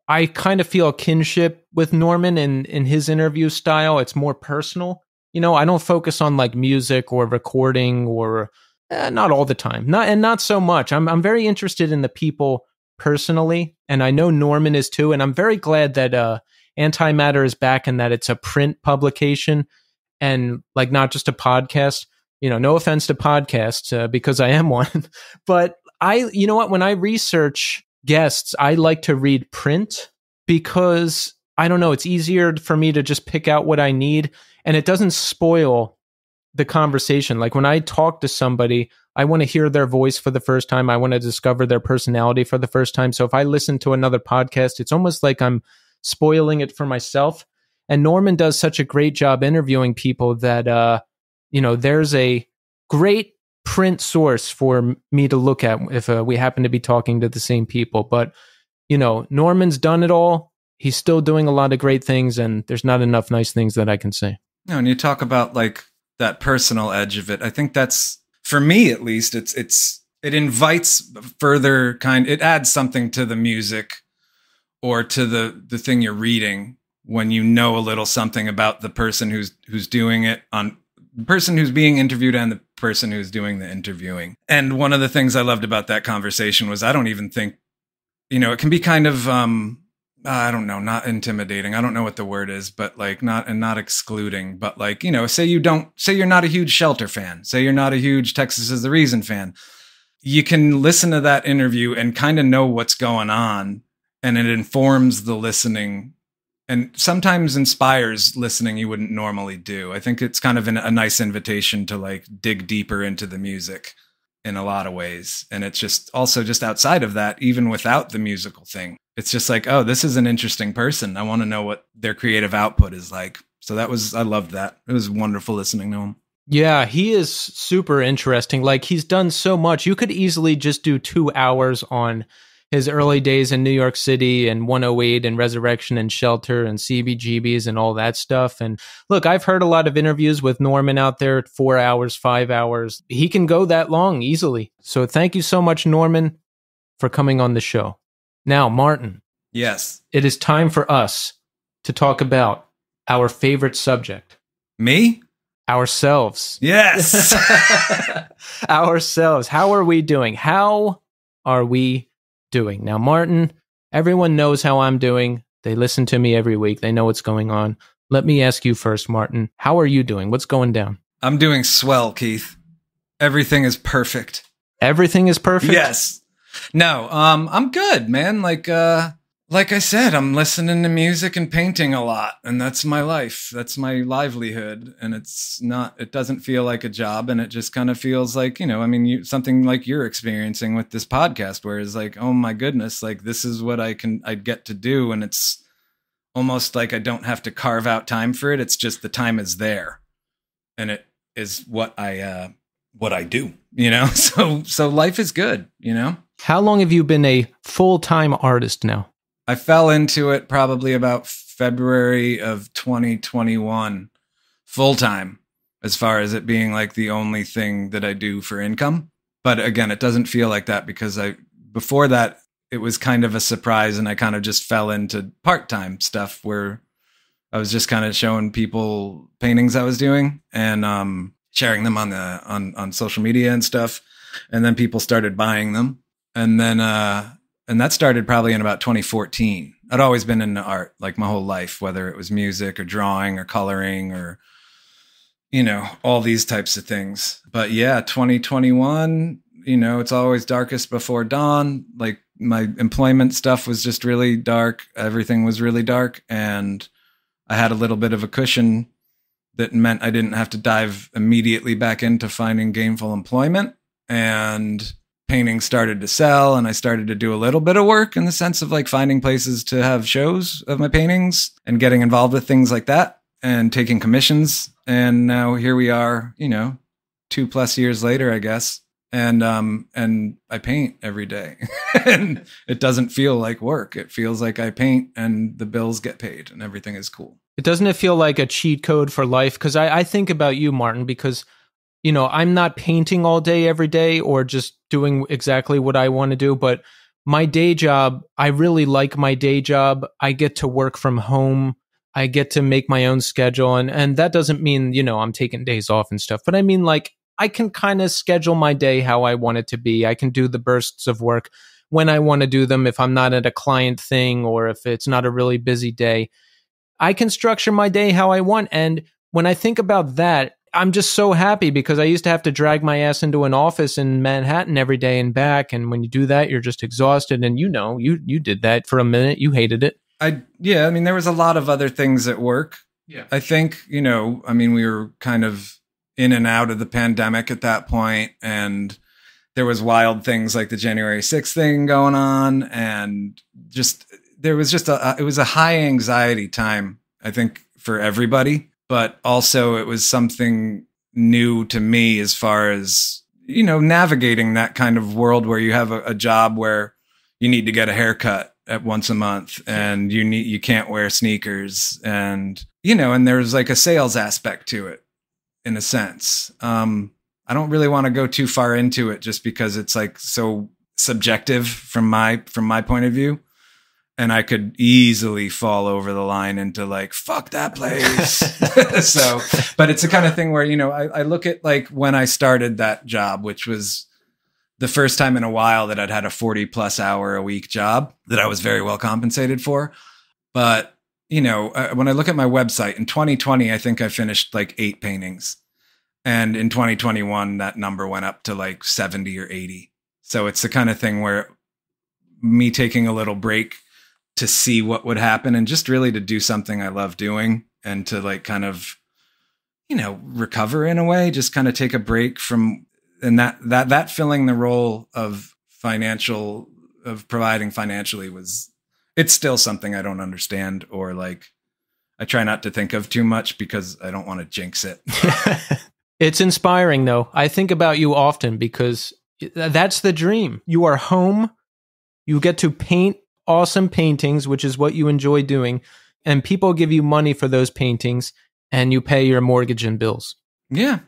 I kind of feel a kinship with Norman in his interview style. It's more personal. I don't focus on like music or recording or not all the time. Not so much. I'm very interested in the people personally, and I know Norman is too. And I'm very glad that Antimatter is back and that it's a print publication and like not just a podcast. No offense to podcasts because I am one, but when I research guests, I like to read print because I don't know, it's easier for me to just pick out what I need and it doesn't spoil the conversation. Like when I talk to somebody, I want to hear their voice for the first time. I want to discover their personality for the first time. So if I listen to another podcast, it's almost like I'm spoiling it for myself. And Norman does such a great job interviewing people that, there's a great print source for me to look at if we happen to be talking to the same people. But, Norman's done it all. He's still doing a lot of great things, and there's not enough nice things that I can say. No, and you talk about like that personal edge of it. I think that's, for me at least, it invites further it adds something to the music or to the thing you're reading when you know a little something about the person who's doing it, on the person who's being interviewed and the person who's doing the interviewing. And one of the things I loved about that conversation was I don't even think, it can be kind of I don't know, not intimidating. I don't know what the word is, but like not excluding, but like, say you're not a huge Shelter fan, say you're not a huge Texas Is the Reason fan. You can listen to that interview and kind of know what's going on, and it informs the listening and sometimes inspires listening you wouldn't normally do. I think it's kind of a nice invitation to like dig deeper into the music in a lot of ways. And it's just also just outside of that, even without the musical thing, it's just like, oh, this is an interesting person. I want to know what their creative output is like. So I loved that. It was wonderful listening to him. Yeah, he is super interesting. Like he's done so much. You could easily just do 2 hours on his early days in New York City and 108 and Resurrection and Shelter and CBGBs and all that stuff. And look, I've heard a lot of interviews with Norman out there, 4 hours, 5 hours. He can go that long easily. So thank you so much, Norman, for coming on the show. Now, Martin. Yes. It is time for us to talk about our favorite subject. Me? Ourselves. Yes. Ourselves. How are we doing? How are we doing? Now, Martin, everyone knows how I'm doing. They listen to me every week. They know what's going on. Let me ask you first, Martin. How are you doing? What's going down? I'm doing swell, Keith. Everything is perfect. Everything is perfect? Yes. No, I'm good, man. Like I said, I'm listening to music and painting a lot, and that's my life. That's my livelihood. And it doesn't feel like a job, and it just kind of feels like, something like you're experiencing with this podcast, where it's like, oh my goodness, like this is what I'd get to do. And it's almost like I don't have to carve out time for it. It's just the time is there. And is what I do, you know? So life is good, you know? How long have you been a full-time artist now? I fell into it probably about February of 2021, full-time, as far as it being like the only thing that I do for income. But again, it doesn't feel like that because before that, it was kind of a surprise, and I kind of just fell into part-time stuff where I was just kind of showing people paintings I was doing and sharing them on social media and stuff. And then people started buying them. And then and that started probably in about 2014. I'd always been into art like my whole life, whether it was music or drawing or coloring or, you know, all these types of things. But yeah, 2021, you know, it's always darkest before dawn. Like my employment stuff was just really dark. Everything was really dark. And I had a little bit of a cushion that meant I didn't have to dive immediately back into finding gainful employment. And painting started to sell, and I started to do a little bit of work in the sense of like finding places to have shows of my paintings and getting involved with things like that and taking commissions. And now here we are, you know, 2+ years later, I guess. And I paint every day and it doesn't feel like work. It feels like I paint and the bills get paid and everything is cool. Doesn't it feel like a cheat code for life? Because I think about you, Martin, because, you know, I'm not painting all day, every day, or just doing exactly what I want to do. But my day job, I really like my day job. I get to work from home. I get to make my own schedule. And that doesn't mean, you know, I'm taking days off and stuff. But I mean, like, I can kind of schedule my day how I want it to be. I can do the bursts of work when I want to do them. If I'm not at a client thing or if it's not a really busy day, I can structure my day how I want. And when I think about that, I'm just so happy because I used to have to drag my ass into an office in Manhattan every day and back. And when you do that, you're just exhausted. And you know, you did that for a minute. You hated it. I mean, there was a lot of other things at work. Yeah. I think, you know, I mean, we were kind of in and out of the pandemic at that point, and there was wild things like the January 6th thing going on, and just there was just it was a high anxiety time, I think, for everybody, but also it was something new to me as far as, you know, navigating that kind of world where you have a job where you need to get a haircut at once a month and you can't wear sneakers, and, you know, and there's like a sales aspect to it. In a sense, I don't really want to go too far into it just because it's like so subjective from my point of view, and I could easily fall over the line into like, fuck that place. So, but it's the kind of thing where, you know, I look at like when I started that job, which was the first time in a while that I'd had a 40+ hour a week job that I was very well compensated for. But you know, when I look at my website in 2020, I think I finished like 8 paintings. And in 2021, that number went up to like 70 or 80. So it's the kind of thing where me taking a little break to see what would happen and just really to do something I love doing and to like kind of, you know, recover in a way, just kind of take a break from, and that filling the role of providing financially was, it's still something I don't understand, or like I try not to think of too much because I don't want to jinx it. It's inspiring though. I think about you often because that's the dream. You are home. You get to paint awesome paintings, which is what you enjoy doing. And people give you money for those paintings and you pay your mortgage and bills. Yeah,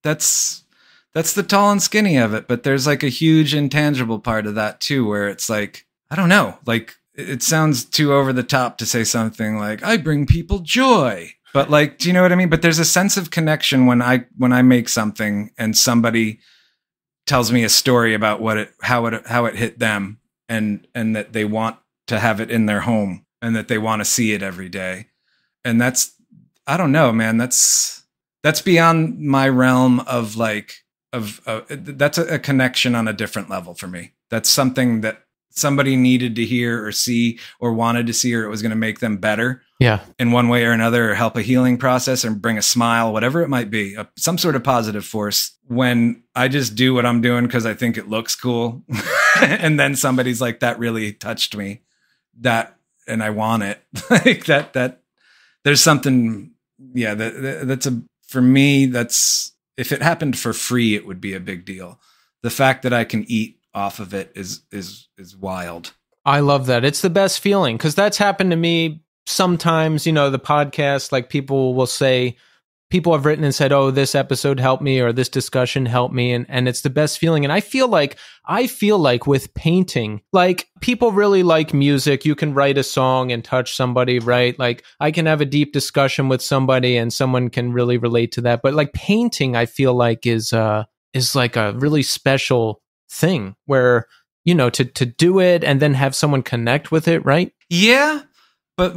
that's the tall and skinny of it. But there's like a huge intangible part of that too, where it's like, I don't know, like, it sounds too over the top to say something like, I bring people joy. But like, do you know what I mean? But there's a sense of connection when I make something and somebody tells me a story about how it hit them, and that they want to have it in their home and that they want to see it every day. And that's, I don't know, man, that's beyond my realm of like, that's a connection on a different level for me. That's something that somebody needed to hear or see or wanted to see, or it was going to make them better. Yeah. In one way or another, or help a healing process or bring a smile, whatever it might be, some sort of positive force. When I just do what I'm doing because I think it looks cool. And then somebody's like, that really touched me, and I want it. Like that there's something, yeah, for me, that's if it happened for free, it would be a big deal. The fact that I can eat off of it is wild. I love that. It's the best feeling, because that's happened to me sometimes. You know, the podcast, like people will say, people have written and said, oh, this episode helped me, or this discussion helped me. And it's the best feeling. And I feel like with painting, like people really like music. You can write a song and touch somebody, right? Like I can have a deep discussion with somebody and someone can really relate to that. But like painting, I feel like is like a really special thing where, you know, to do it and then have someone connect with it, right? Yeah. But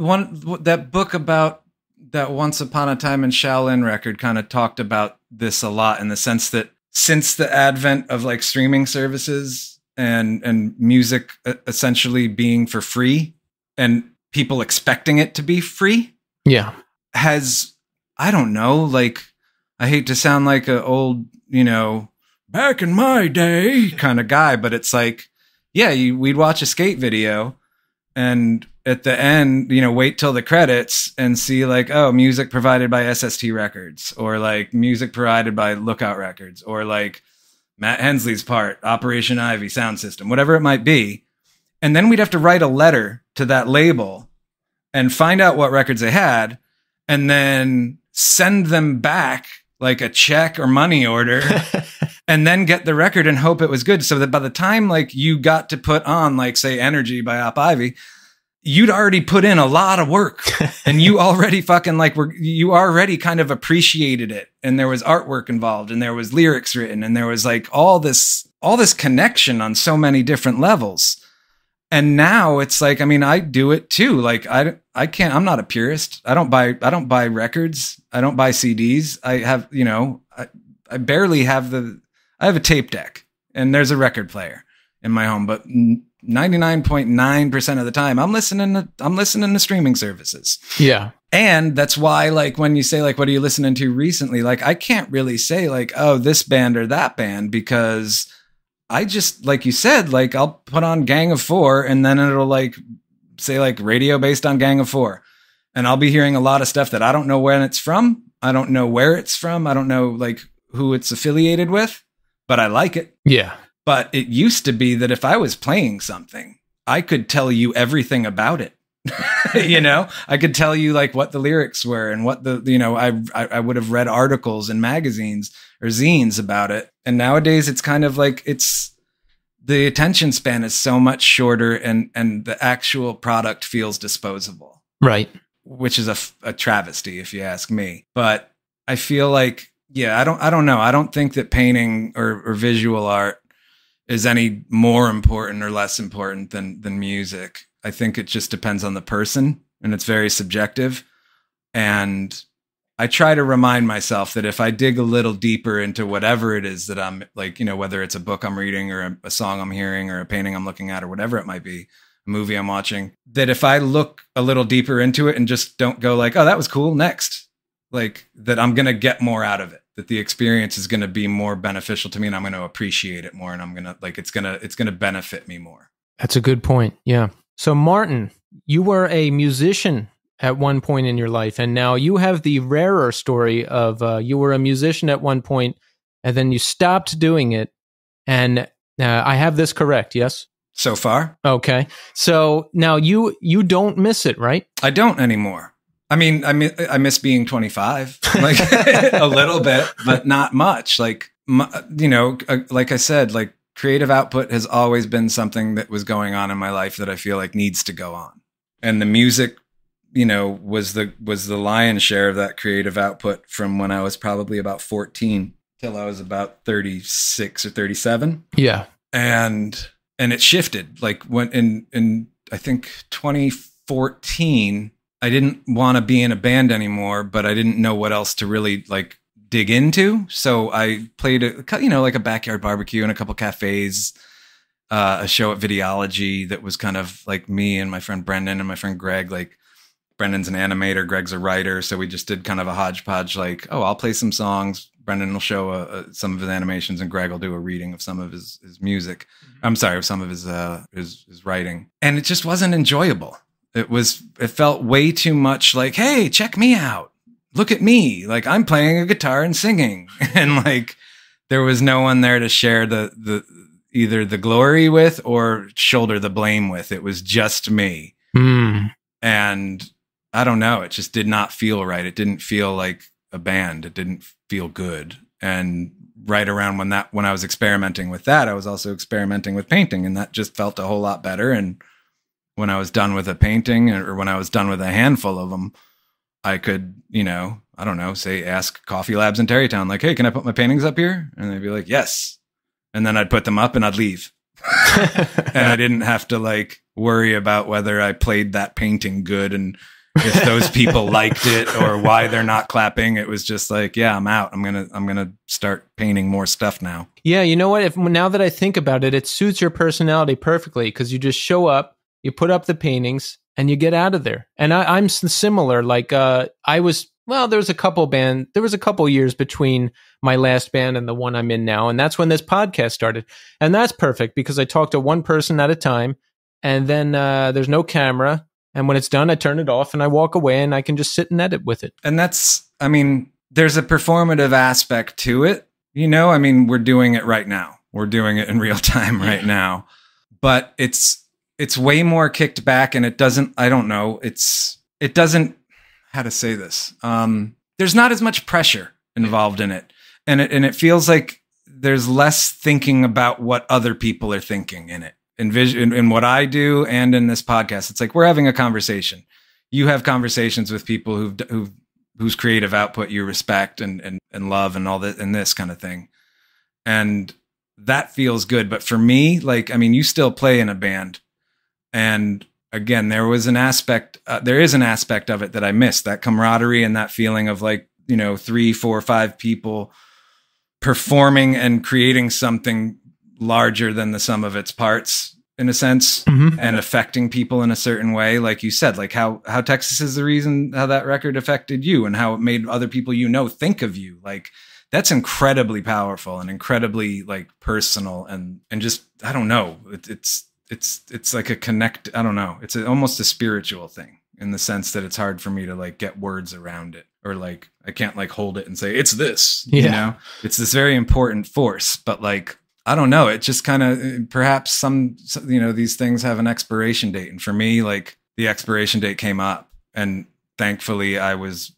that book about that Once Upon a Time in Shaolin record kind of talked about this a lot, in the sense that since the advent of like streaming services and music essentially being for free and people expecting it to be free. Yeah. I don't know, like, I hate to sound like an old, you know, back in my day kind of guy, but it's like, yeah, we'd watch a skate video and at the end, you know, wait till the credits and see like, oh, music provided by SST Records, or like music provided by Lookout Records, or like Matt Hensley's part, Operation Ivy sound system, whatever it might be. And then we'd have to write a letter to that label and find out what records they had and then send them back like a check or money order and then get the record and hope it was good. So that by the time like you got to put on like, say, Energy by Op Ivy, you'd already put in a lot of work and you already fucking like you already kind of appreciated it. And there was artwork involved and there was lyrics written and there was like all this connection on so many different levels. And now it's like, I mean, I do it too. Like I can't, I'm not a purist. I don't buy records. I don't buy CDs. I have, you know, I barely have I have a tape deck and there's a record player in my home, but 99.9% of the time I'm listening to streaming services. Yeah. And that's why, like, when you say like, what are you listening to recently? Like, I can't really say like, oh, this band or that band, because I just, like you said, like I'll put on Gang of Four and then it'll like say like radio based on Gang of Four. And I'll be hearing a lot of stuff that I don't know when it's from. I don't know where it's from. I don't know like who it's affiliated with, but I like it. Yeah. But it used to be that if I was playing something, I could tell you everything about it. You know, I could tell you like what the lyrics were and what you know, I would have read articles in magazines or zines about it. And nowadays it's kind of like the attention span is so much shorter and the actual product feels disposable. Right. Which is a travesty if you ask me. But I feel like, yeah, I don't know. I don't think that painting or visual art is any more important or less important than music. I think it just depends on the person and it's very subjective. And I try to remind myself that if I dig a little deeper into whatever it is that I'm like, you know, whether it's a book I'm reading or a song I'm hearing or a painting I'm looking at or whatever it might be, a movie I'm watching, that if I look a little deeper into it and just don't go like, oh, that was cool, next, like that I'm going to get more out of it. That the experience is going to be more beneficial to me and I'm going to appreciate it more and I'm going to like, it's going to benefit me more. That's a good point. Yeah. So Martin, you were a musician at one point in your life and now you have the rarer story of you were a musician at one point and then you stopped doing it. And I have this correct. Yes. So far. Okay. So now you don't miss it, right? I don't anymore. I mean, I miss being 25, like a little bit, but not much. Like, you know, like I said, like creative output has always been something that was going on in my life that I feel like needs to go on. And the music, you know, was the lion's share of that creative output from when I was probably about 14 till I was about 36 or 37. Yeah. And it shifted like when in I think 2014, I didn't want to be in a band anymore, but I didn't know what else to really like dig into. So I played like a backyard barbecue in a couple cafes, a show at Videology that was kind of like me and my friend Brendan and my friend Greg. Like Brendan's an animator, Greg's a writer. So we just did kind of a hodgepodge, like, oh, I'll play some songs. Brendan will show some of his animations and Greg will do a reading of some of his music. I'm sorry, of some of his writing. And it just wasn't enjoyable. It felt way too much like, hey, check me out. look at me, like I'm playing a guitar and singing. And like, there was no one there to share the either the glory with or shoulder the blame with. It was just me. And I don't know, it just did not feel right. It didn't feel like a band. It didn't feel good. And right around when I was experimenting with that, I was also experimenting with painting, and that just felt a whole lot better. And when I was done with a painting, or when I was done with a handful of them, I could, I don't know, say, ask Coffee Labs in Terrytown, like, hey, can I put my paintings up here? And they'd be like, yes. And then I'd put them up and I'd leave. And I didn't have to like worry about whether I played that painting good and if those people liked it or why they're not clapping. It was just like, yeah, I'm out. I'm gonna start painting more stuff now. Yeah, you know what? Now that I think about it, it suits your personality perfectly, because you just show up, you put up the paintings, and you get out of there. And I'm similar. Like there was a couple years between my last band and the one I'm in now, and that's when this podcast started. And that's perfect because I talk to one person at a time, and then there's no camera. And when it's done, I turn it off and I walk away, and I can just sit and edit with it. And there's a performative aspect to it. We're doing it right now. We're doing it in real time right now. But it's way more kicked back, and it doesn't, how to say this? There's not as much pressure involved in it. And it feels like there's less thinking about what other people are thinking in it. In what I do and in this podcast, it's like we're having a conversation. You have conversations with people whose creative output you respect and love and all that and this kind of thing, and that feels good. But for me, you still play in a band, and again, there is an aspect of it that I miss, that camaraderie and that feeling of 3, 4, 5 people performing and creating something larger than the sum of its parts, in a sense, and affecting people in a certain way. Like you said, like how Texas is the reason how that record affected you and how it made other people think of you. Like that's incredibly powerful and incredibly personal and just, I don't know, it's like a connect. I don't know. It's almost a spiritual thing in the sense that it's hard for me to get words around it, or I can't hold it and say it's this, it's this very important force, but I don't know. It just kind of, perhaps some, these things have an expiration date. And for me, the expiration date came up, and thankfully I was,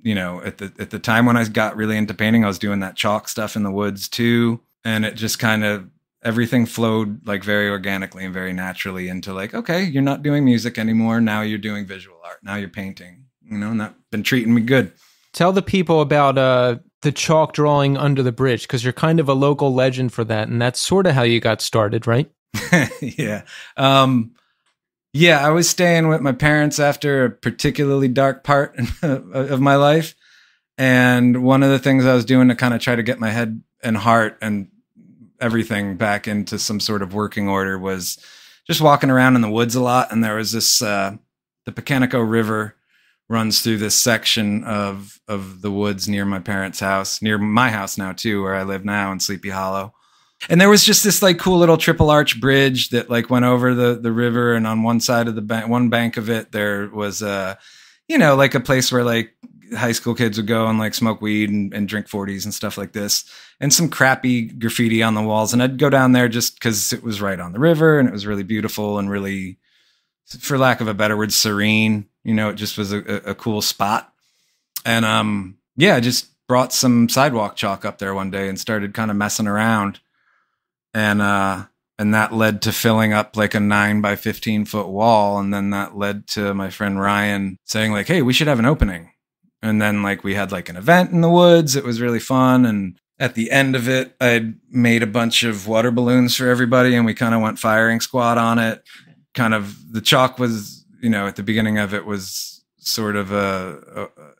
at the time when I got really into painting, I was doing that chalk stuff in the woods too. And it just kind of, everything flowed very organically and very naturally into okay, you're not doing music anymore. Now you're doing visual art. Now you're painting, and that's been treating me good. Tell the people about the chalk drawing under the bridge, because you're kind of a local legend for that, and that's sort of how you got started, right? Yeah. I was staying with my parents after a particularly dark part of my life, and one of the things I was doing to kind of try to get my head and heart and everything back into some sort of working order was just walking around in the woods a lot. And there was this the Pecanico River runs through this section of the woods near my parents' house, near my house now too, where I live now in Sleepy Hollow. And there was just this cool little triple arch bridge that went over the river. And on one side of one bank of it, there was a place where high school kids would go and smoke weed and drink 40s and stuff like this, and some crappy graffiti on the walls. And I'd go down there just because it was right on the river and it was really beautiful and really, for lack of a better word, serene. It just was a cool spot. And I just brought some sidewalk chalk up there one day and started kind of messing around. And that led to filling up a 9 by 15 foot wall. And then that led to my friend Ryan saying hey, we should have an opening. And then we had an event in the woods. It was really fun. And at the end of it, I'd made a bunch of water balloons for everybody, and we kind of went firing squad on it. Kind of the chalk was, at the beginning of it was sort of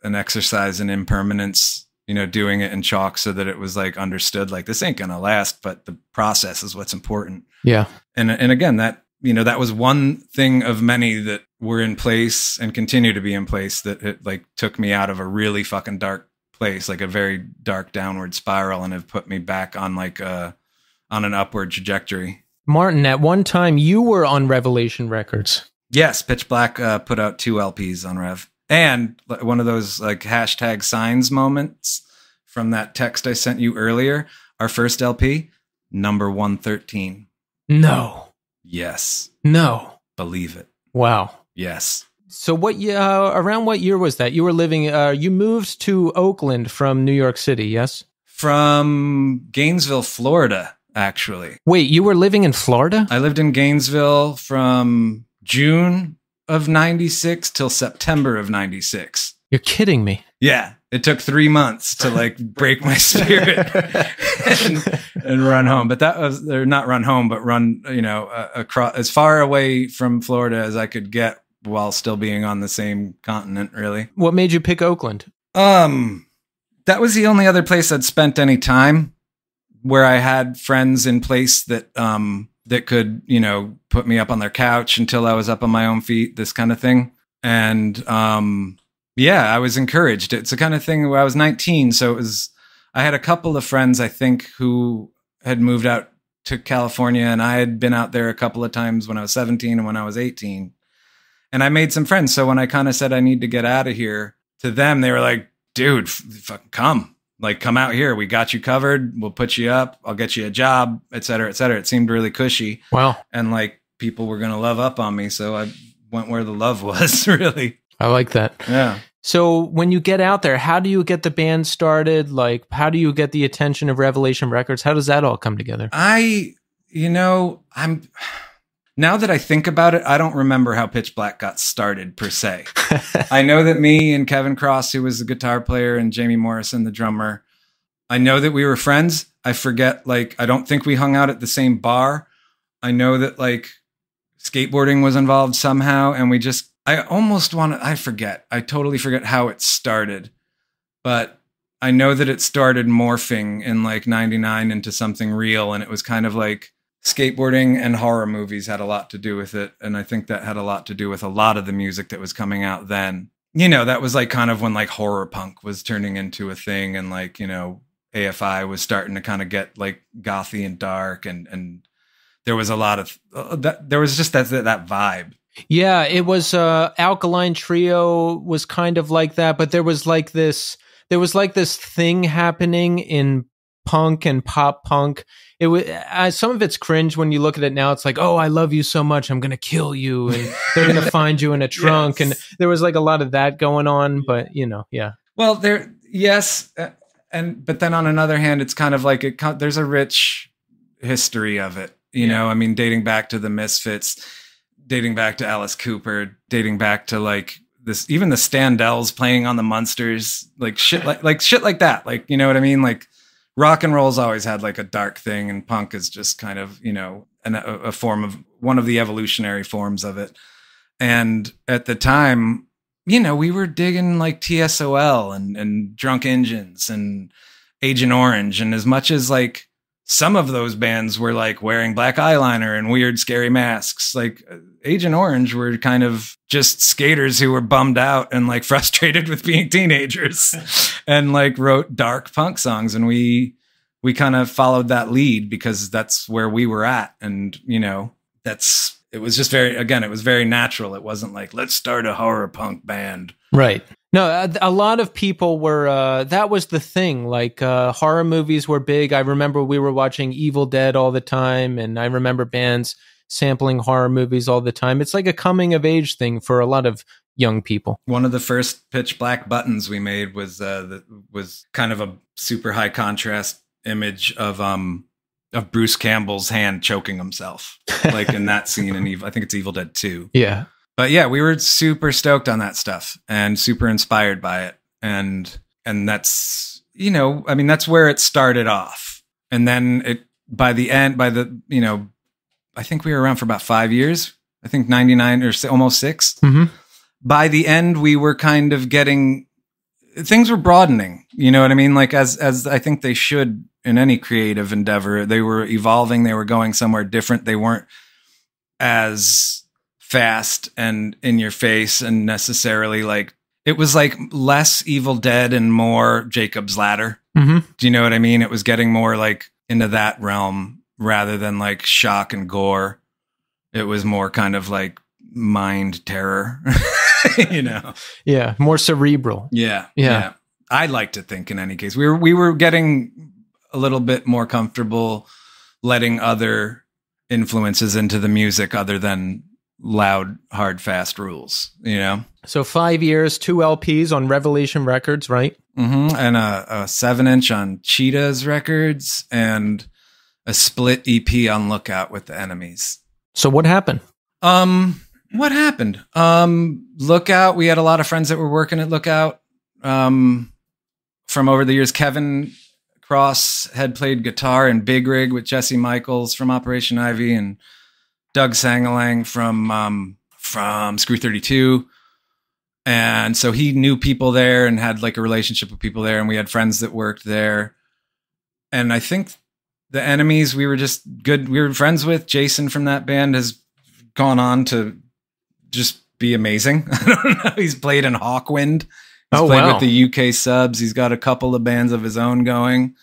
an exercise in impermanence, doing it in chalk so that it was understood, this ain't going to last, but the process is what's important. Yeah. And again, that, that was one thing of many that were in place and continue to be in place that it took me out of a really fucking dark place, a very dark downward spiral, and have put me back on on an upward trajectory. Martin, at one time you were on Revelation Records. Yes, Pitch Black put out 2 LPs on Rev. And one of those like hashtag signs moments from that text I sent you earlier, our first LP, number 113. No. Yes. No. Believe it. Wow. Yes. So around what year was that? You were living, you moved to Oakland from New York City, yes? From Gainesville, Florida, actually. Wait, you were living in Florida? I lived in Gainesville from June of 96 till September of 96. You're kidding me. Yeah. It took 3 months to like break my spirit and run home. But that was, or not run home, but run, across as far away from Florida as I could get while still being on the same continent, really. What made you pick Oakland? That was the only other place I'd spent any time where I had friends in place that that could, put me up on their couch until I was up on my own feet, this kind of thing. And I was encouraged. It's the kind of thing where I was 19, so I had a couple of friends, I think, who had moved out to California, and I had been out there a couple of times when I was 17 and when I was 18. And I made some friends. So when I kind of said I need to get out of here to them, they were like, dude, fucking come. Like, come out here. We got you covered. We'll put you up. I'll get you a job, et cetera, et cetera. It seemed really cushy. Wow. And like people were going to love up on me. So I went where the love was, really. I like that. Yeah. So when you get out there, how do you get the band started? Like, how do you get the attention of Revelation Records? How does that all come together? Now that I think about it, I don't remember how Pitch Black got started per se. I know that me and Kevin Cross, who was the guitar player, and Jamie Morrison, the drummer, I know that we were friends. I forget, I don't think we hung out at the same bar. I know that skateboarding was involved somehow. And I forget. I totally forget how it started, but I know that it started morphing in 99 into something real. And it was kind of like, skateboarding and horror movies had a lot to do with it. And I think that had a lot to do with a lot of the music that was coming out then. That was kind of when horror punk was turning into a thing. And AFI was starting to kind of get gothy and dark. And there was a lot of that. There was just that vibe. Yeah, it was Alkaline Trio was kind of like that. But there was this thing happening in punk and pop punk. It was some of it's cringe when you look at it now. It's like, oh, I love you so much, I'm gonna kill you, and they're gonna find you in a trunk. Yes. And there was a lot of that going on. But yeah. Well, yes, but then on another hand, it's kind of there's a rich history of it. You know, I mean, dating back to the Misfits, dating back to Alice Cooper, dating back to this, even the Standells playing on the Munsters, shit like that. You know what I mean? Rock and roll's always had a dark thing, and punk is just kind of, a form of one of the evolutionary forms of it. And at the time, we were digging TSOL and Drunk Engines and Agent Orange. And as much as some of those bands were wearing black eyeliner and weird, scary masks, Agent Orange were kind of just skaters who were bummed out and frustrated with being teenagers and wrote dark punk songs. And we kind of followed that lead because that's where we were at. And, it was just it was very natural. It wasn't let's start a horror punk band. Right. No, a lot of people were, that was the thing. Horror movies were big. I remember we were watching Evil Dead all the time. And I remember bands sampling horror movies all the time. It's like a coming of age thing for a lot of young people. One of the first Pitch Black buttons we made was kind of a super high contrast image of Bruce Campbell's hand choking himself, in that scene in I think it's Evil Dead 2. Yeah. But yeah, we were super stoked on that stuff and super inspired by it. And that's, that's where it started off. And then I think we were around for about 5 years. I think 99 or almost 6. Mm-hmm. By the end, we were kind of things were broadening. You know what I mean? As I think they should in any creative endeavor, they were evolving. They were going somewhere different. They weren't as fast and in your face and necessarily it was less Evil Dead and more Jacob's Ladder. Mm-hmm. Do you know what I mean? It was getting more into that realm rather than shock and gore. It was more kind of mind terror, you know? Yeah. More cerebral. Yeah. I like to think in any case, we were getting a little bit more comfortable letting other influences into the music other than loud, hard, fast rules, you know? So 5 years, 2 LPs on Revelation Records, right? Mm-hmm. And a 7-inch on Cheetahs Records and a split EP on Lookout with the Enemies. So what happened? What happened? Lookout, we had a lot of friends that were working at Lookout. From over the years, Kevin Cross had played guitar in Big Rig with Jesse Michaels from Operation Ivy and Doug Sangalang from Screw 32. And so he knew people there and had like a relationship with people there. And we had friends that worked there. And I think the Enemies, we were just good. We were friends with. Jason from that band has gone on to just be amazing. I don't know. He's played in Hawkwind. He's played with the UK Subs. He's got a couple of bands of his own going.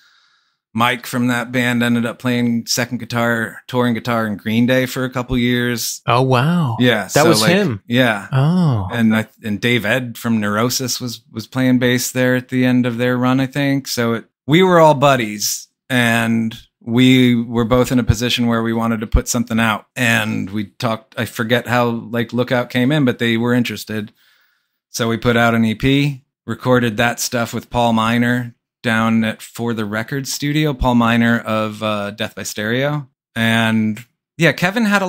Mike from that band ended up playing touring guitar in Green Day for a couple years. Oh, wow. Yeah. That was him. Yeah. Oh. And Dave Ed from Neurosis was playing bass there at the end of their run, I think. So we were all buddies, and we were both in a position where we wanted to put something out. And we talked, I forget how like Lookout came in, but they were interested. So we put out an EP, recorded that stuff with Paul Miner down at For the Record Studio, Paul Miner of Death by Stereo. And yeah, Kevin had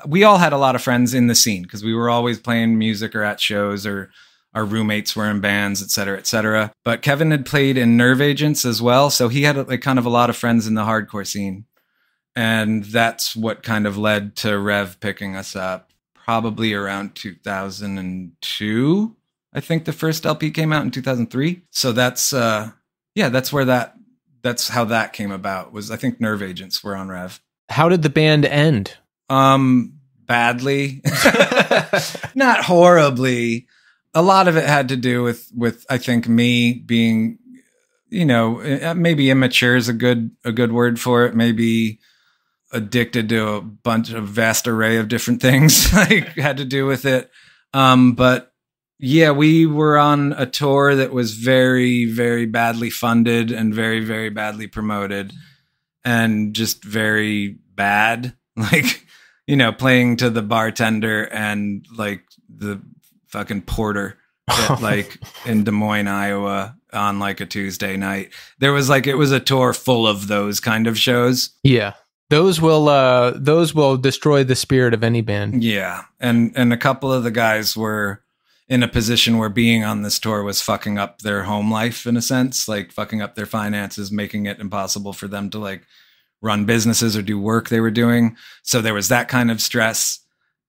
we all had a lot of friends in the scene because we were always playing music or at shows, or our roommates were in bands, et cetera, et cetera. But Kevin had played in Nerve Agents as well. So he had like kind of a lot of friends in the hardcore scene. And that's what kind of led to Rev picking us up probably around 2002. I think the first LP came out in 2003. So that's how that came about. Was I think Nerve Agents were on Rev. How did the band end? Badly. Not horribly. A lot of it had to do with I think me being, you know, maybe immature is a good word for it. Maybe addicted to a vast array of different things like had to do with it. But yeah, we were on a tour that was very, very badly funded and very, very badly promoted and just very bad. Like, you know, playing to the bartender and like the fucking porter like in Des Moines, Iowa on like a Tuesday night. There was like, it was a tour full of those kind of shows. Yeah. Those will destroy the spirit of any band. Yeah. And a couple of the guys were in a position where being on this tour was fucking up their home life in a sense, like fucking up their finances, making it impossible for them to like run businesses or do work they were doing. So there was that kind of stress.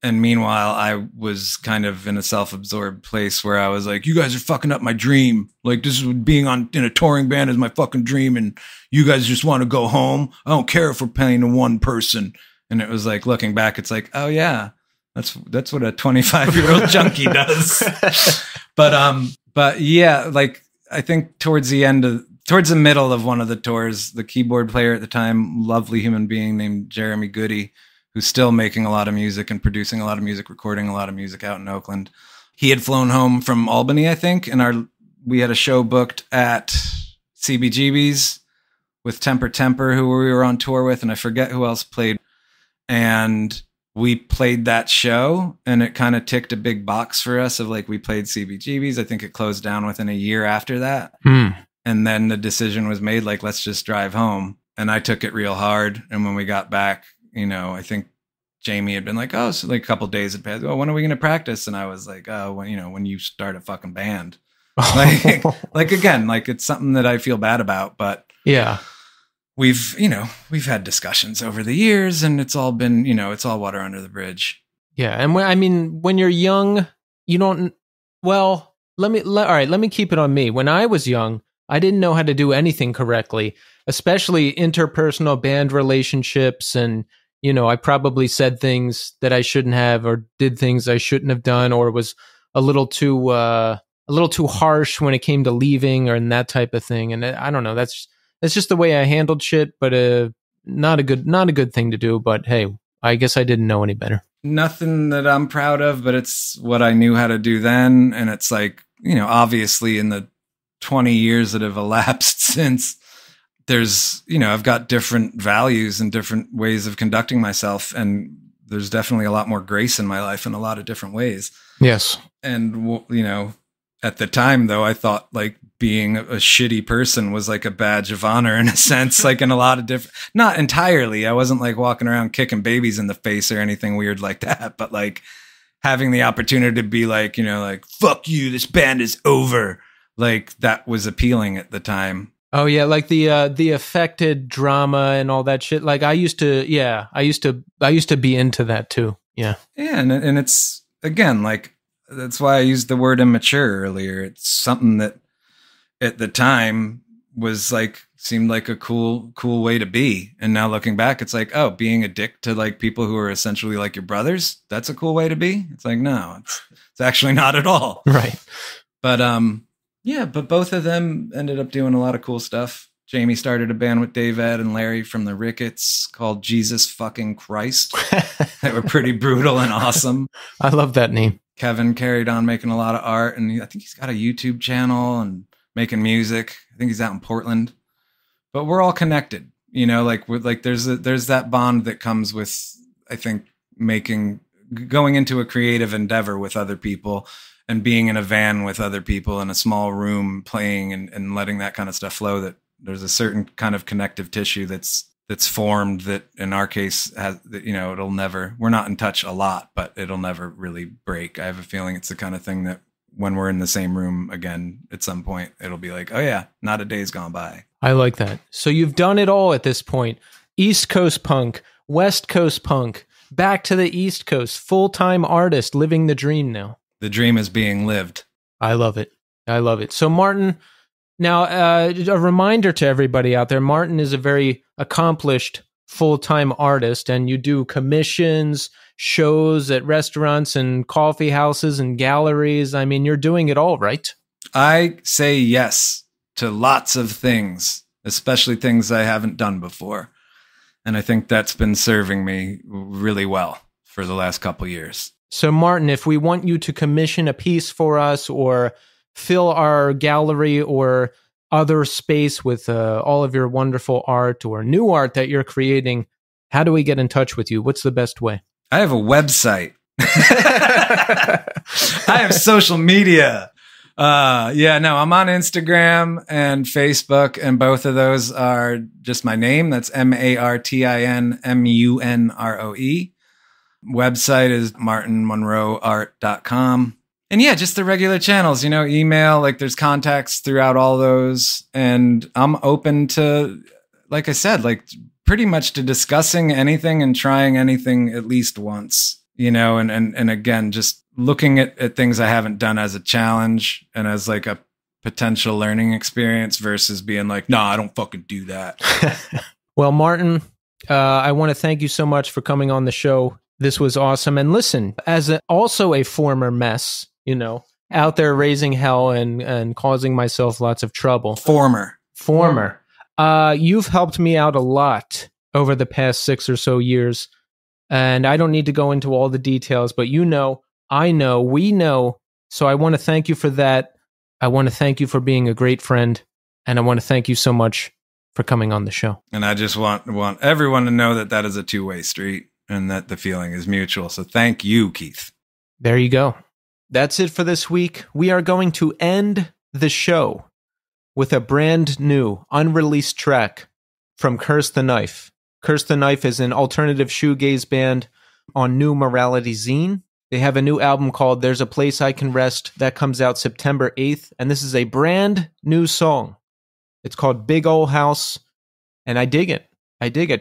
And meanwhile, I was kind of in a self-absorbed place where I was like, you guys are fucking up my dream. Like this is being in a touring band is my fucking dream. And you guys just want to go home. I don't care if we're paying to one person. And it was like, looking back, it's like, oh yeah, that's what a 25-year-old junkie does. But yeah, like I think towards the middle of one of the tours, the keyboard player at the time, lovely human being named Jeremy Goody, who's still making a lot of music and producing a lot of music, recording a lot of music out in Oakland. He had flown home from Albany, I think, and we had a show booked at CBGB's with Temper, who we were on tour with, and I forget who else played. And we played that show, and it kind of ticked a big box for us of like, we played CBGB's. I think it closed down within a year after that. And then the decision was made, like, let's just drive home. And I took it real hard. And when we got back, you know, I think Jamie had been like, oh, so like a couple days had passed. Oh, when are we going to practice? And I was like, oh, when you start a fucking band, like again, like it's something that I feel bad about, but yeah, we've had discussions over the years and it's all been, it's all water under the bridge. Yeah. And when you're young, you don't, well, all right, let me keep it on me. When I was young, I didn't know how to do anything correctly, especially interpersonal band relationships. And, I probably said things that I shouldn't have, or did things I shouldn't have done, or was a little too harsh when it came to leaving or that type of thing. And I don't know, that's just the way I handled shit, but not a good thing to do. But hey, I guess I didn't know any better. nothing that I'm proud of, but it's what I knew how to do then. And it's like, obviously in the 20 years that have elapsed since, there's, I've got different values and different ways of conducting myself. And there's definitely a lot more grace in my life in a lot of different ways. Yes. And, at the time, though, I thought like being a shitty person was like a badge of honor in a sense, like in a lot of different, not entirely. I wasn't like walking around kicking babies in the face or anything weird like that, but like having the opportunity to be like, like, fuck you, this band is over. Like that was appealing at the time. Oh yeah, like the affected drama and all that shit. Like I used to be into that too. Yeah. Yeah, and it's again like that's why I used the word immature earlier. It's something that at the time was like seemed like a cool way to be. And now looking back, it's like, oh, being a dick to like people who are essentially like your brothers, that's a cool way to be. It's like, no, it's actually not at all. Right. But yeah, but both of them ended up doing a lot of cool stuff. Jamie started a band with Dave Ed and Larry from the Ricketts called Jesus Fucking Christ. They were pretty brutal and awesome. I love that name. Kevin carried on making a lot of art, and I think he's got a YouTube channel and making music. I think he's out in Portland. But we're all connected, like with like there's that bond that comes with, I think, going into a creative endeavor with other people and being in a van with other people in a small room playing and letting that kind of stuff flow, that there's a certain kind of connective tissue that's formed that in our case has, it'll never, we're not in touch a lot, but it'll never really break. I have a feeling it's the kind of thing that when we're in the same room again, at some point, it'll be like, oh yeah, not a day's gone by. I like that. So you've done it all at this point. East Coast punk, West Coast punk, back to the East Coast, full-time artist, living the dream now. The dream is being lived. I love it. I love it. So Martin, now a reminder to everybody out there, Martin is a very accomplished full-time artist, and you do commissions, shows at restaurants and coffee houses and galleries. I mean, you're doing it all, right? I say yes to lots of things, especially things I haven't done before. And I think that's been serving me really well for the last couple years. So Martin, if we want you to commission a piece for us or fill our gallery or other space with all of your wonderful art or new art that you're creating, how do we get in touch with you? What's the best way? I have a website. I have social media. I'm on Instagram and Facebook, and both of those are just my name. That's MartinMunroe. Website is martinmunroeart.com. And yeah, just the regular channels, email, like there's contacts throughout all those. And I'm open to, like I said, like pretty much to discussing anything and trying anything at least once, and again, just looking at things I haven't done as a challenge and as like a potential learning experience versus being like, no, I don't fucking do that. Well, Martin, I want to thank you so much for coming on the show. This was awesome. And listen, as also a former mess, out there raising hell and causing myself lots of trouble. Former. You've helped me out a lot over the past 6 or so years. And I don't need to go into all the details, but I know, we know. So I want to thank you for that. I want to thank you for being a great friend. And I want to thank you so much for coming on the show. And I just want everyone to know that is a two-way street and that the feeling is mutual. So thank you, Keith. There you go. That's it for this week. We are going to end the show with a brand new, unreleased track from Curse the Knife. Curse the Knife is an alternative shoegaze band on New Morality Zine. They have a new album called There's a Place I Can Rest that comes out September 8th, and this is a brand new song. It's called Big Ol' House, and I dig it.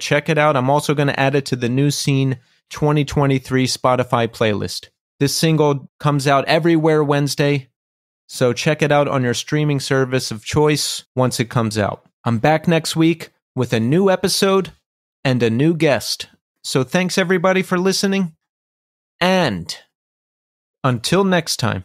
Check it out. I'm also going to add it to the New Scene 2023 Spotify playlist. This single comes out everywhere Wednesday, so check it out on your streaming service of choice once it comes out. I'm back next week with a new episode and a new guest. So thanks everybody for listening, and until next time.